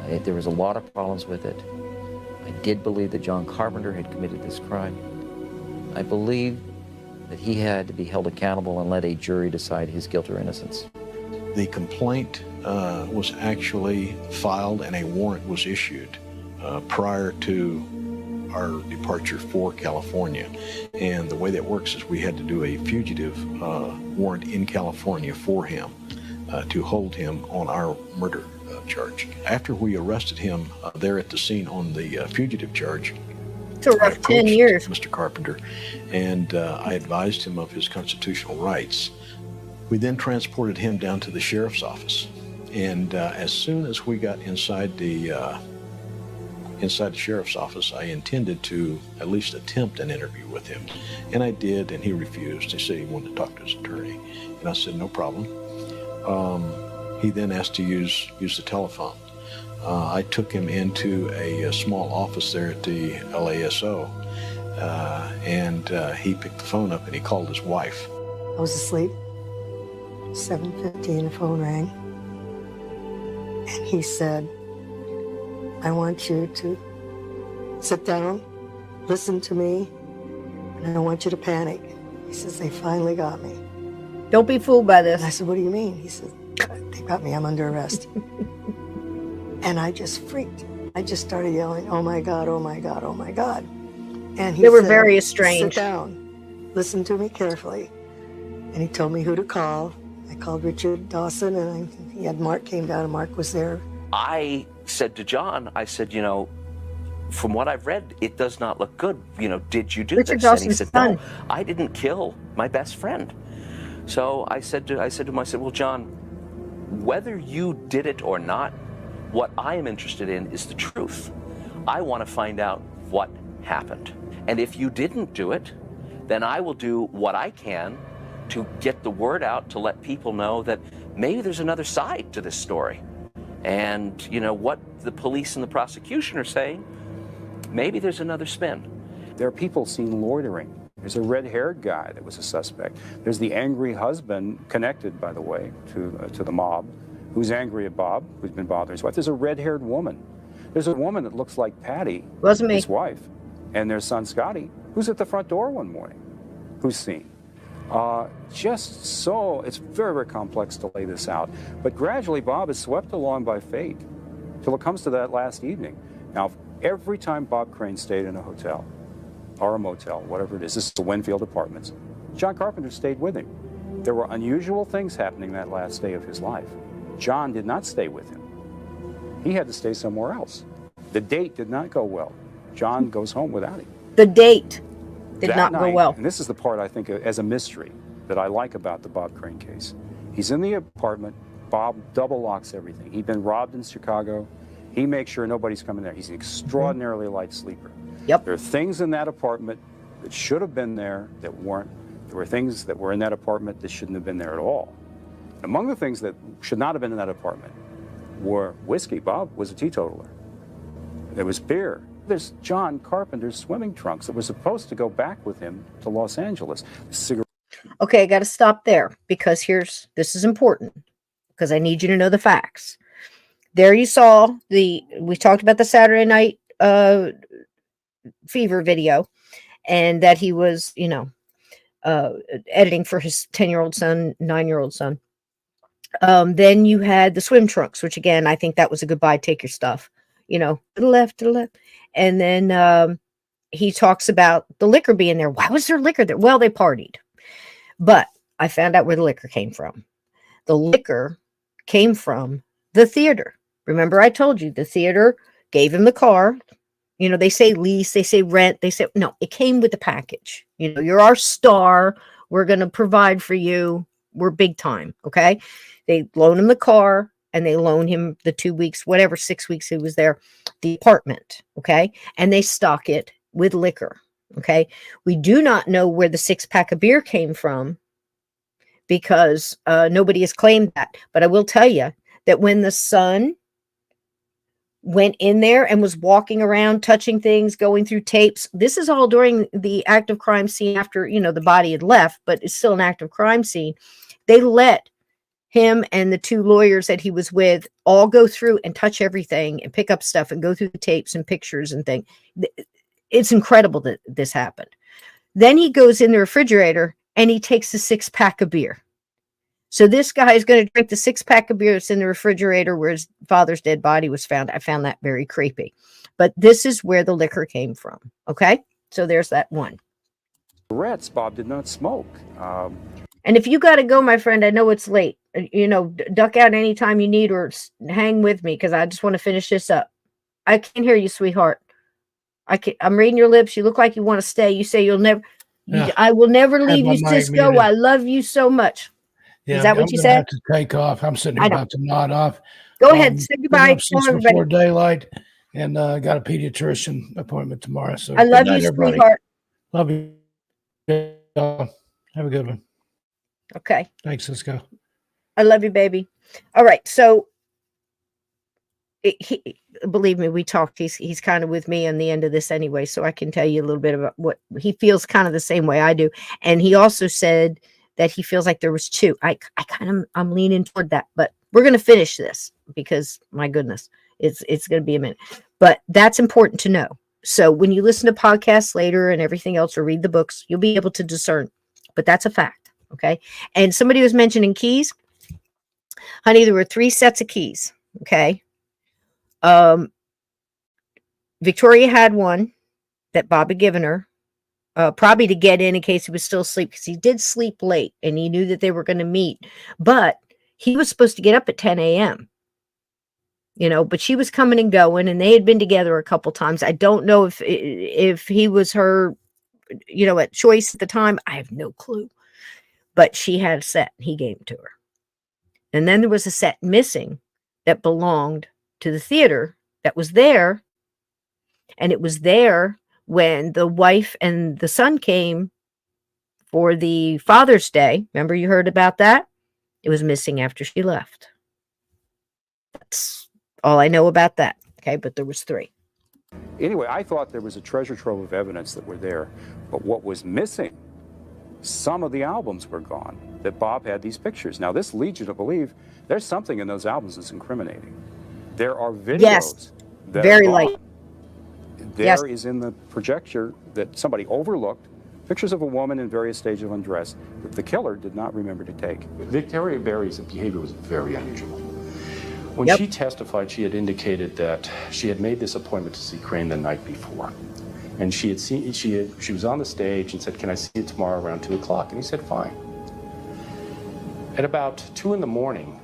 There was a lot of problems with it. I did believe that John Carpenter had committed this crime. I believe that he had to be held accountable and let a jury decide his guilt or innocence. The complaint was actually filed and a warrant was issued prior to our departure for California. And the way that works is we had to do a fugitive warrant in California for him to hold him on our murder charge. After we arrested him there at the scene on the fugitive charge, it's a rough 10 years. Mr. Carpenter, and I advised him of his constitutional rights. We then transported him down to the sheriff's office. And as soon as we got inside the sheriff's office, I intended to at least attempt an interview with him. And I did, and he refused. He said he wanted to talk to his attorney. And I said, no problem. He then asked to use the telephone. I took him into a small office there at the LASO, and he picked the phone up and he called his wife. I was asleep. 7:50 and the phone rang. And he said, I want you to sit down, listen to me, and I don't want you to panic. He says, they finally got me. Don't be fooled by this. And I said, what do you mean? He said, they got me, I'm under arrest. And I just freaked. I just started yelling, oh my God, oh my God, oh my God. And he They were said, very estranged. sit down, listen to me carefully. And he told me who to call. I called Richard Dawson, and he had Mark came down, and Mark was there. I said to John, I said, you know, from what I've read, it does not look good. You know, did you do Richard this? And he Dawson's said, son. no, I didn't kill my best friend. So I said to him, I said, well, John, whether you did it or not, what I am interested in is the truth. I want to find out what happened. And if you didn't do it, then I will do what I can to get the word out, to let people know that maybe there's another side to this story. And, you know, what the police and the prosecution are saying, maybe there's another spin. There are people seen loitering. There's a red-haired guy that was a suspect. There's the angry husband, connected, by the way, to the mob, who's angry at Bob, who's been bothering his wife. There's a red-haired woman. There's a woman that looks like Patty, Wasn't me. his wife. And their son, Scotty, who's at the front door one morning, who's seen. It's very, very complex to lay this out. But gradually, Bob is swept along by fate till it comes to that last evening. Now, every time Bob Crane stayed in a hotel or a motel, whatever it is, this is the Winfield Apartments, John Carpenter stayed with him. There were unusual things happening that last day of his life. John did not stay with him. He had to stay somewhere else. The date did not go well. John goes home without him. The date did That not go night, well. And this is the part I think as a mystery that I like about the Bob Crane case. He's in the apartment. Bob double locks everything. He'd been robbed in Chicago. He makes sure nobody's coming there. He's an extraordinarily light sleeper. Yep. There are things in that apartment that should have been there that weren't. There were things that were in that apartment that shouldn't have been there at all. Among the things that should not have been in that apartment were whiskey. Bob was a teetotaler. There was beer. There's John Carpenter's swimming trunks that were supposed to go back with him to Los Angeles. Okay, I got to stop there because this is important because I need you to know the facts. There you saw we talked about the Saturday Night Fever video and that he was, editing for his 10-year-old son, 9-year-old son. Then you had the swim trunks, which again, I think that was a goodbye, take your stuff, to the left. And then he talks about the liquor being there. Why was there liquor there? Well, they partied. But I found out where the liquor came from. The liquor came from the theater. Remember, I told you the theater gave him the car. They say lease, they say rent, they say, no, it came with the package. You're our star. We're going to provide for you. We're big time. Okay. They loan him the car and they loan him the 2 weeks, whatever, 6 weeks he was there, the apartment. Okay. And they stock it with liquor. Okay. We do not know where the 6-pack of beer came from because nobody has claimed that. But I will tell you that when the son went in there and was walking around, touching things, going through tapes, this is all during the active crime scene after, the body had left, but it's still an active crime scene. They let him and the 2 lawyers that he was with all go through and touch everything and pick up stuff and go through the tapes and pictures and things. It's incredible that this happened. Then he goes in the refrigerator and he takes the 6-pack of beer. So this guy is going to drink the 6-pack of beer that's in the refrigerator where his father's dead body was found. I found that very creepy. But this is where the liquor came from. Okay? So there's that one. Cigarettes, Bob did not smoke. And if you got to go, my friend, I know it's late. Duck out anytime you need or hang with me because I just want to finish this up. I can't hear you, sweetheart. I'm reading your lips. You look like you want to stay. You say you'll never. Yeah. I will never leave you, my mic Cisco. muted. I love you so much. Yeah, Is that what you said? Have to take off. I'm sitting I here know. about to nod off. Go ahead. Say goodbye. Up since Tell before everybody. daylight, and got a pediatrician appointment tomorrow. So I love good night, you, everybody. sweetheart. Love you. Have a good one. Okay. Thanks, Cisco. I love you, baby. All right. So believe me, we talked. He's kind of with me on the end of this anyway, so I can tell you a little bit about what he feels kind of the same way I do. And he also said that he feels like there was 2. I'm leaning toward that, but we're going to finish this because my goodness, it's going to be a minute, but that's important to know. So when you listen to podcasts later and everything else, or read the books, you'll be able to discern, but that's a fact. Okay. And somebody was mentioning keys. Honey, there were 3 sets of keys. Okay. Victoria had one that Bob had given her, probably to get in case he was still asleep, because he did sleep late and he knew that they were going to meet, but he was supposed to get up at 10 a.m. But she was coming and going and they had been together a couple times. I don't know if he was her, at choice at the time. I have no clue, but she had a set and he gave it to her. And then there was a set missing that belonged to the theater that was there. And it was there when the wife and the son came for the Father's Day. Remember you heard about that? It was missing after she left. That's all I know about that. Okay, but there was 3. Anyway, I thought there was a treasure trove of evidence that were there, but what was missing, some of the albums were gone, that Bob had these pictures. Now, this leads you to believe there's something in those albums that's incriminating. There are videos that very are light. gone. There is in the projector that somebody overlooked Pictures of a woman in various stages of undress that the killer did not remember to take. Victoria Berry's behavior was very unusual. When she testified, she had indicated that she had made this appointment to see Crane the night before. And she was on the stage and said, "Can I see you tomorrow around 2 o'clock?" And he said, "Fine." At about 2 in the morning,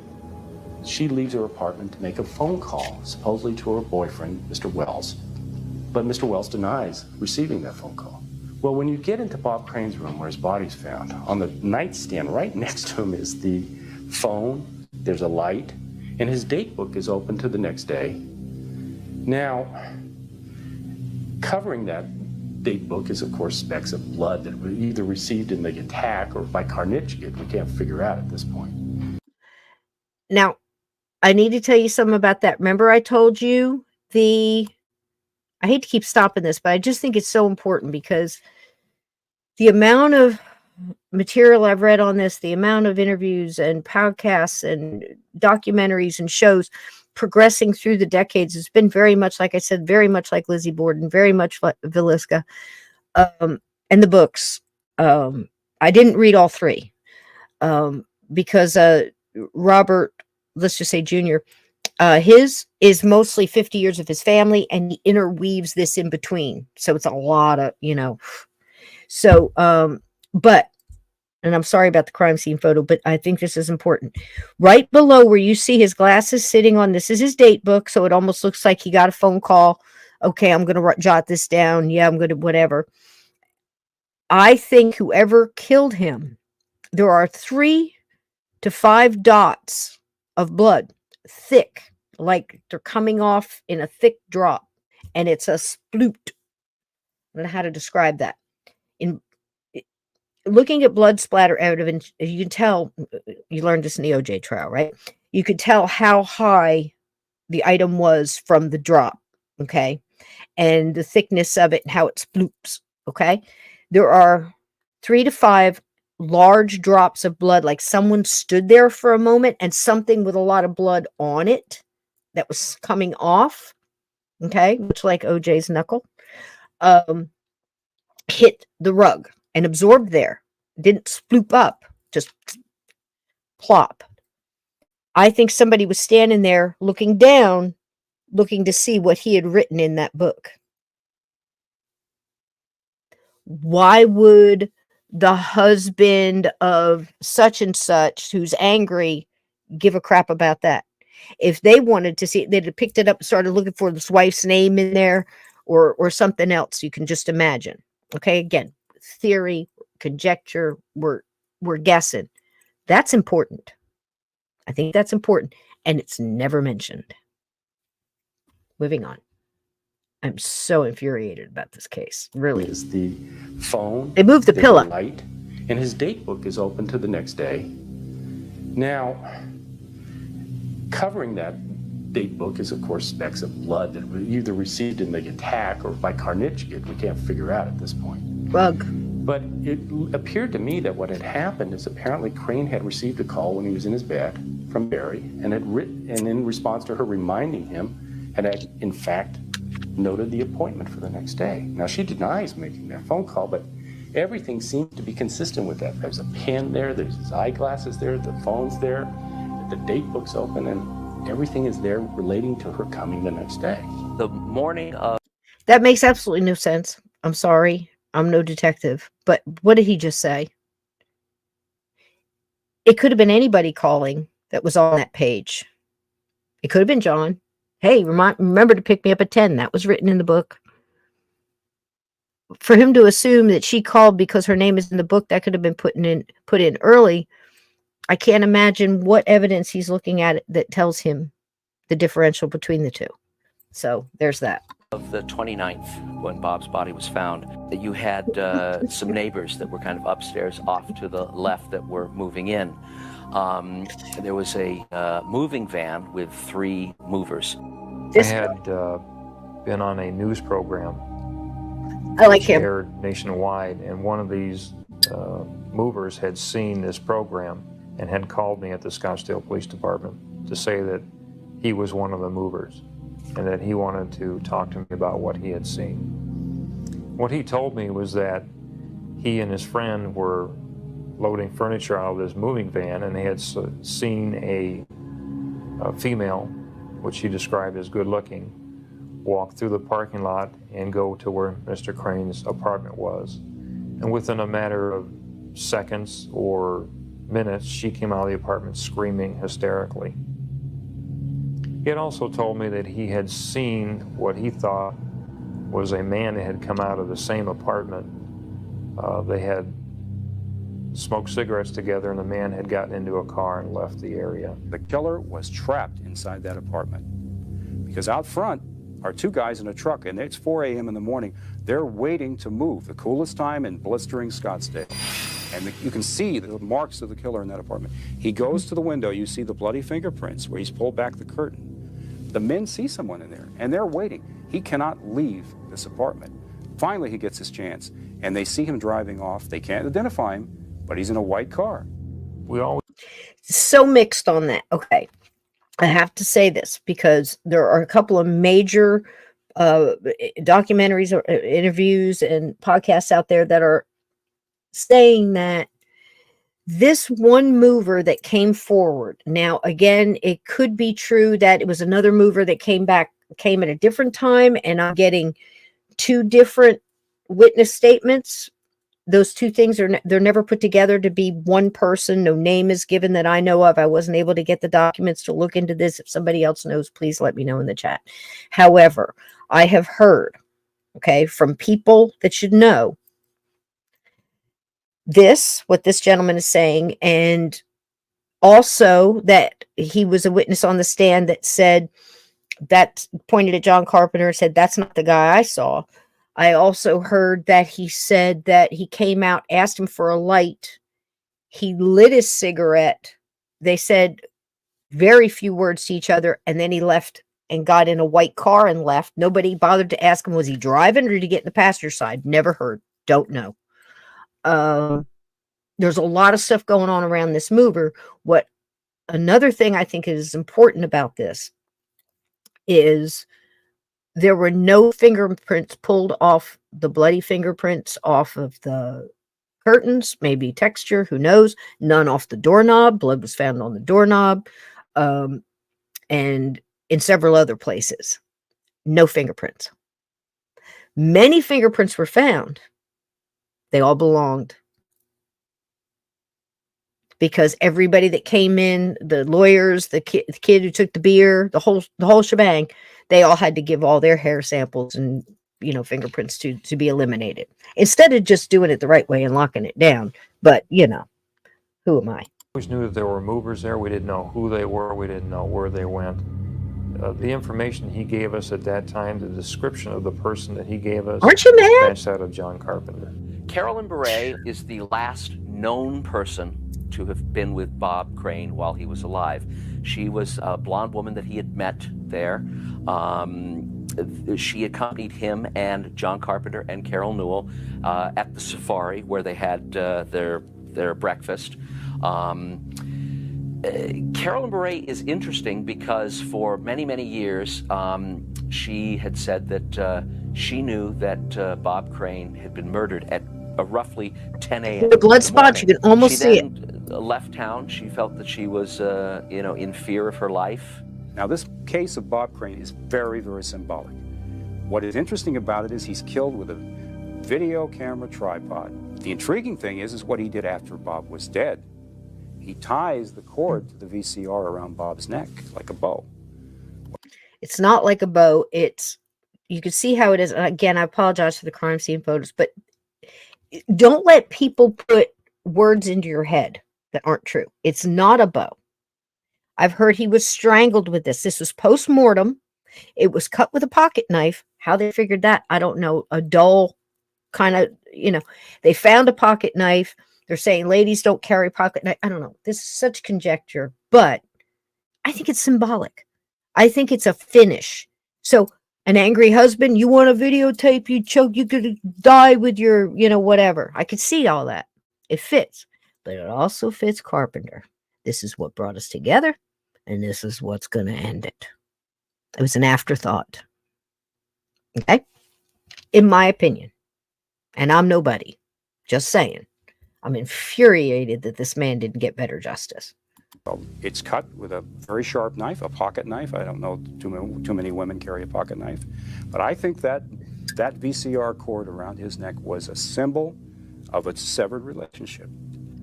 she leaves her apartment to make a phone call, supposedly to her boyfriend, Mr. Wells. But Mr. Wells denies receiving that phone call. Well, when you get into Bob Crane's room where his body's found, on the nightstand right next to him is the phone, there's a light, and his date book is open to the next day. Now, covering that date book is, of course, specks of blood that were either received in the attack or by carnage. We can't figure out at this point. Now, I need to tell you something about that. Remember I told you I hate to keep stopping this, but I just think it's so important because the amount of material I've read on this, the amount of interviews and podcasts and documentaries and shows progressing through the decades has been very much, like I said, very much like Lizzie Borden, very much like Villisca, and the books. I didn't read all three because Robert, let's just say Jr., his is mostly 50 years of his family, and he interweaves this in between. So it's a lot of, so, and I'm sorry about the crime scene photo, but I think this is important. Right below where you see his glasses sitting on, this is his date book. So it almost looks like he got a phone call. Okay, I'm going to jot this down. Yeah, I'm going to whatever. I think whoever killed him, there are 3 to 5 dots of blood, thick, like they're coming off in a thick drop, and it's a sploot. I don't know how to describe that. In looking at blood splatter evidence, you can tell, you learned this in the OJ trial, right? You could tell how high the item was from the drop, okay? And the thickness of it and how it sploops, okay? There are 3 to 5 large drops of blood, like someone stood there for a moment and something with a lot of blood on it that was coming off, okay? Much like OJ's knuckle, hit the rug and absorbed there. Didn't sploop up, just plop. I think somebody was standing there looking down, looking to see what he had written in that book. Why would the husband of such and such, who's angry, give a crap about that? If they wanted to see it, they'd have picked it up and started looking for his wife's name in there or something else. You can just imagine. Okay, again, theory, conjecture, we're guessing. That's important. I think that's important, and it's never mentioned. Moving on. I'm so infuriated about this case. Really. Is the phone. They moved the there's a pillow. light, and his date book is open to the next day. Now, covering that date book is, of course, specks of blood that were either received in the attack or by carnage. We can't figure out at this point. Bug. But it appeared to me that what had happened is apparently Crane had received a call when he was in his bed from Barry, and in response to her reminding him, had in fact noted the appointment for the next day. Now, she denies making that phone call, but everything seems to be consistent with that. There's a pen there, there's his eyeglasses there, the phone's there, the date book's open, and everything is there relating to her coming the next day. The morning of... That makes absolutely no sense. I'm sorry. I'm no detective. But what did he just say? It could have been anybody calling that was on that page. It could have been John. Hey, remember to pick me up at 10. That was written in the book. For him to assume that she called because her name is in the book, that could have been put in early. I can't imagine what evidence he's looking at that tells him the differential between the two. So there's that. Of the 29th, when Bob's body was found, that you had some neighbors that were kind of upstairs off to the left that were moving in. There was a moving van with 3 movers. I had been on a news program. I like him. Aired nationwide, and one of these movers had seen this program and had called me at the Scottsdale Police Department to say that he was one of the movers and that he wanted to talk to me about what he had seen. What he told me was that he and his friend were loading furniture out of this moving van, and they had seen a female, which he described as good looking, walk through the parking lot and go to where Mr. Crane's apartment was. And within a matter of seconds or minutes, she came out of the apartment screaming hysterically. He had also told me that he had seen what he thought was a man that had come out of the same apartment. They had smoked cigarettes together, and the man had gotten into a car and left the area. The killer was trapped inside that apartment because out front are two guys in a truck, and it's 4 a.m. in the morning. They're waiting to move, the coolest time in blistering Scottsdale. And you can see the marks of the killer in that apartment. He goes to the window. You see the bloody fingerprints where he's pulled back the curtain. The men see someone in there, and they're waiting. He cannot leave this apartment. Finally, he gets his chance, and they see him driving off. They can't identify him, but he's in a white car. We always So mixed on that. Okay. I have to say this because there are a couple of major documentaries or interviews and podcasts out there that are saying that this one mover that came forward. Now, again, it could be true that it was another mover that came at a different time, and I'm getting two different witness statements. Those two things they're never put together to be one person. No name is given that I know of. I wasn't able to get the documents to look into this. If somebody else knows, please let me know in the chat. However, I have heard, okay, from people that should know what this gentleman is saying, and also that he was a witness on the stand that said, that pointed at John Carpenter and said, that's not the guy I saw. I also heard that he said that he came out, asked him for a light. He lit his cigarette. They said very few words to each other, and then he left and got in a white car and left. Nobody bothered to ask him, was he driving or did he get in the passenger side? Never heard. Don't know. There's a lot of stuff going on around this mover. Another thing I think is important about this is there were no fingerprints pulled off, the bloody fingerprints off of the curtains, maybe texture, who knows, none off the doorknob. Blood was found on the doorknob, and in several other places. No fingerprints. Many fingerprints were found. They all belonged, because everybody that came in, the lawyers, the kid who took the beer, the whole shebang, they all had to give all their hair samples and, fingerprints to be eliminated, instead of just doing it the right way and locking it down. But, who am I? always knew that there were movers there. We didn't know who they were. We didn't know where they went. The information he gave us at that time, the description of the person that he gave us, aren't you mad? Matched that of John Carpenter. Carolyn Beret is the last known person to have been with Bob Crane while he was alive. She was a blonde woman that he had met there. She accompanied him and John Carpenter and Carol Newell at the safari where they had their breakfast. Carolyn Beret is interesting because for many, many years she had said that she knew that Bob Crane had been murdered at roughly 10 a.m. The blood spots, you can almost see it. She then left town. She felt that she was, in fear of her life. Now, this case of Bob Crane is very, very symbolic. What is interesting about it is he's killed with a video camera tripod. The intriguing thing is what he did after Bob was dead. He ties the cord to the VCR around Bob's neck like a bow. It's not like a bow. You can see how it is. And again, I apologize for the crime scene photos, but don't let people put words into your head that aren't true. It's not a bow. I've heard he was strangled with this. This was post-mortem. It was cut with a pocket knife. How they figured that, I don't know. A dull kind of, they found a pocket knife. They're saying ladies don't carry pocket knife. I don't know. This is such conjecture, but I think it's symbolic. I think it's a finish. So an angry husband, you want to videotape, you choke, you could die with your, whatever. I could see all that. It fits, but it also fits Carpenter. This is what brought us together, and this is what's going to end it. It was an afterthought. Okay? In my opinion. And I'm nobody. Just saying. I'm infuriated that this man didn't get better justice. It's cut with a very sharp knife, a pocket knife. I don't know too many women carry a pocket knife. But I think that VCR cord around his neck was a symbol of a severed relationship.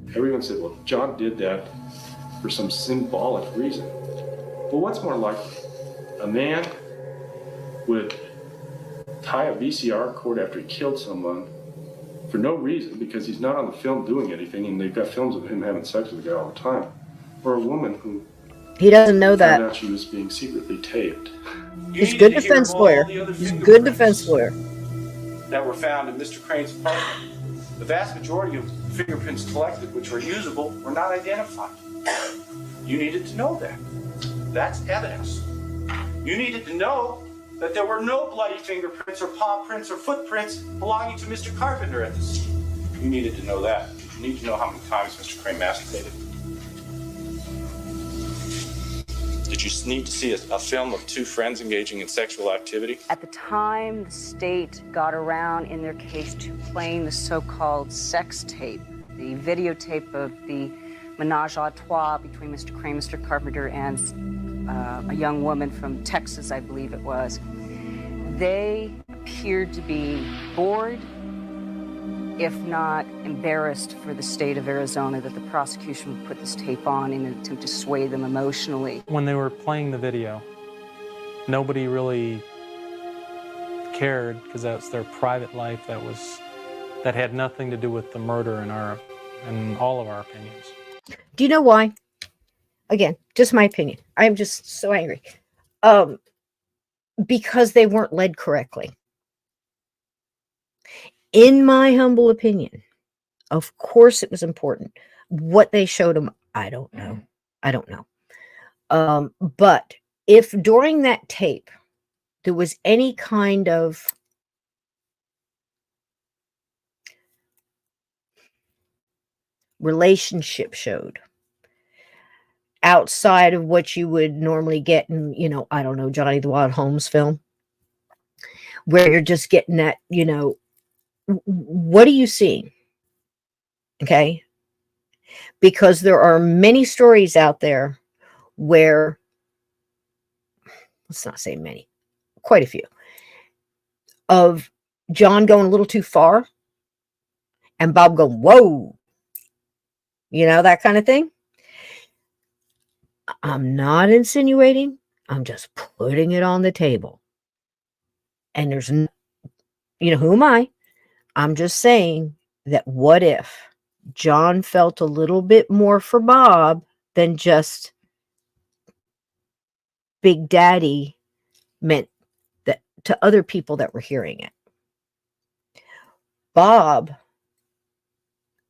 Everyone said, well, John did that for some symbolic reason. Well, what's more likely? A man would tie a VCR cord after he killed someone for no reason, because he's not on the film doing anything, and they've got films of him having sex with a guy all the time. Or a woman who he doesn't know that. Found out she was being secretly taped. He's a good defense lawyer. He's a good defense lawyer. That were found in Mr. Crane's apartment. The vast majority of fingerprints collected, which were usable, were not identified. You needed to know that. That's evidence. You needed to know that there were no bloody fingerprints or paw prints or footprints belonging to Mr. Carpenter at the scene. You needed to know that. You need to know how many times Mr. Crane masturbated. Did you need to see a film of two friends engaging in sexual activity? At the time, the state got around in their case to playing the so-called sex tape, the videotape of the menage a trois between Mr. Crane, Mr. Carpenter, and a young woman from Texas, I believe it was. They appeared to be bored, if not embarrassed for the state of Arizona that the prosecution would put this tape on in an attempt to sway them emotionally. When they were playing the video, nobody really cared, because that's their private life that had nothing to do with the murder in all of our opinions. Do you know why? Again, just my opinion. I'm just so angry. Because they weren't led correctly. In my humble opinion, of course it was important. What they showed them, I don't know. I don't know. But if during that tape there was any kind of relationship showed outside of what you would normally get in, I don't know, Johnny the Wild Holmes film, where you're just getting that, what are you seeing? Okay. Because there are many stories out there where, let's not say many, quite a few, of John going a little too far and Bob going, whoa, that kind of thing. I'm not insinuating. I'm just putting it on the table. And there's, who am I? I'm just saying that what if John felt a little bit more for Bob than just Big Daddy meant that to other people that were hearing it. Bob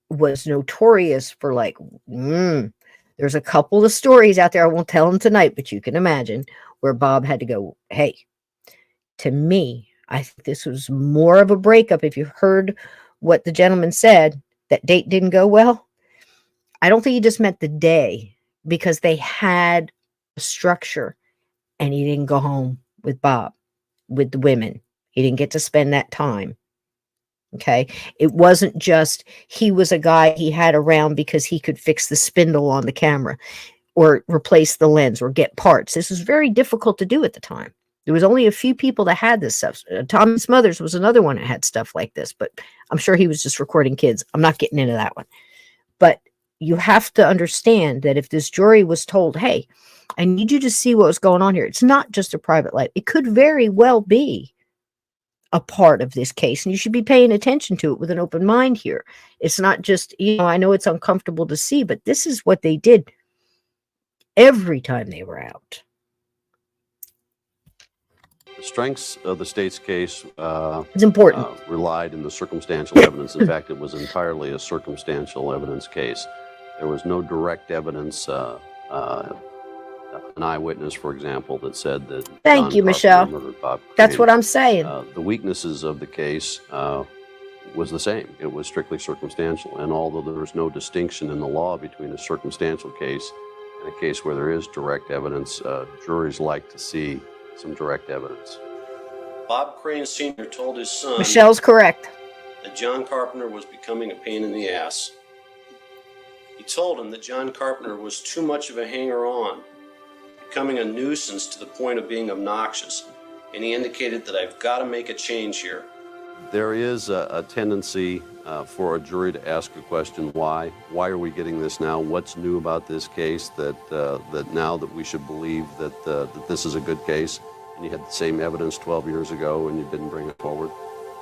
was notorious for there's a couple of stories out there, I won't tell them tonight, but you can imagine, where Bob had to go, hey, to me, I think this was more of a breakup. If you heard what the gentleman said, that date didn't go well. I don't think he just meant the day, because they had a structure and he didn't go home with Bob, with the women. He didn't get to spend that time. Okay. It wasn't just he was a guy he had around because he could fix the spindle on the camera or replace the lens or get parts. This was very difficult to do at the time. There was only a few people that had this stuff. Tommy Smothers was another one that had stuff like this, but I'm sure he was just recording kids. I'm not getting into that one. But you have to understand that if this jury was told, hey, I need you to see what was going on here. It's not just a private life. It could very well be a part of this case, and you should be paying attention to it with an open mind here. It's not just, I know it's uncomfortable to see, but this is what they did every time they were out. The strengths of the state's case it's important. Relied in the circumstantial evidence. In fact, it was entirely a circumstantial evidence case. There was no direct evidence, an eyewitness, for example, that said that Thank you, Michelle. murdered Bob Crane. That's what I'm saying. The weaknesses of the case was the same. It was strictly circumstantial. And although there was no distinction in the law between a circumstantial case and a case where there is direct evidence, juries like to see some direct evidence. Bob Crane Sr. told his son Michelle's correct. that John Carpenter was becoming a pain in the ass. He told him that John Carpenter was too much of a hanger-on, becoming a nuisance to the point of being obnoxious, and he indicated that I've got to make a change here. There is a tendency for a jury to ask a question, why? Why are we getting this now? What's new about this case that now that we should believe that this is a good case? And you had the same evidence 12 years ago and you didn't bring it forward.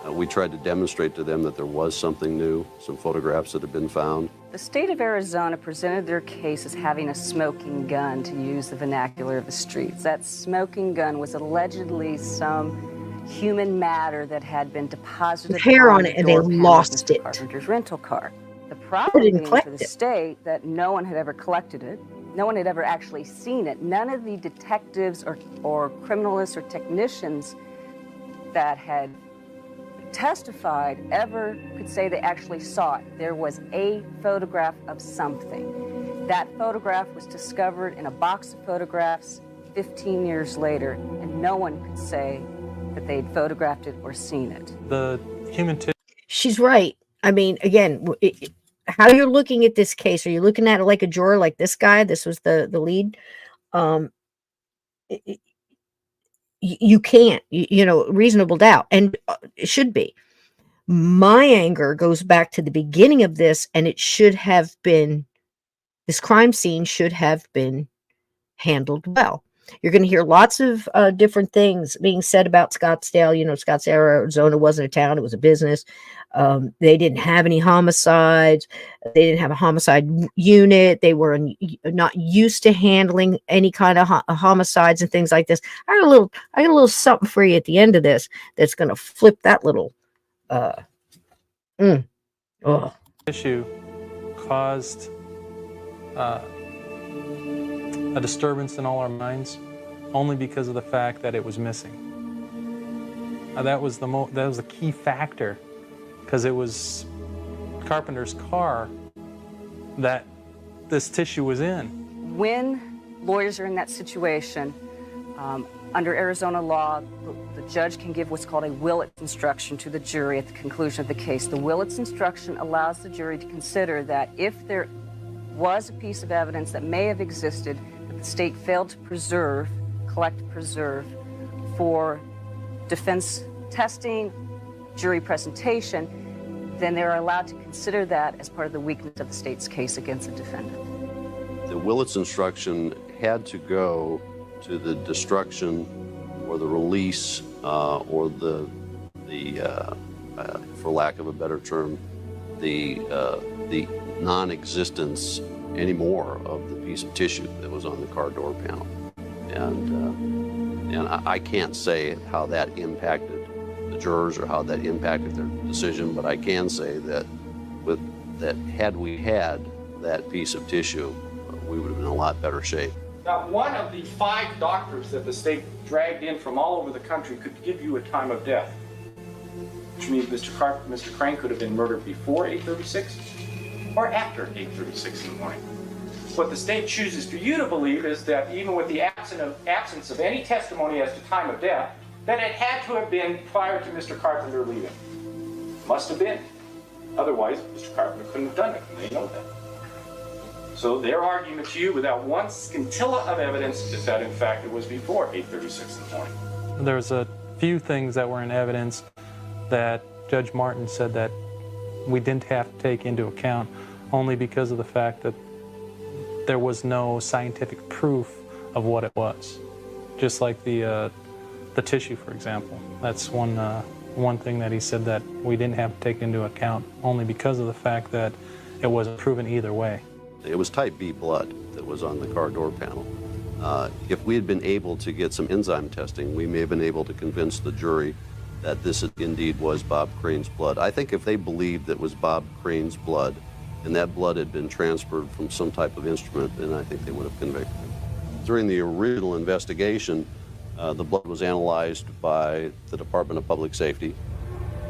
We tried to demonstrate to them that there was something new, some photographs that had been found. The state of Arizona presented their case as having a smoking gun, to use the vernacular of the streets. That smoking gun was allegedly some human matter that had been deposited hair on the it, and they door panel of lost Mr. it. Carpenter's rental car. The problem didn't being collect for the it. state that no one had ever collected it. No one had ever actually seen it. None of the detectives or criminalists or technicians that had testified ever could say they actually saw it. There was a photograph of something. That photograph was discovered in a box of photographs 15 years later, and no one could say that they'd photographed it or seen it. The human tissue. She's right. I mean, again, how you're looking at this case, are you looking at it like a juror, like this guy? This was the lead. You can't, reasonable doubt, and it should be. My anger goes back to the beginning of this, and it should have been, this crime scene should have been handled well. You're going to hear lots of different things being said about Scottsdale. Scottsdale, Arizona wasn't a town, it was a business. They didn't have any homicides. They didn't have a homicide unit. They were not used to handling any kind of homicides and things like this. I got a little something for you at the end of this that's going to flip that little Issue caused a disturbance in all our minds only because of the fact that it was missing. That was the key factor, because it was Carpenter's car that this tissue was in. When lawyers are in that situation, under Arizona law, the judge can give what's called a Willits instruction to the jury at the conclusion of the case. The Willits instruction allows the jury to consider that if there was a piece of evidence that may have existed that the state failed to preserve for defense testing, jury presentation, then they're allowed to consider that as part of the weakness of the state's case against the defendant. The Willits instruction had to go to the destruction or the release or the for lack of a better term, the non-existence anymore of the piece of tissue that was on the car door panel. And I can't say how that impacted the jurors or how that impacted their decision, but I can say that had we had that piece of tissue, we would have been in a lot better shape. Now, one of the 5 doctors that the state dragged in from all over the country could give you a time of death, which means Mr. Crane could have been murdered before 8:36 or after 8:36 in the morning. What the state chooses for you to believe is that even with the absence of any testimony as to time of death, that it had to have been prior to Mr. Carpenter leaving. Must have been. Otherwise, Mr. Carpenter couldn't have done it, and they know that. So their argument to you, without one scintilla of evidence, is that in fact it was before 8:36 in the morning. There's a few things that were in evidence that Judge Martin said that we didn't have to take into account, only because of the fact that there was no scientific proof of what it was. Just like the tissue, for example. That's one thing that he said that we didn't have to take into account, only because of the fact that it wasn't proven either way. It was type B blood that was on the car door panel. If we had been able to get some enzyme testing, we may have been able to convince the jury that this indeed was Bob Crane's blood. I think if they believed that was Bob Crane's blood, and that blood had been transferred from some type of instrument, then I think they would have convicted him. During the original investigation, the blood was analyzed by the Department of Public Safety.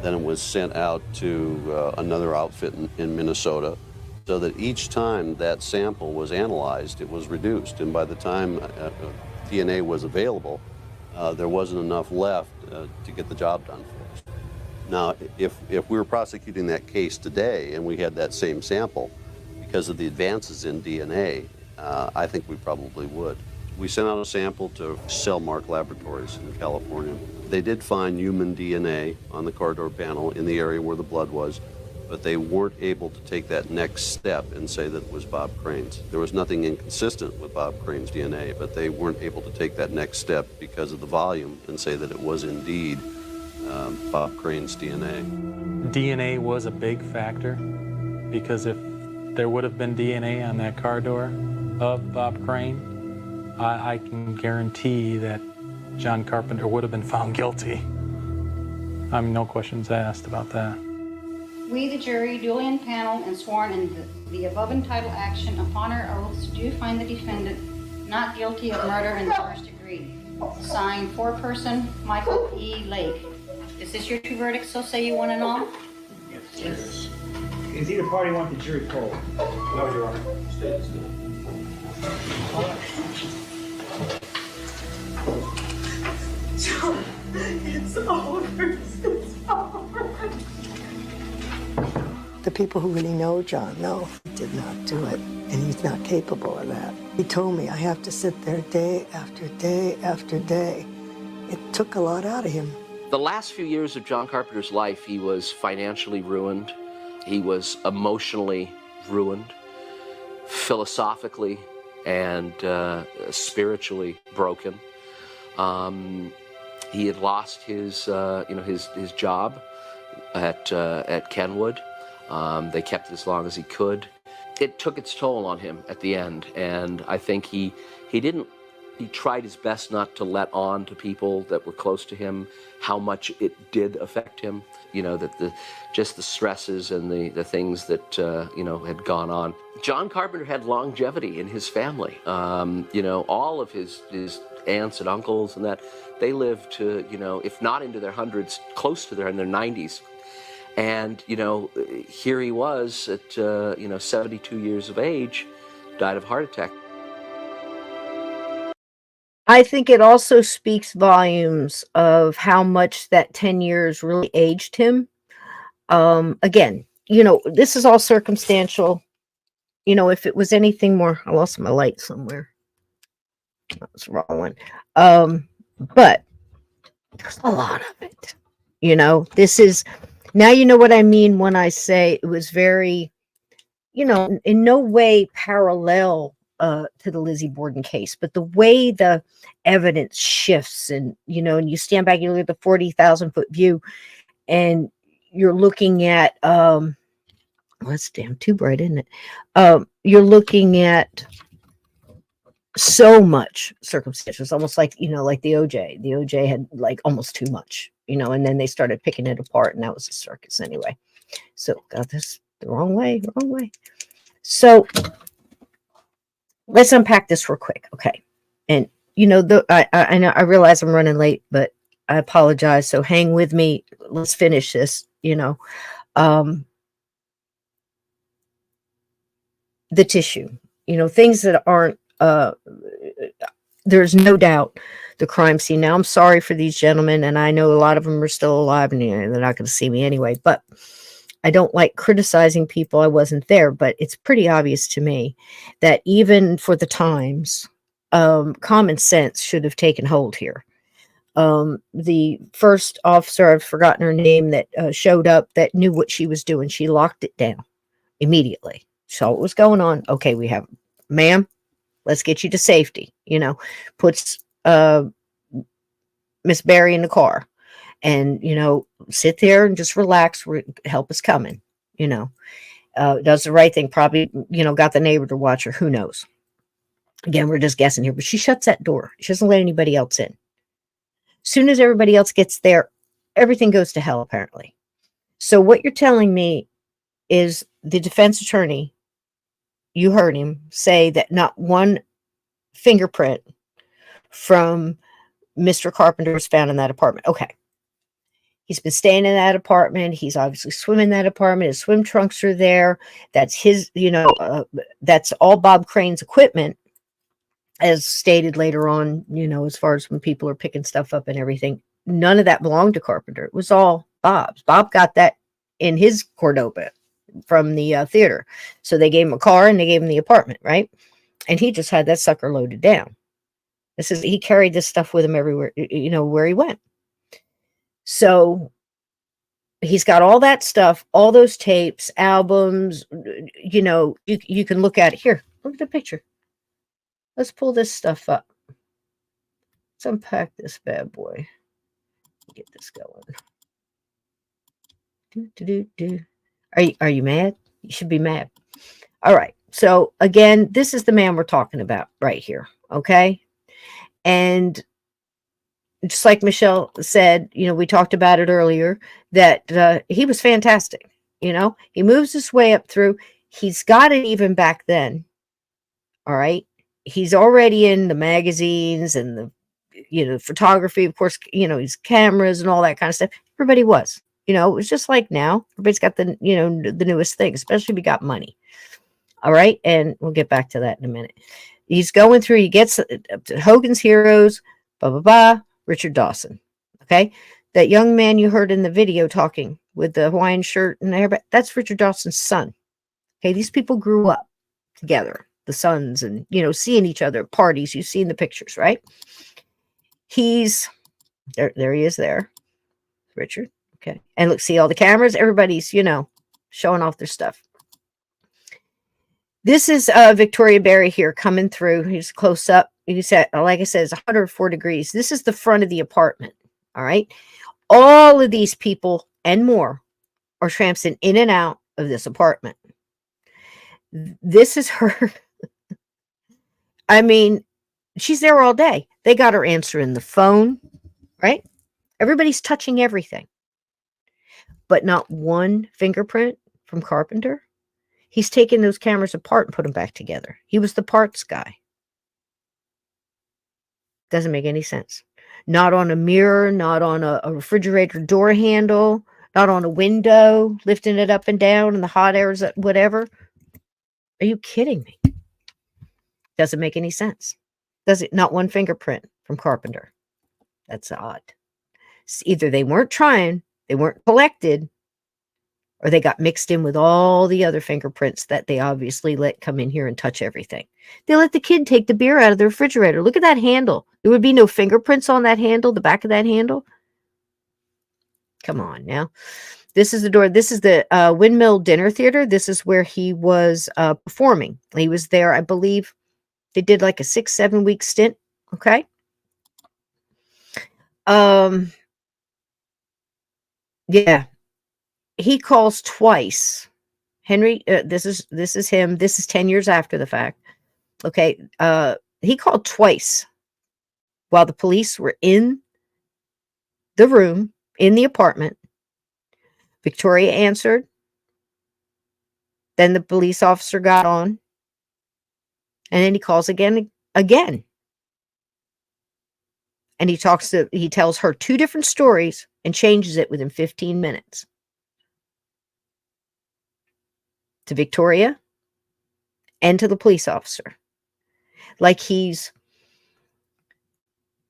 Then it was sent out to another outfit in Minnesota, so that each time that sample was analyzed, it was reduced. And by the time DNA was available, there wasn't enough left to get the job done for us. Now, if we were prosecuting that case today and we had that same sample, because of the advances in DNA, I think we probably would. We sent out a sample to Cellmark Laboratories in California. They did find human DNA on the car door panel in the area where the blood was, but they weren't able to take that next step and say that it was Bob Crane's. There was nothing inconsistent with Bob Crane's DNA, but they weren't able to take that next step because of the volume and say that it was indeed Bob Crane's DNA. DNA was a big factor, because if there would have been DNA on that car door of Bob Crane, I can guarantee that John Carpenter would have been found guilty. I mean, no questions asked about that. We, the jury, duly impaneled and sworn in the above entitled action upon our oaths, do find the defendant not guilty of murder in the first degree. Signed, foreperson, Michael E. Lake. Is this your true verdict, so say you one and all? Yes. Is either party want the jury polled? No, Your Honor. Stay. John, it's over. It's over. The people who really know John know he did not do it, and he's not capable of that. He told me I have to sit there day after day after day. It took a lot out of him. The last few years of John Carpenter's life, he was financially ruined. He was emotionally ruined, philosophically and spiritually broken. He had lost his job at Kenwood. They kept it as long as he could. It took its toll on him at the end, and I think he tried his best not to let on to people that were close to him how much it did affect him. You know, that just the stresses and the things that had gone on. John Carpenter had longevity in his family. All of his aunts and uncles and that, they lived to, if not into their hundreds, close to in their 90s. And, here he was at, 72 years of age, died of a heart attack. I think it also speaks volumes of how much that 10 years really aged him. Again, this is all circumstantial. If it was anything more, I lost my light somewhere. That's the wrong one. But there's a lot of it. This is, now you know what I mean when I say it was very, in no way parallel to the Lizzie Borden case, but the way the evidence shifts and you stand back, you look at the 40,000-foot view and you're looking at, that's damn too bright, isn't it? You're looking at so much circumstantial. It's almost like, like the OJ. The OJ had like almost too much, and then they started picking it apart and that was a circus anyway. So got this the wrong way. So let's unpack this real quick. Okay. And I know I realize I'm running late, but I apologize. So hang with me. Let's finish this, the tissue, things that aren't, there's no doubt the crime scene. Now I'm sorry for these gentlemen, and I know a lot of them are still alive and they're not going to see me anyway, but I don't like criticizing people. I wasn't there, but it's pretty obvious to me that even for the times, common sense should have taken hold here. The first officer, I've forgotten her name, that showed up that knew what she was doing. She locked it down immediately. Saw what was going on. Okay, we have, ma'am, let's get you to safety. Puts Miss Barry in the car. And, sit there and just relax. Help is coming, does the right thing. Probably, got the neighbor to watch her. Who knows? Again, we're just guessing here, but she shuts that door. She doesn't let anybody else in. Soon as everybody else gets there, everything goes to hell, apparently. So what you're telling me is the defense attorney, you heard him say that not one fingerprint from Mr. Carpenter was found in that apartment. Okay. He's been staying in that apartment. He's obviously swimming in that apartment. His swim trunks are there. That's his, that's all Bob Crane's equipment, as stated later on, as far as when people are picking stuff up and everything. None of that belonged to Carpenter. It was all Bob's. Bob got that in his Cordoba from the theater. So they gave him a car and they gave him the apartment, right? And he just had that sucker loaded down. He carried this stuff with him everywhere, where he went. So he's got all that stuff, all those tapes, albums, you can look at it. Here, look at the picture. Let's pull this stuff up. Let's unpack this bad boy. Get this going. Are you mad? You should be mad. All right. So again, this is the man we're talking about right here. Okay. And just like Michelle said, we talked about it earlier, that he was fantastic. He moves his way up through. He's got it even back then. All right. He's already in the magazines and the photography, of course, his cameras and all that kind of stuff. Everybody was, it was just like now. Everybody's got the newest thing, especially if you got money. All right. And we'll get back to that in a minute. He's going through, he gets up to Hogan's Heroes, blah, blah, blah, Richard Dawson. Okay. That young man you heard in the video talking with the Hawaiian shirt and everybody, that's Richard Dawson's son. Okay. These people grew up together, the sons, and, seeing each other at parties. You've seen the pictures, right? He's there. He is there. Richard. Okay. And look, see all the cameras. Everybody's, showing off their stuff. This is Victoria Berry here coming through. He's close up. You said, like I said, it's 104 degrees. This is the front of the apartment. All right. All of these people and more are tramping in and out of this apartment. This is her. I mean, she's there all day. They got her answering the phone, right? Everybody's touching everything. But not one fingerprint from Carpenter. He's taken those cameras apart and put them back together. He was the parts guy. Doesn't make any sense. Not on a mirror, not on a refrigerator door handle, not on a window, lifting it up and down in the hot airs, whatever. Are you kidding me? Doesn't make any sense. Does it? Not one fingerprint from Carpenter. That's odd. It's either they weren't trying, they weren't collected, or they got mixed in with all the other fingerprints that they obviously let come in here and touch everything. They let the kid take the beer out of the refrigerator. Look at that handle. There would be no fingerprints on that handle, the back of that handle. Come on now. This is the door. This is the Windmill Dinner Theater. This is where he was performing. He was there, I believe. They did like a 6-7 week stint. Okay. Yeah. He calls twice. Henry, this is him. This is 10 years after the fact. Okay. He called twice while the police were in the room, in the apartment. Victoria answered. Then the police officer got on. And then he calls again. And he tells her 2 different stories and changes it within 15 minutes. To Victoria and to the police officer. Like he's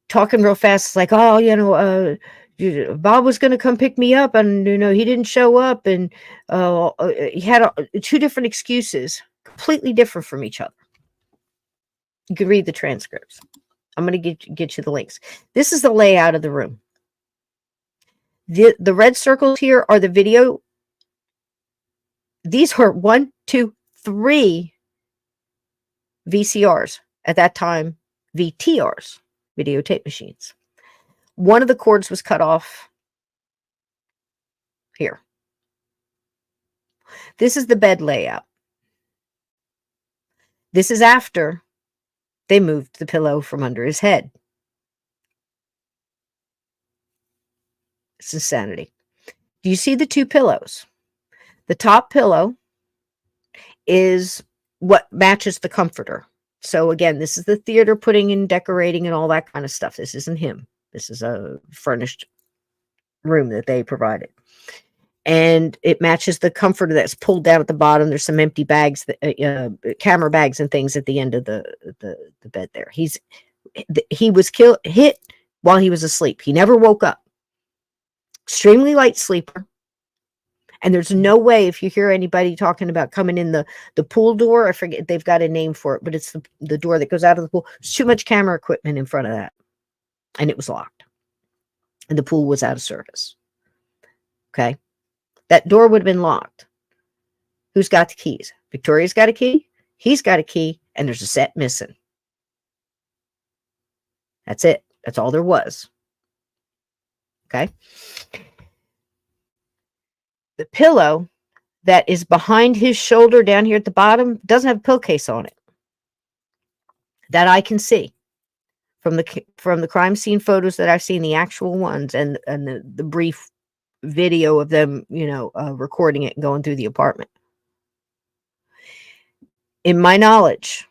talking real fast. It's like, oh, Bob was going to come pick me up and, he didn't show up. And he had 2 different excuses, completely different from each other. You can read the transcripts. I'm going to get you the links. This is the layout of the room. The red circles here are the video. These were 1, 2, 3 VCRs at that time, VTRs, videotape machines. One of the cords was cut off here. This is the bed layout. This is after they moved the pillow from under his head. It's insanity. Do you see the 2 pillows? The top pillow is what matches the comforter. So again, this is the theater putting in decorating and all that kind of stuff. This isn't him. This is a furnished room that they provided. And it matches the comforter that's pulled down at the bottom. There's some empty bags, camera bags and things at the end of the bed there. He was hit while he was asleep. He never woke up. extremely light sleeper. And there's no way, if you hear anybody talking about coming in the pool door, I forget, they've got a name for it, but it's the door that goes out of the pool. There's too much camera equipment in front of that. And it was locked. And the pool was out of service. Okay. That door would have been locked. Who's got the keys? Victoria's got a key. He's got a key. And there's a set missing. That's it. That's all there was. Okay. The pillow that is behind his shoulder down here at the bottom doesn't have a pillowcase on it. That I can see from the crime scene photos that I've seen, the actual ones, and the brief video of them, recording it and going through the apartment. In my knowledge,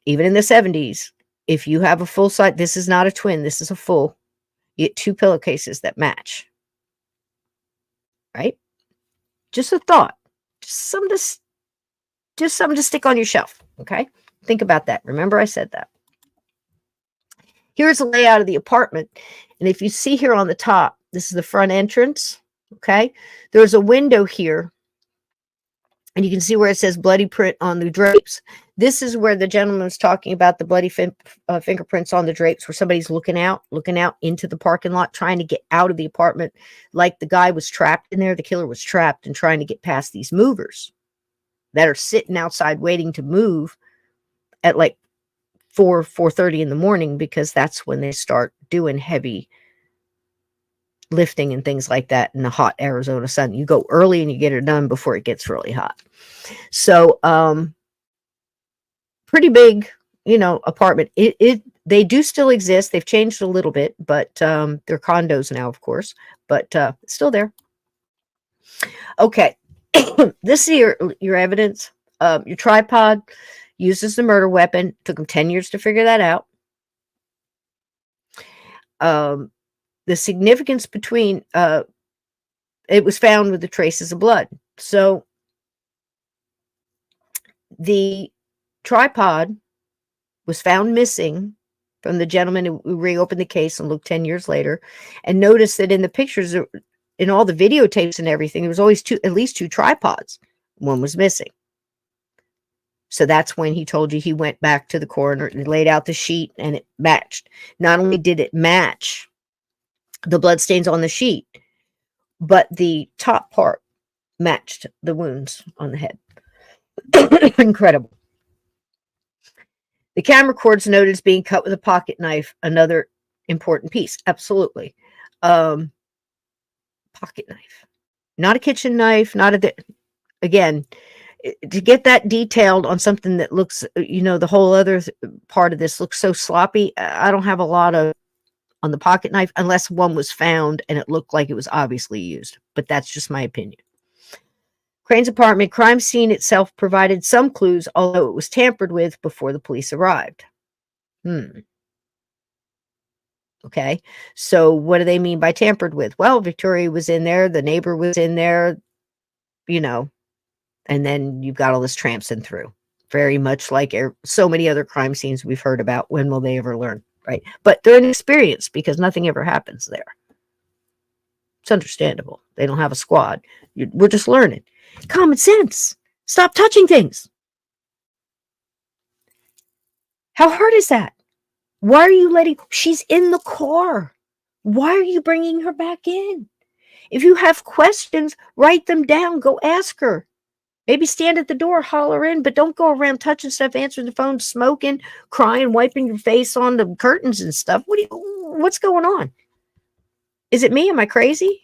even in the 70s, if you have a full size, this is not a twin, this is a full, you get 2 pillowcases that match. Right? Just a thought. Just something to stick on your shelf. Okay? Think about that. Remember I said that. Here's the layout of the apartment. And if you see here on the top, this is the front entrance. Okay? There's a window here. And you can see where it says bloody print on the drapes. This is where the gentleman was talking about the bloody fingerprints on the drapes, where somebody's looking out into the parking lot, trying to get out of the apartment. Like the guy was trapped in there. The killer was trapped and trying to get past these movers that are sitting outside waiting to move at like 4:30 in the morning, because that's when they start doing heavy lifting and things like that in the hot Arizona sun. You go early and you get it done before it gets really hot. So, pretty big, apartment. They do still exist. They've changed a little bit, but they're condos now, of course, but still there. Okay. This is your evidence. Your tripod used as the murder weapon. Took them 10 years to figure that out. The significance between it was found with the traces of blood. So the tripod was found missing from the gentleman who reopened the case and looked 10 years later, and noticed that in the pictures, in all the videotapes and everything, there was always at least 2 tripods. One was missing. So that's when he told you he went back to the coroner and laid out the sheet, and it matched. Not only did it match the bloodstains on the sheet, but the top part matched the wounds on the head. Incredible. The camera cords noted as being cut with a pocket knife, another important piece. Absolutely. Pocket knife. Not a kitchen knife, again, to get that detailed on something that looks, the whole other part of this looks so sloppy. I don't have a lot on the pocket knife, unless one was found and it looked like it was obviously used. But that's just my opinion. Crane's apartment crime scene itself provided some clues, although it was tampered with before the police arrived. Okay, so what do they mean by tampered with? Well, Victoria was in there, the neighbor was in there, and then you've got all this trampsing through. Very much like so many other crime scenes we've heard about. When will they ever learn? Right? But they're inexperienced because nothing ever happens there. It's understandable. They don't have a squad. We're just learning. Common sense. Stop touching things. How hard is that? Why are you she's in the car. Why are you bringing her back in? If you have questions, write them down. Go ask her. Maybe stand at the door, holler in, but don't go around touching stuff, answering the phone, smoking, crying, wiping your face on the curtains and stuff. What's going on? Is it me? Am I crazy?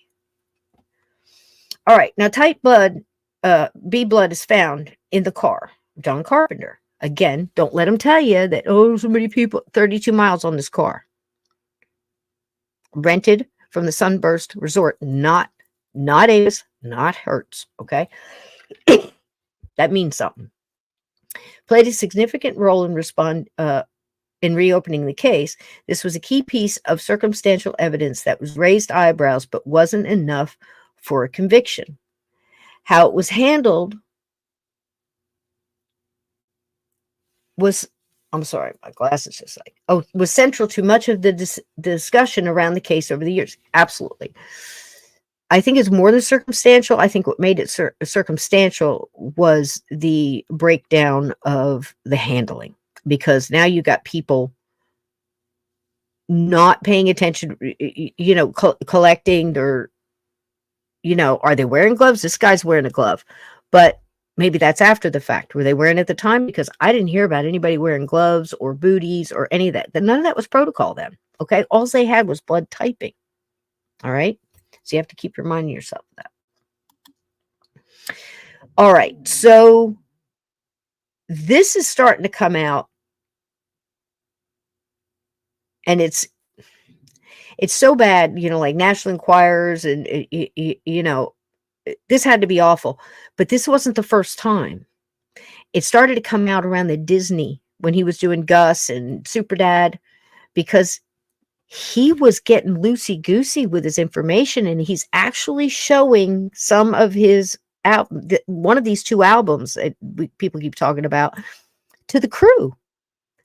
All right. Now, type blood, B blood is found in the car. John Carpenter. Again, don't let them tell you that, so many people, 32 miles on this car. Rented from the Sunburst Resort, not Avis, not Hertz. Okay. That means something. Played a significant role in reopening the case. This was a key piece of circumstantial evidence that was raised eyebrows, but wasn't enough for a conviction. How it was handled was, I'm sorry, my glasses just was central to much of the discussion around the case over the years. Absolutely. I think it's more than circumstantial. I think what made it circumstantial was the breakdown of the handling, because now you got people not paying attention, collecting, or, are they wearing gloves? This guy's wearing a glove, but maybe that's after the fact. Were they wearing at the time? Because I didn't hear about anybody wearing gloves or booties or any of that. None of that was protocol then. Okay. All they had was blood typing. All right. So you have to keep reminding yourself of that. All right. So this is starting to come out, and it's so bad, like National Enquirers, and this had to be awful, but this wasn't the first time. It started to come out around the Disney when he was doing Gus and Super Dad, because he was getting loosey-goosey with his information, and he's actually showing some of his one of these 2 albums that people keep talking about to the crew,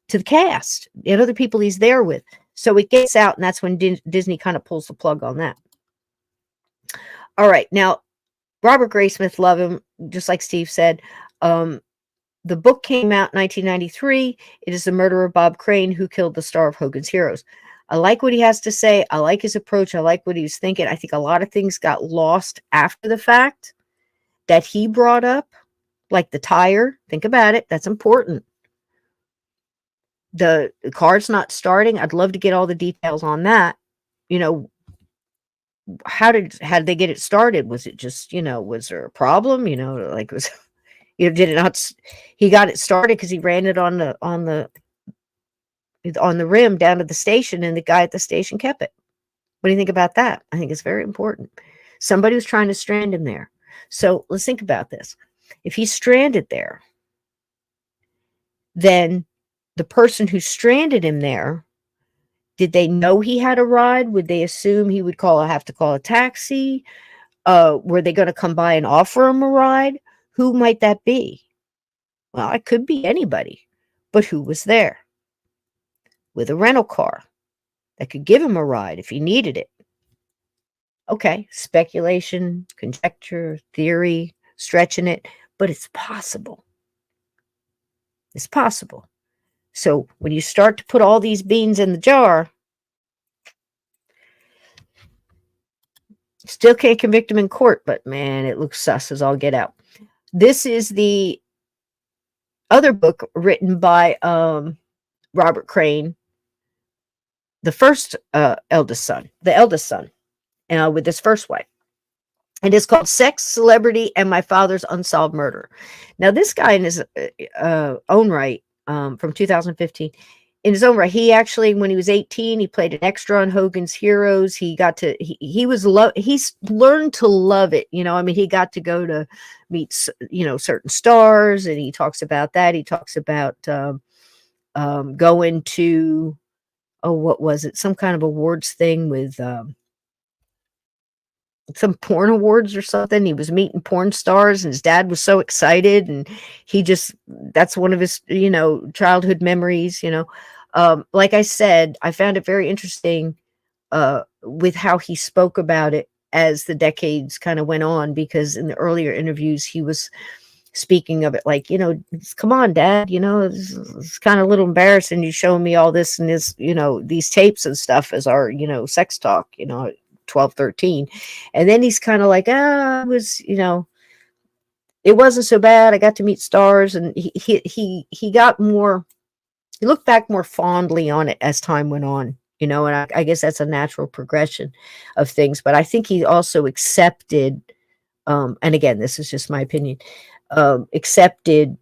to the cast, and other people he's there with. So it gets out, and that's when Disney kind of pulls the plug on that. All right. Now, Robert Graysmith, love him, just like Steve said. The book came out in 1993. It is The Murder of Bob Crane, Who Killed the Star of Hogan's Heroes. I like what he has to say. I like his approach. I like what he was thinking. I think a lot of things got lost after the fact that he brought up, like the tire. Think about it. That's important. The car's not starting. I'd love to get all the details on that. How did they get it started? Was it just, was there a problem? Was, did it not? He got it started because he ran it on the rim down to the station, and the guy at the station kept it. What do you think about that? I think it's very important. Somebody was trying to strand him there. So let's think about this. If he's stranded there, then the person who stranded him there, did they know he had a ride? Would they assume he would have to call a taxi? Were they going to come by and offer him a ride? Who might that be? Well, it could be anybody, but who was there with a rental car that could give him a ride if he needed it? Okay, speculation, conjecture, theory, stretching it, but it's possible. It's possible. So when you start to put all these beans in the jar, still can't convict him in court, but man, it looks sus as all get out. This is the other book written by Robert Crane, the first eldest son, with his first wife. And it's called Sex, Celebrity, and My Father's Unsolved Murder. Now, this guy in his own right, from 2015, in his own right, he actually, when he was 18, he played an extra on Hogan's Heroes. He got to, he's learned to love it. He got to go to meet, certain stars, and he talks about that. He talks about going to, what was it? Some kind of awards thing with some porn awards or something. He was meeting porn stars, and his dad was so excited, and that's one of his, childhood memories, like I said, I found it very interesting with how he spoke about it as the decades kind of went on, because in the earlier interviews, he was speaking of it like, come on, Dad, it's kind of a little embarrassing you showing me all this and this, these tapes and stuff as our, sex talk, 12, 13. And then he's kind of like, it was, it wasn't so bad. I got to meet stars. And he got more, he looked back more fondly on it as time went on, and I guess that's a natural progression of things. But I think he also accepted, and again, this is just my opinion, accepted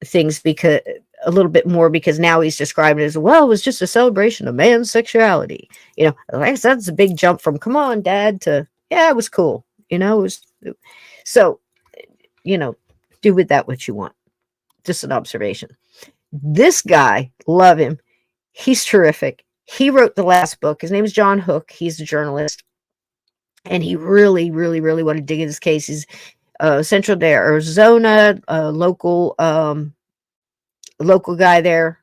things because a little bit more, because now he's described it as, well, it was just a celebration of man's sexuality. Like that's a big jump from, come on, Dad, to, yeah, it was cool. It was, so, do with that what you want. Just an observation. This guy, love him. He's terrific. He wrote the last book. His name is John Hook. He's a journalist, and he really, really, really wanted to dig in this case. He's Central to Arizona, local guy there,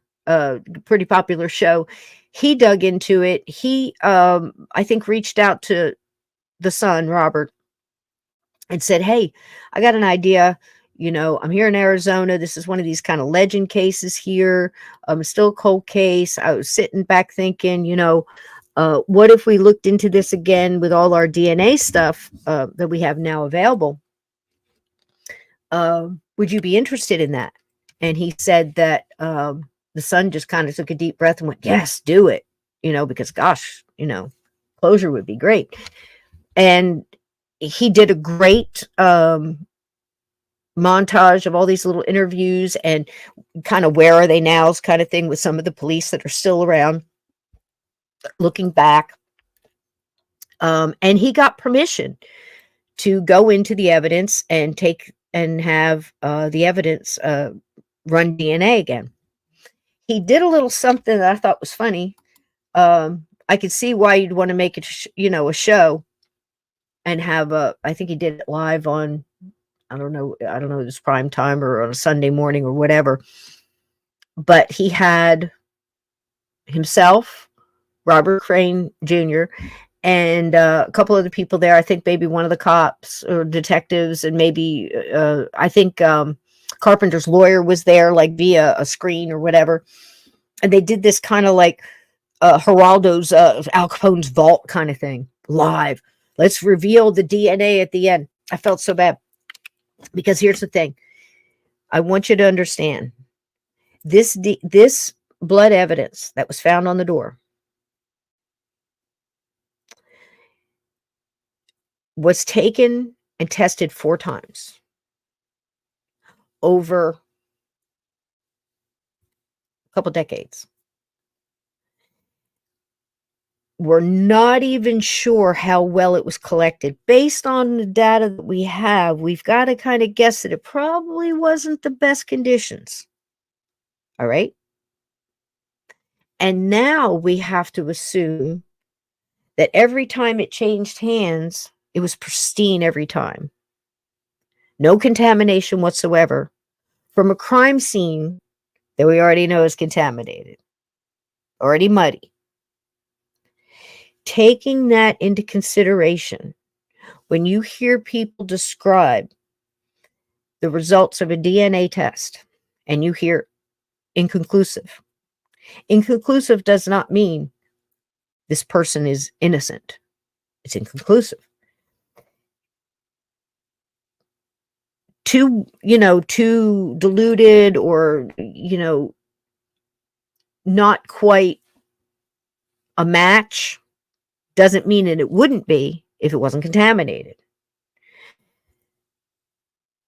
pretty popular show. He dug into it. He, I think, reached out to the son, Robert, and said, hey, I got an idea. I'm here in Arizona. This is one of these kind of legend cases here. Still a cold case. I was sitting back thinking, what if we looked into this again with all our DNA stuff that we have now available? Would you be interested in that? And he said that the son just kind of took a deep breath and went, yes, do it, because gosh, closure would be great. And he did a great montage of all these little interviews and kind of where are they now's kind of thing with some of the police that are still around looking back. And he got permission to go into the evidence and have the evidence run DNA again. He did a little something that I thought was funny. I could see why you'd want to make it, a show and have I think he did it live on, I don't know, it was prime time or on a Sunday morning or whatever. But he had himself, Robert Crane Jr., and a couple of the people there. I think maybe one of the cops or detectives, and maybe I think Carpenter's lawyer was there, like via a screen or whatever. And they did this kind of like Geraldo's Al Capone's vault kind of thing live. Let's reveal the DNA at the end. I felt so bad because here's the thing. I want you to understand this blood evidence that was found on the door was taken and tested 4 times over a couple decades. We're not even sure how well it was collected. Based on the data that we have, we've got to kind of guess that it probably wasn't the best conditions. All right? And now we have to assume that every time it changed hands, it was pristine every time. No contamination whatsoever from a crime scene that we already know is contaminated, already muddy. Taking that into consideration, when you hear people describe the results of a DNA test and you hear inconclusive, inconclusive does not mean this person is innocent. It's inconclusive. Too diluted or, not quite a match doesn't mean that it wouldn't be if it wasn't contaminated.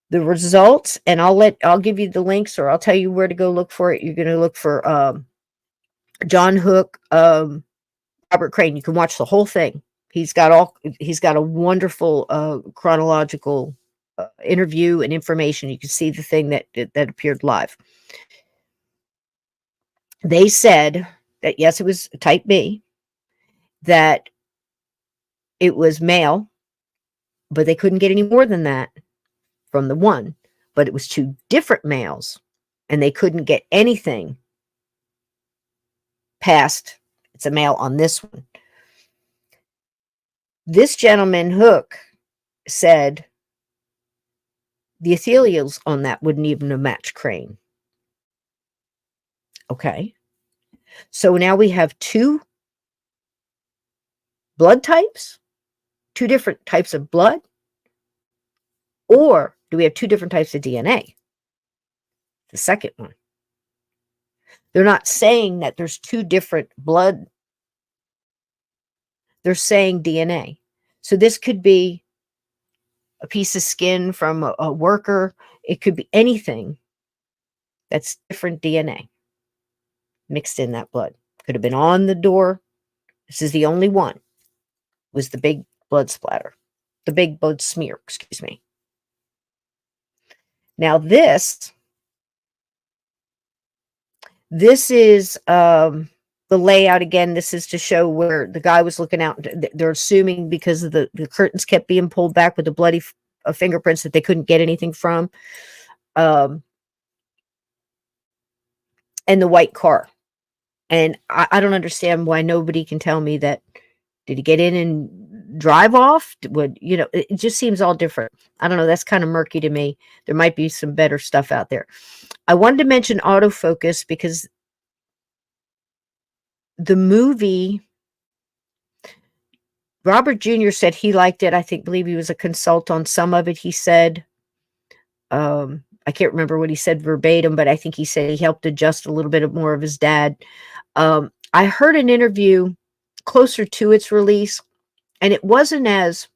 The results, and I'll give you the links, or I'll tell you where to go look for it. You're going to look for John Hook, Robert Crane. You can watch the whole thing. He's got a wonderful chronological interview and information. You can see the thing that appeared live. They said that yes, it was type B, that it was male, but they couldn't get any more than that from the one. But it was 2 different males, and they couldn't get anything past it's a male on this one. This gentleman, Hook, said the epithelials on that wouldn't even have matched Crane. Okay. So now we have 2 blood types, 2 different types of blood, or do we have 2 different types of DNA? The second one. They're not saying that there's 2 different blood. They're saying DNA. So this could be a piece of skin from a worker. It could be anything that's different DNA mixed in that blood. Could have been on the door. This is the only one. Was the big blood splatter. The big blood smear, excuse me. Now this is the layout again. This is to show where the guy was looking out. They're assuming because of the curtains kept being pulled back with the bloody fingerprints that they couldn't get anything from. And the white car. And I don't understand why nobody can tell me that. Did he get in and drive off? Would, you know, it just seems all different. I don't know. That's kind of murky to me. There might be some better stuff out there. I wanted to mention autofocus because the movie, Robert Jr. said he liked it. Believe he was a consult on some of it. He said, I can't remember what he said verbatim, but I think he said he helped adjust a little bit more of his dad. I heard an interview closer to its release, and it wasn't as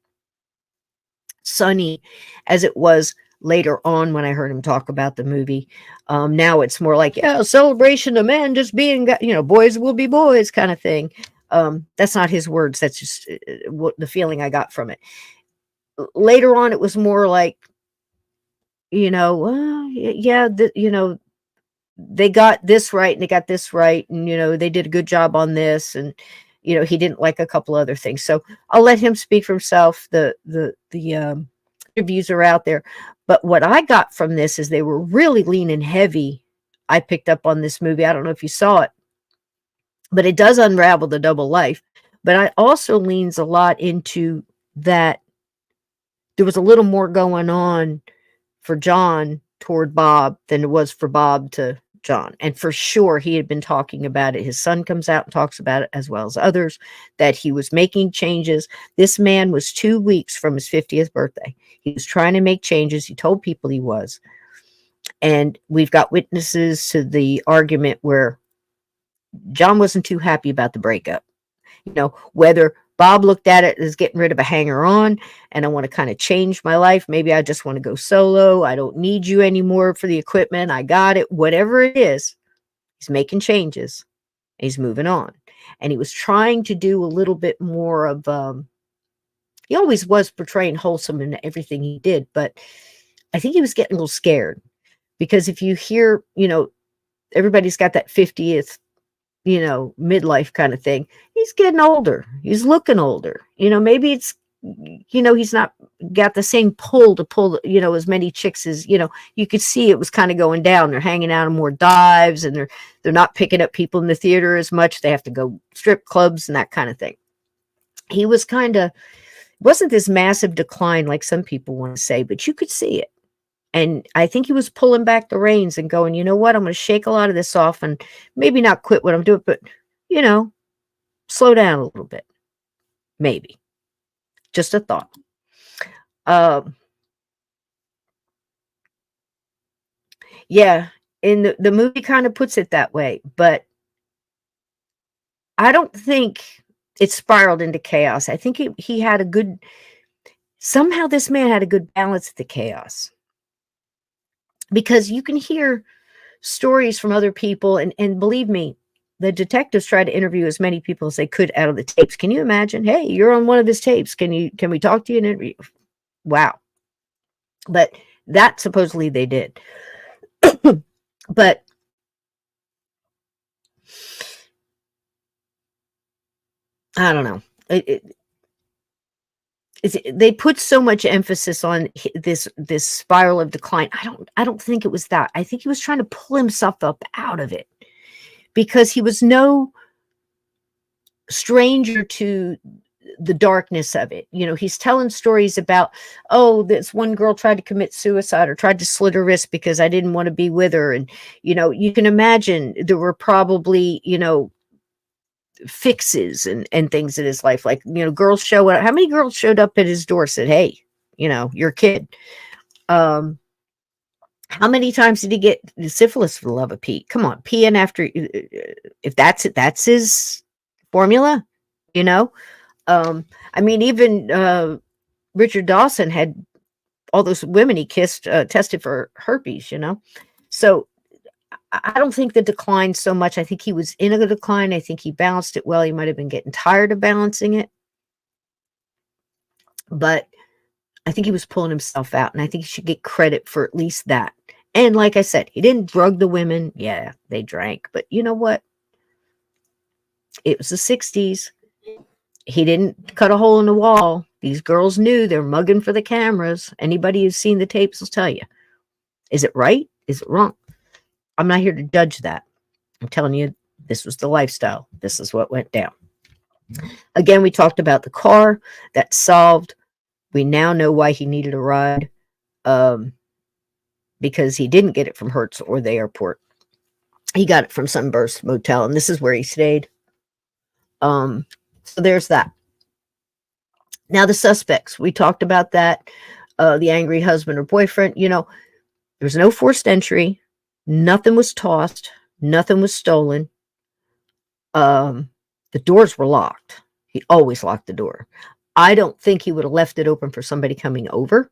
sunny as it was later on when I heard him talk about the movie. Now it's more like, yeah, celebration of men just being, you know, boys will be boys kind of thing. That's not his words. That's just what the feeling I got from it. Later on, it was more like, you know, yeah, you know, they got this right and they got this right, and you know, they did a good job on this, and you know, he didn't like a couple other things. So I'll let him speak for himself. The reviews are out there, but what I got from this is they were really leaning heavy. I picked up on this movie. I don't know if you saw it, but it does unravel the double life. But I also leans a lot into that there was a little more going on for John toward Bob than it was for Bob to John. And for sure, he had been talking about it. His son comes out and talks about it, as well as others, that he was making changes. This man was 2 weeks from his 50th birthday. He was trying to make changes. He told people he was. And we've got witnesses to the argument where John wasn't too happy about the breakup. You know, whether Bob looked at it as getting rid of a hanger-on and I want to kind of change my life. Maybe I just want to go solo. I don't need you anymore for the equipment. I got it. Whatever it is, he's making changes. He's moving on. And he was trying to do a little bit more of, he always was portraying wholesome in everything he did, but I think he was getting a little scared because if you hear, you know, everybody's got that 50th, you know, midlife kind of thing. He's getting older. He's looking older. You know, maybe it's, you know, he's not got the same pull to pull, you know, as many chicks as, you know, you could see it was kind of going down. They're hanging out on more dives and they're not picking up people in the theater as much. They have to go strip clubs and that kind of thing. He was kind of, wasn't this massive decline like some people want to say, but you could see it. And I think he was pulling back the reins and going, you know what, I'm going to shake a lot of this off and maybe not quit what I'm doing, but, you know, slow down a little bit. Maybe. Just a thought. Yeah, and the movie kind of puts it that way, but I don't think it spiraled into chaos. I think he had a good, somehow this man had a good balance of the chaos. Because you can hear stories from other people, and believe me, the detectives tried to interview as many people as they could out of the tapes. Can you imagine? Hey, you're on one of his tapes. Can we talk to you in an interview? Wow. But that supposedly they did. But I don't know. They put so much emphasis on this spiral of decline. I don't think it was that. I think he was trying to pull himself up out of it because he was no stranger to the darkness of it. You know, he's telling stories about, oh, this one girl tried to commit suicide or tried to slit her wrist because I didn't want to be with her. And, you know, you can imagine there were probably, you know, fixes and things in his life. Like, you know, girls show up. How many girls showed up at his door, said, hey, you know, your kid. How many times did he get syphilis for the love of Pete? Come on, peeing after, if that's it, that's his formula, you know? I mean, even Richard Dawson had all those women he kissed tested for herpes, you know? So I don't think the decline so much. I think he was in a decline. I think he balanced it well. He might have been getting tired of balancing it. But I think he was pulling himself out, and I think he should get credit for at least that. And like I said, he didn't drug the women. Yeah, they drank. But you know what? It was the 60s. He didn't cut a hole in the wall. These girls knew they're mugging for the cameras. Anybody who's seen the tapes will tell you. Is it right? Is it wrong? I'm not here to judge that. I'm telling you, this was the lifestyle. This is what went down. Again, we talked about the car. That's solved. We now know why he needed a ride, because he didn't get it from Hertz or the airport. He got it from Sunburst Motel, and this is where he stayed. So there's that. Now the suspects, we talked about that. The angry husband or boyfriend, there was no forced entry. Nothing was tossed. Nothing was stolen. The doors were locked. He always locked the door. I don't think he would have left it open for somebody coming over.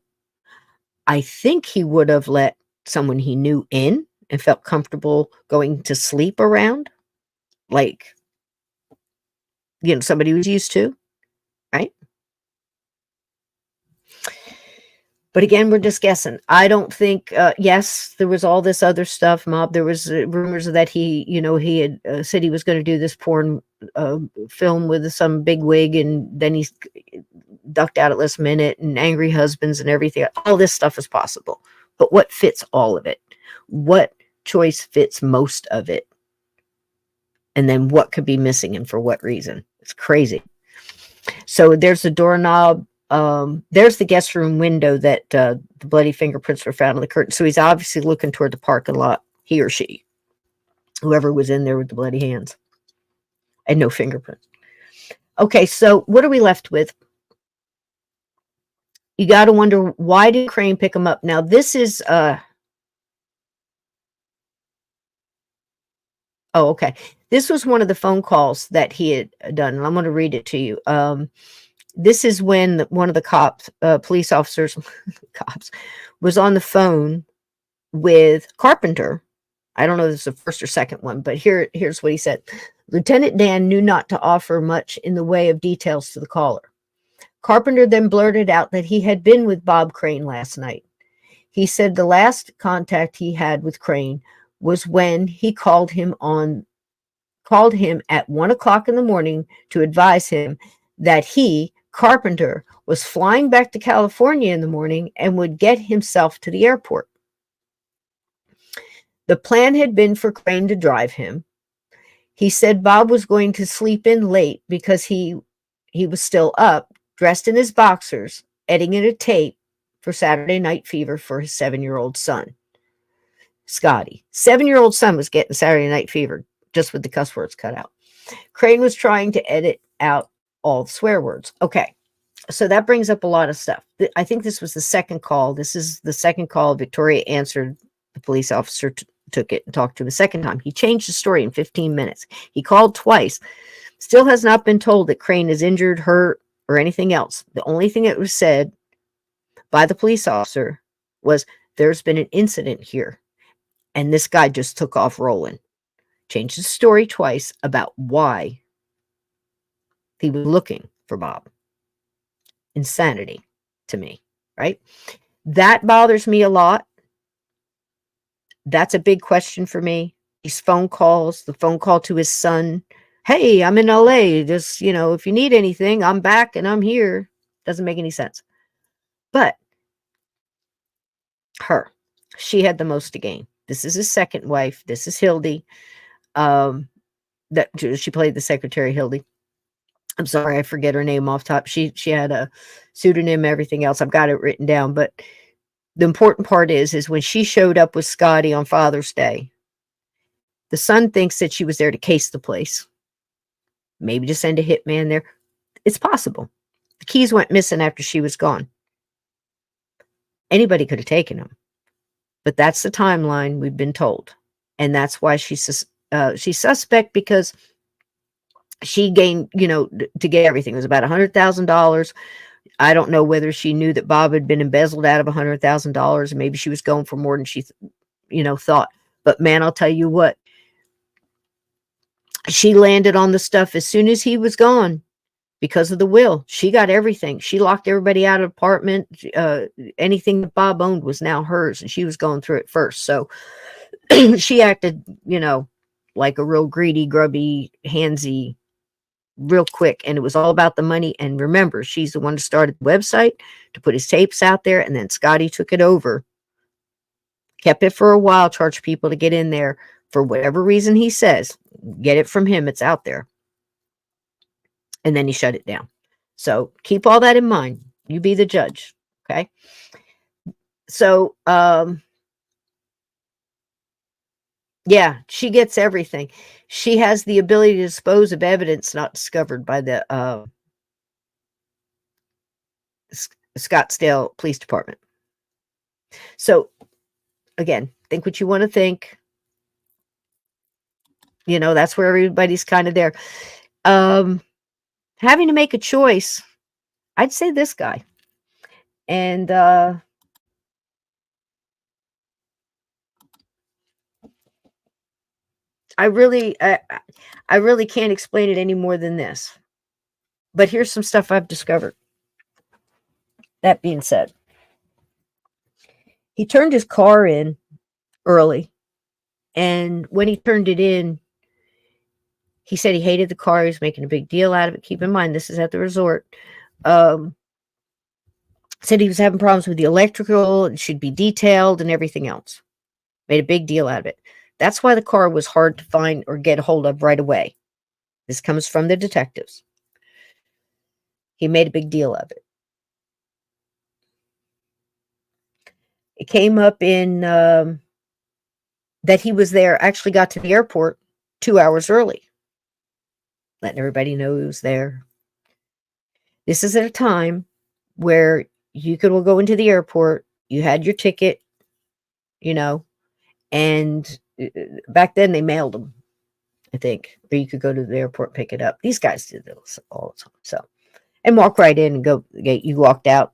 I think he would have let someone he knew in and felt comfortable going to sleep around. Like, somebody was used to, right? But again, we're just guessing. I don't think, yes, there was all this other stuff, Mob. There was rumors that he had said he was going to do this porn film with some big wig, and then he ducked out at last minute, and angry husbands and everything. All this stuff is possible. But what fits all of it? What choice fits most of it? And then what could be missing and for what reason? It's crazy. So there's the doorknob. There's the guest room window that the bloody fingerprints were found on the curtain. So he's obviously looking toward the parking lot, he or she, whoever was in there with the bloody hands, and no fingerprints. Okay, so what are we left with? You got to wonder, why did Crane pick him up? Now, this is oh, okay. This was one of the phone calls that he had done, and I'm going to read it to you. This is when one of the police officers, was on the phone with Carpenter. I don't know if this is the first or second one, but here's what he said. Lieutenant Dan knew not to offer much in the way of details to the caller. Carpenter then blurted out that he had been with Bob Crane last night. He said the last contact he had with Crane was when he called him at 1 o'clock in the morning to advise him that he, Carpenter, was flying back to California in the morning and would get himself to the airport. The plan had been for Crane to drive him. He said Bob was going to sleep in late because he was still up, dressed in his boxers, editing a tape for Saturday Night Fever for his 7-year-old son, Scotty. 7-year-old son was getting Saturday Night Fever, just with the cuss words cut out. Crane was trying to edit out all the swear words. Okay, so that brings up a lot of stuff. I think this was the second call. This is the second call Victoria answered. The police officer took it and talked to him a second time. He changed the story in 15 minutes. He called twice. Still has not been told that Crane is injured, hurt, or anything else. The only thing that was said by the police officer was, there's been an incident here, and this guy just took off rolling. Changed the story twice about why he was looking for Bob. Insanity to me, right? That bothers me a lot. That's a big question for me. These phone calls, the phone call to his son. Hey, I'm in LA. Just, if you need anything, I'm back and I'm here. Doesn't make any sense. But she had the most to gain. This is his second wife. This is Hildy. That she played the secretary, Hildy. I'm sorry, I forget her name off top. She had a pseudonym, everything else. I've got it written down. But the important part is when she showed up with Scotty on Father's Day, the son thinks that she was there to case the place. Maybe to send a hitman there. It's possible. The keys went missing after she was gone. Anybody could have taken them. But that's the timeline we've been told. And that's why she's suspect, because she gained, to get everything. It was about $100,000. I don't know whether she knew that Bob had been embezzled out of $100,000. Maybe she was going for more than she, thought. But man, I'll tell you what. She landed on the stuff as soon as he was gone because of the will. She got everything. She locked everybody out of the apartment. Anything that Bob owned was now hers, and she was going through it first. So she acted, like a real greedy, grubby, handsy, real quick. And it was all about the money. And remember, she's the one who started the website to put his tapes out there. And then Scotty took it over, kept it for a while, charged people to get in there for whatever reason he says. Get it from him. It's out there. and then he shut it down. So keep all that in mind. You be the judge. Okay. So, yeah, she gets everything. She has the ability to dispose of evidence not discovered by the Scottsdale Police Department. So, again, think what you want to think. You know, that's where everybody's kind of there. Having to make a choice, I'd say this guy. And I really can't explain it any more than this. But here's some stuff I've discovered. That being said, he turned his car in early, and when he turned it in, he said he hated the car. He was making a big deal out of it. Keep in mind, this is at the resort. Said he was having problems with the electrical. It should be detailed and everything else. Made a big deal out of it. That's why the car was hard to find or get a hold of right away. This comes from the detectives. He made a big deal of it. It came up in that he was there, actually got to the airport 2 hours early, letting everybody know he was there. This is at a time where you could go into the airport, you had your ticket, you know, and back then they mailed them, I think, or you could go to the airport and pick it up. These guys did this all the time. So, and walk right in and go. You walked out.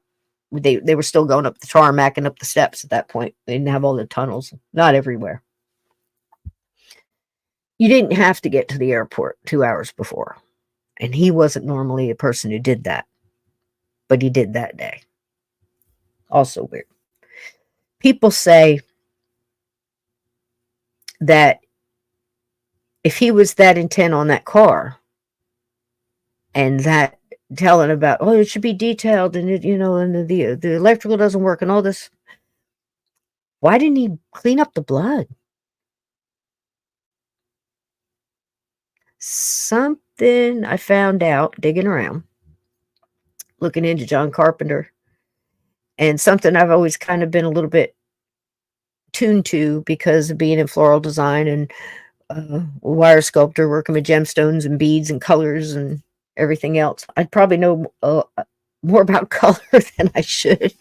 They were still going up the tarmac and up the steps at that point. They didn't have all the tunnels, not everywhere. You didn't have to get to the airport 2 hours before. And he wasn't normally a person who did that. But he did that day. Also weird. People say that if he was that intent on that car and that telling about, oh, it should be detailed and it, you know, and the electrical doesn't work and all this, why didn't he clean up the blood? Something I found out digging around, looking into John Carpenter, and something I've always kind of been a little bit tuned to because of being in floral design and wire sculptor, working with gemstones and beads and colors and everything else. I'd probably know more about color than I should.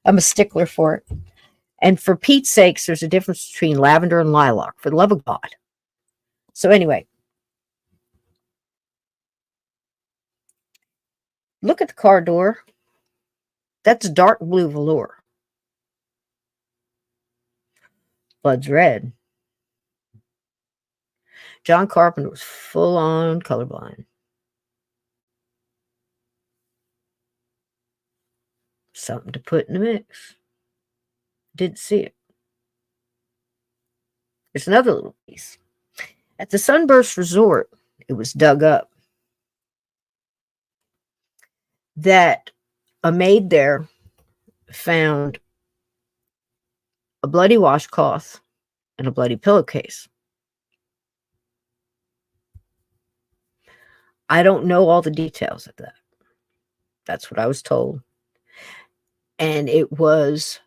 I'm a stickler for it. And for Pete's sakes, there's a difference between lavender and lilac, for the love of God. So anyway, look at the car door. That's dark blue velour. Blood's red. John Carpenter was full on colorblind. Something to put in the mix. Didn't see it. There's another little piece. At the Sunburst Resort, it was dug up that a maid there found a bloody washcloth and a bloody pillowcase. I don't know all the details of that. That's what I was told. And it was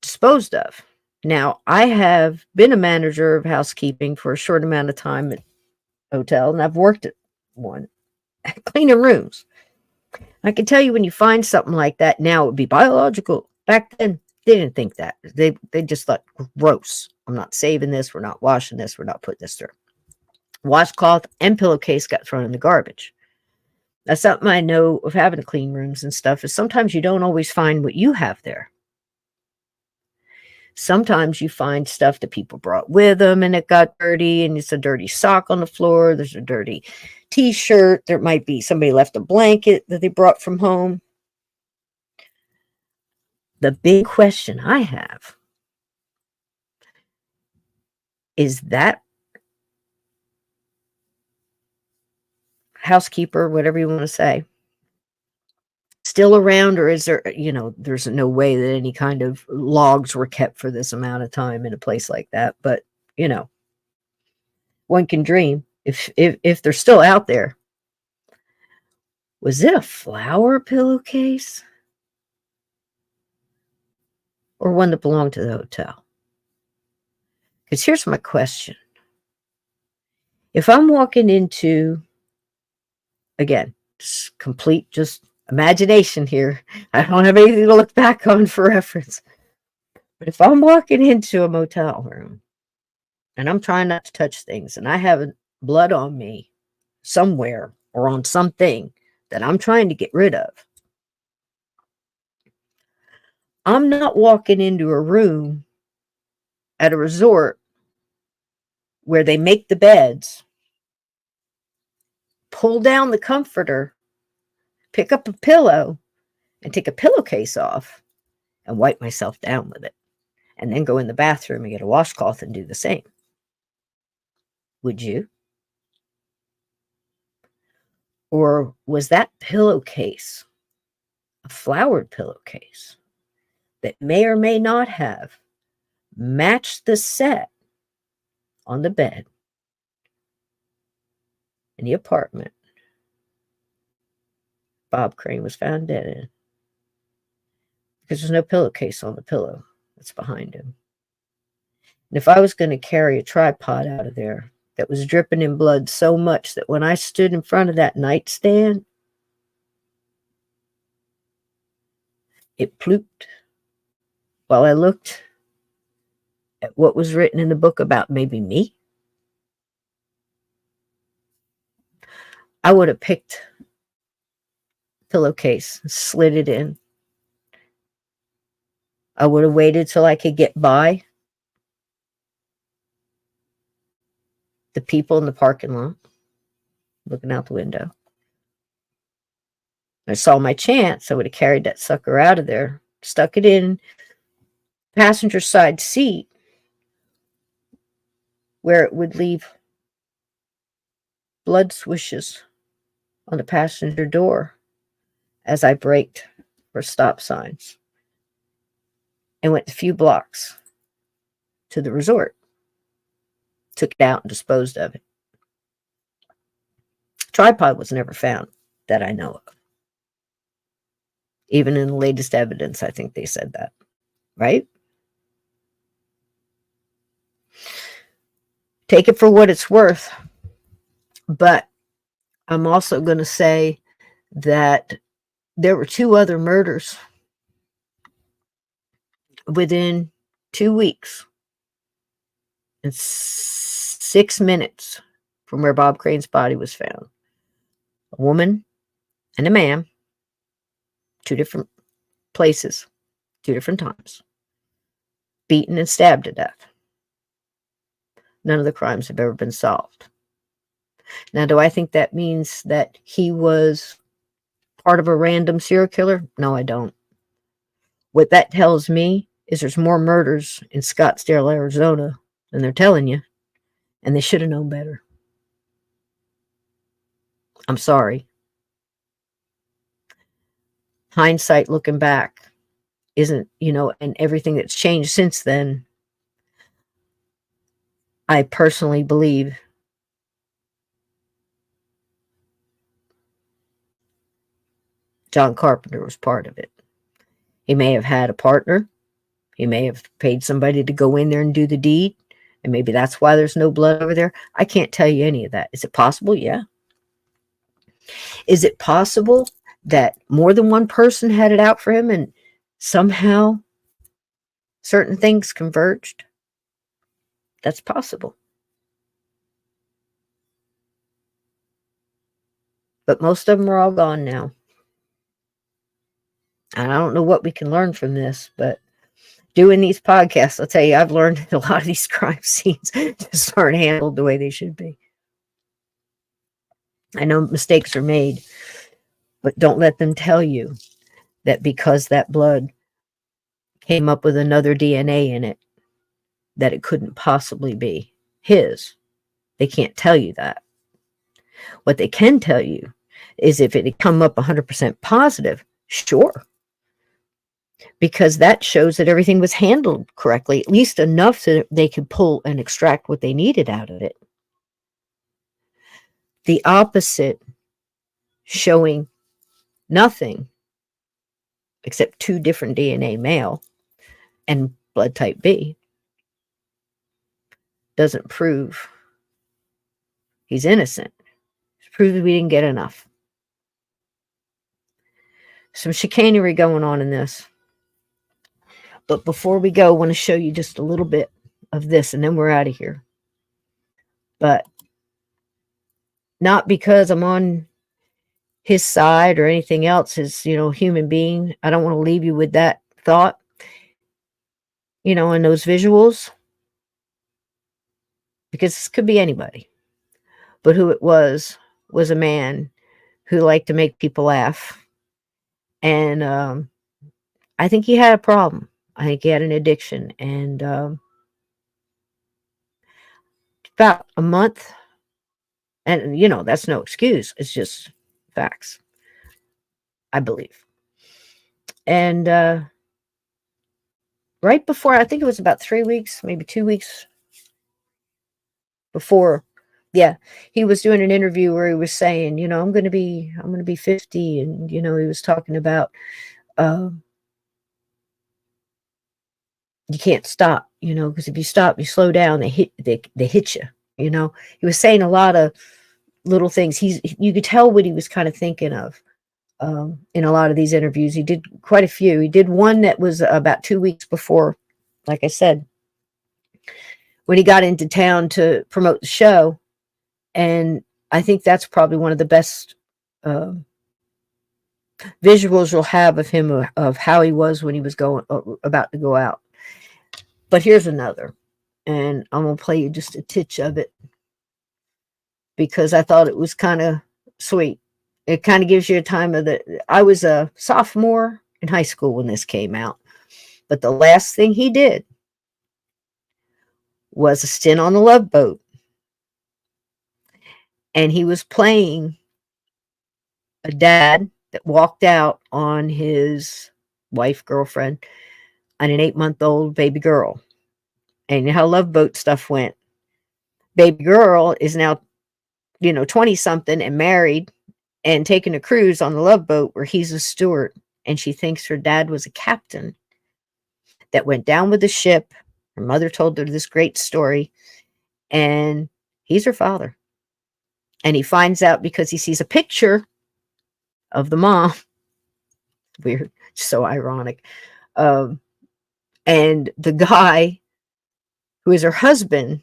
disposed of. Now, I have been a manager of housekeeping for a short amount of time at a hotel, and I've worked at one, cleaning rooms. I can tell you when you find something like that now, it would be biological. Back then, they didn't think that. They just thought, gross. I'm not saving this. We're not washing this. We're not putting this through. Washcloth and pillowcase got thrown in the garbage. That's something I know of having to clean rooms and stuff, is sometimes you don't always find what you have there. Sometimes you find stuff that people brought with them and it got dirty, and it's a dirty sock on the floor. There's a dirty t-shirt. There might be somebody left a blanket that they brought from home. The big question I have is that housekeeper, whatever you want to say, still around, or is there, you know, there's no way that any kind of logs were kept for this amount of time in a place like that. But, you know, one can dream if they're still out there. Was it a flower pillowcase? Or one that belonged to the hotel? Because here's my question. If I'm walking into, again, complete just imagination here. I don't have anything to look back on for reference. But if I'm walking into a motel room and I'm trying not to touch things and I have blood on me somewhere or on something that I'm trying to get rid of, I'm not walking into a room at a resort where they make the beds, pull down the comforter, pick up a pillow, and take a pillowcase off and wipe myself down with it, and then go in the bathroom and get a washcloth and do the same. Would you? Or was that pillowcase a flowered pillowcase that may or may not have matched the set on the bed in the apartment Bob Crane was found dead in? Because there's no pillowcase on the pillow that's behind him. And if I was going to carry a tripod out of there that was dripping in blood so much that when I stood in front of that nightstand, it plooped while I looked at what was written in the book about maybe me, I would have picked a pillowcase, slid it in. I would have waited till I could get by the people in the parking lot, looking out the window. I saw my chance. I would have carried that sucker out of there, stuck it in passenger side seat where it would leave blood swishes on the passenger door as I braked for stop signs and went a few blocks to the resort. Took it out and disposed of it. Tripod was never found that I know of. Even in the latest evidence, I think they said that, right? Take it for what it's worth. But I'm also going to say that there were 2 other murders within 2 weeks and 6 minutes from where Bob Crane's body was found. A woman and a man, 2 different places, 2 different times, beaten and stabbed to death. None of the crimes have ever been solved. Now, do I think that means that he was part of a random serial killer? No, I don't. What that tells me is there's more murders in Scottsdale, Arizona than they're telling you, and they should have known better. I'm sorry. Hindsight looking back isn't, and everything that's changed since then, I personally believe John Carpenter was part of it. He may have had a partner. He may have paid somebody to go in there and do the deed. And maybe that's why there's no blood over there. I can't tell you any of that. Is it possible? Yeah. Is it possible that more than one person had it out for him and somehow certain things converged? That's possible. But most of them are all gone now. And I don't know what we can learn from this, but doing these podcasts, I'll tell you, I've learned a lot of these crime scenes just aren't handled the way they should be. I know mistakes are made, but don't let them tell you that because that blood came up with another DNA in it, that it couldn't possibly be his. They can't tell you that. What they can tell you is if it had come up 100% positive, sure. Because that shows that everything was handled correctly, at least enough so that they could pull and extract what they needed out of it. The opposite showing Nothing except 2 different DNA, male and blood type B, doesn't prove he's innocent. It proves we didn't get enough. Some chicanery going on in this. But before we go, I want to show you just a little bit of this, and then we're out of here. But not because I'm on his side or anything else, his, human being. I don't want to leave you with that thought, and those visuals, because this could be anybody. But who it was a man who liked to make people laugh. And I think he had a problem. I think he had an addiction. And about a month, and, that's no excuse. It's just facts, I believe. And right before, I think it was about 3 weeks, maybe 2 weeks before, yeah, he was doing an interview where he was saying, I'm going to be 50. And, he was talking about, you can't stop, because if you stop, you slow down, they hit you, He was saying a lot of little things. You could tell what he was kind of thinking of in a lot of these interviews. He did quite a few. He did one that was about 2 weeks before, like I said, when he got into town to promote the show. And I think that's probably one of the best visuals you'll have of him, of how he was when he was about to go out. But here's another, and I'm going to play you just a titch of it because I thought it was kind of sweet. It kind of gives you a time of I was a sophomore in high school when this came out, but the last thing he did was a stint on the Love Boat. And he was playing a dad that walked out on his wife, girlfriend, and an 8-month-old baby girl. And you know how Love Boat stuff went. Baby girl is now, 20-something and married and taking a cruise on the Love Boat where he's a steward. And she thinks her dad was a captain that went down with the ship. Her mother told her this great story. And he's her father. And he finds out because he sees a picture of the mom. Weird. So ironic. And the guy who is her husband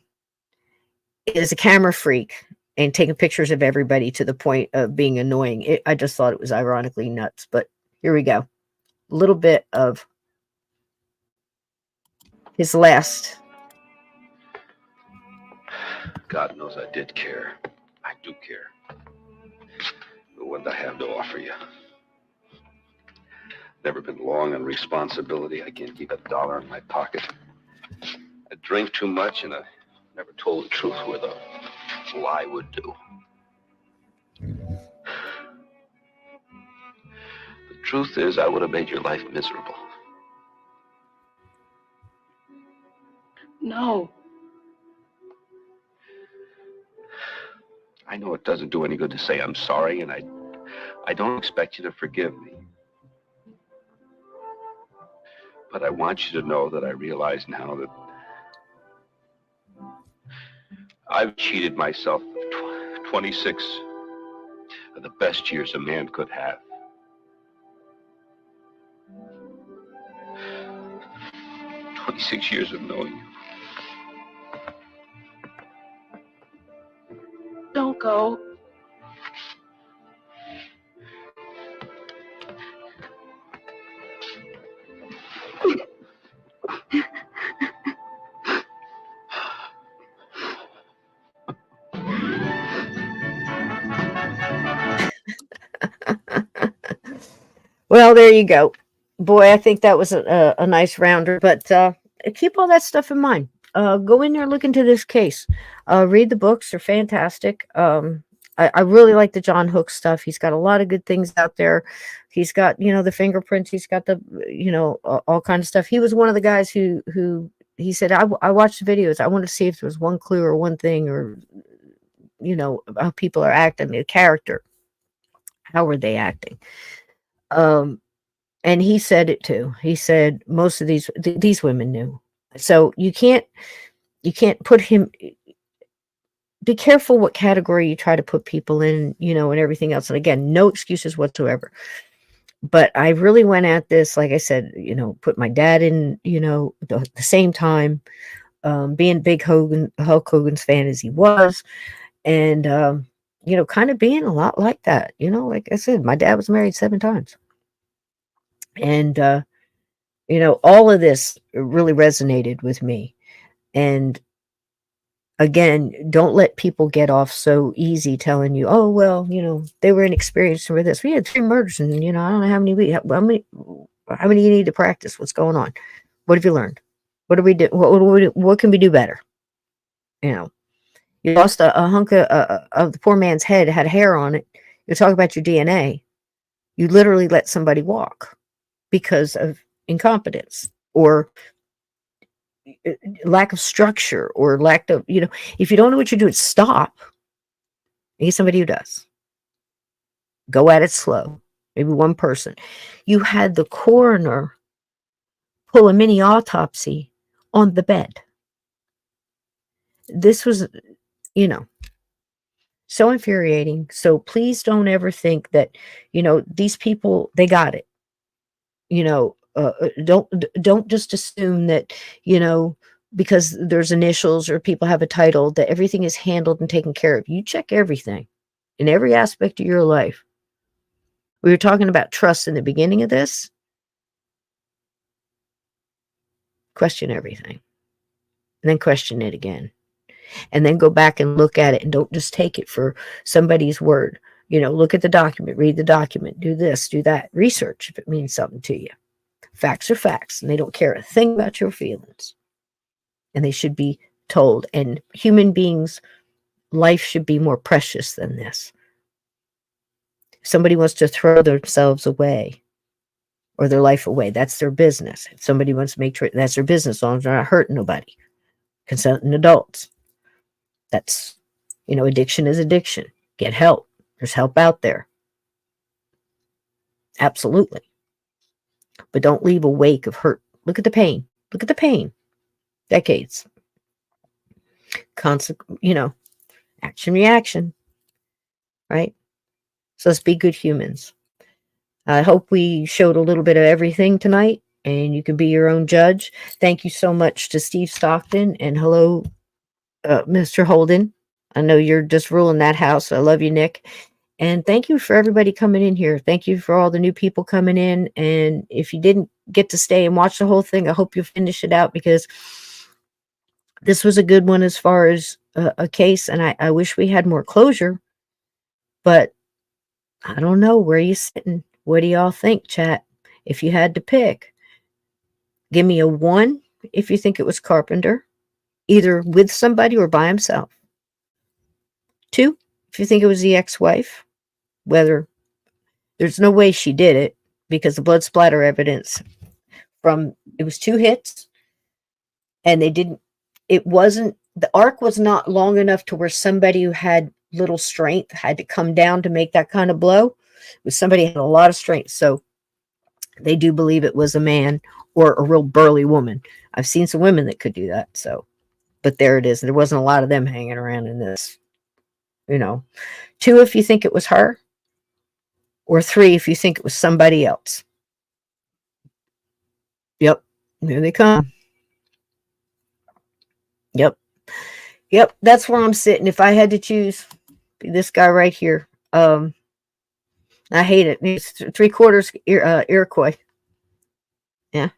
is a camera freak and taking pictures of everybody to the point of being annoying. I just thought it was ironically nuts. But here we go. A little bit of his last. God knows I did care. I do care. But what I have to offer you? Never been long on responsibility. I can't keep a dollar in my pocket. I drink too much, and I never told the truth where the lie would do. The truth is, I would have made your life miserable. No. I know it doesn't do any good to say I'm sorry, and I don't expect you to forgive me. But I want you to know that I realize now that I've cheated myself of 26 of the best years a man could have. 26 years of knowing you. Don't go. Well, there you go. Boy, I think that was a nice rounder. But keep all that stuff in mind. Go in there, look into this case. Read the books. They're fantastic. I really like the John Hook stuff. He's got a lot of good things out there. He's got, the fingerprints. He's got the, all kinds of stuff. He was one of the guys who he said, I watched the videos. I wanted to see if there was one clue or one thing or, how people are acting, the character. How were they acting? And he said it too. He said most of these women knew. So you can't put him. Be careful what category you try to put people in, and everything else. And again, no excuses whatsoever. But I really went at this, like I said, put my dad in, the same time, being big Hulk Hogan's fan as he was, and kind of being a lot like that. Like I said, my dad was married 7 times, and all of this really resonated with me. And again, don't let people get off so easy telling you, oh, well, they were inexperienced with this. We had 3 murders, and, I don't know how many you need to practice. What's going on? What have you learned? What do we do? What can we do better? You lost a hunk of the poor man's head, had hair on it. You talk about your DNA. You literally let somebody walk because of incompetence or lack of structure or lack of, if you don't know what you're doing, stop. Get somebody who does. Go at it slow. Maybe one person. You had the coroner pull a mini autopsy on the bed. This was, so infuriating. So please don't ever think that, these people, they got it. Don't just assume that, because there's initials or people have a title, that everything is handled and taken care of. You check everything in every aspect of your life. We were talking about trust in the beginning of this. Question everything. And then question it again. And then go back and look at it, and don't just take it for somebody's word. Look at the document, read the document, do this, do that. Research if it means something to you. Facts are facts, and they don't care a thing about your feelings. And they should be told. And human beings' life should be more precious than this. If somebody wants to throw themselves away or their life away, that's their business. If somebody wants to make sure, that's their business, as long as they're not hurting nobody. Consenting adults. That's, addiction is addiction. Get help. There's help out there. Absolutely. But don't leave a wake of hurt. Look at the pain. Look at the pain. Decades. Action, reaction. Right? So let's be good humans. I hope we showed a little bit of everything tonight, and you can be your own judge. Thank you so much to Steve Stockton, and hello, Mr. Holden. I know you're just ruling that house. I love you, Nick. And thank you for everybody coming in here. Thank you for all the new people coming in. And if you didn't get to stay and watch the whole thing, I hope you finish it out, because this was a good one as far as a case. And I wish we had more closure, but I don't know. Where are you sitting? What do y'all think, chat? If you had to pick, give me a 1 if you think it was Carpenter, either with somebody or by himself. 2 if you think it was the ex-wife, whether there's no way she did it, because the blood splatter evidence it was 2 hits, and the arc was not long enough to where somebody who had little strength had to come down to make that kind of blow. It was somebody who had a lot of strength. So they do believe it was a man or a real burly woman. I've seen some women that could do that. So, but there it is. There wasn't a lot of them hanging around in this, 2 if you think it was her, or 3 if you think it was somebody else. Yep. Here they come. Yep. That's where I'm sitting. If I had to choose, be this guy right here. I hate it. It's 3/4 Iroquois. Yeah.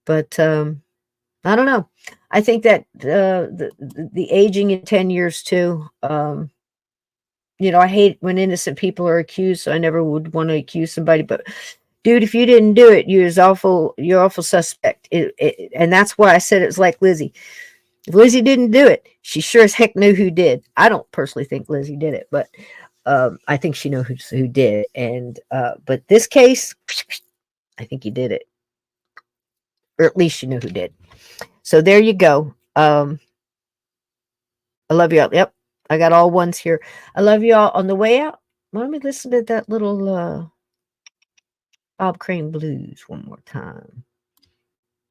But I don't know. I think that the aging in 10 years too. I hate when innocent people are accused, so I never would want to accuse somebody. But dude, if you didn't do it, you're awful suspect. And that's why I said it was like Lizzie. If Lizzie didn't do it, she sure as heck knew who did. I don't personally think Lizzie did it, but I think she knows who did. And but this case, I think he did it, or at least she knew who did. So there you go. I love y'all. Yep, I got all 1s here. I love y'all. On the way out, let me listen to that little Bob Crane Blues one more time.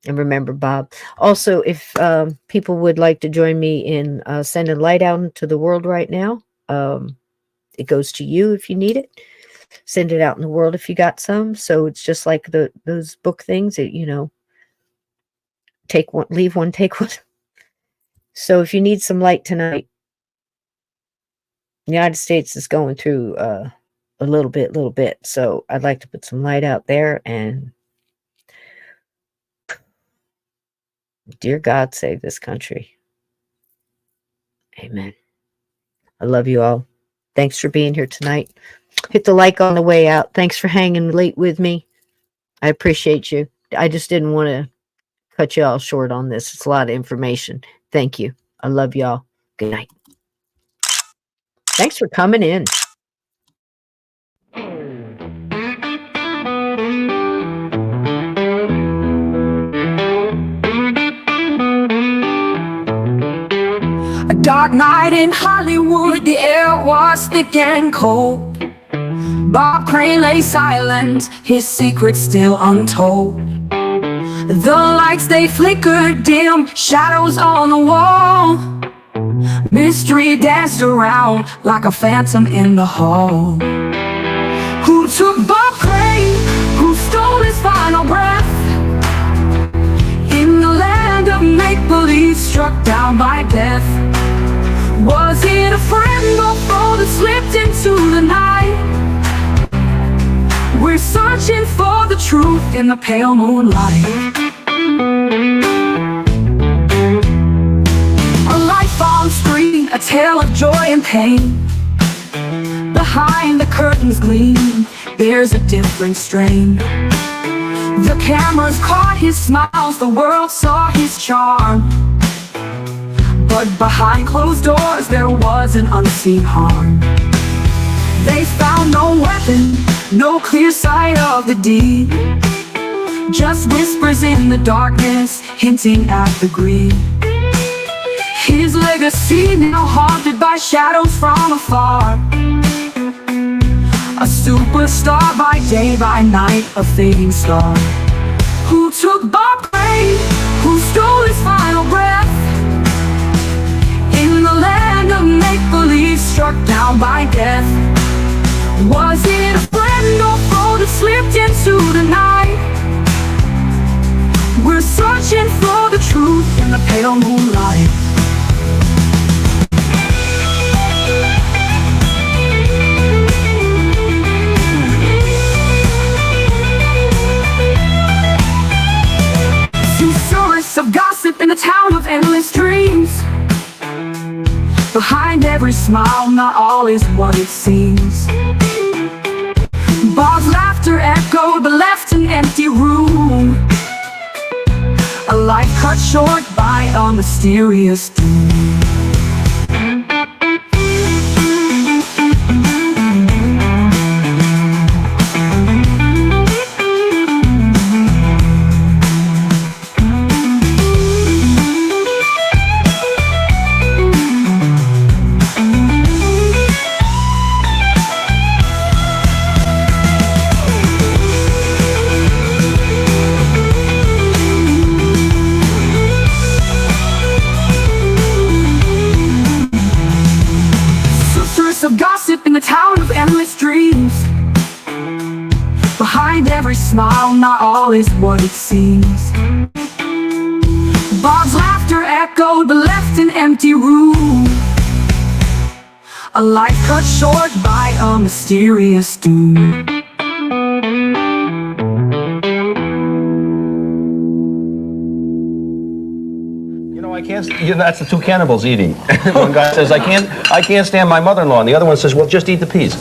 And remember, Bob. Also, if people would like to join me in sending light out into the world right now, it goes to you if you need it. Send it out in the world if you got some. So it's just like those book things that, you know, take one, leave one, take one. So if you need some light tonight, the United States is going through a little bit. So I'd like to put some light out there, and dear God, save this country. Amen. I love you all. Thanks for being here tonight. Hit the like on the way out. Thanks for hanging late with me. I appreciate you. I just didn't want to cut you all short on this. It's a lot of information. Thank you. I love y'all. Good night. Thanks for coming in. A dark night in Hollywood, the air was thick and cold. Bob Crane lay silent, his secret still untold. The lights, they flickered dim, shadows on the wall. Mystery danced around like a phantom in the hall. Who took Bob Crane? Who stole his final breath? In the land of make-believe, struck down by death. Was it a friend or foe that slipped into the night? We're searching for the truth in the pale moonlight. A life on screen, a tale of joy and pain. Behind the curtains gleam, there's a different strain. The cameras caught his smiles, the world saw his charm. But behind closed doors there was an unseen harm. They found no weapon, no clear sight of the deed. Just whispers in the darkness, hinting at the greed. His legacy now haunted by shadows from afar. A superstar by day, by night, a fading star. Who took Bob Crane? Who stole his final breath? In the land of make-believe, struck down by death. Was it a friend or foe that slipped into the night? We're searching for the truth in the pale moonlight. Tourists of gossip in a town of endless dreams. Behind every smile, not all is what it seems. Bob's laughter echoed but left an empty room. A life cut short by a mysterious doom. Of gossip in the town of endless dreams. Behind every smile, not all is what it seems. Bob's laughter echoed but left an empty room. A life cut short by a mysterious doom. That's the two cannibals eating. One guy says, I can't stand my mother-in-law, and the other one says, well, just eat the peas.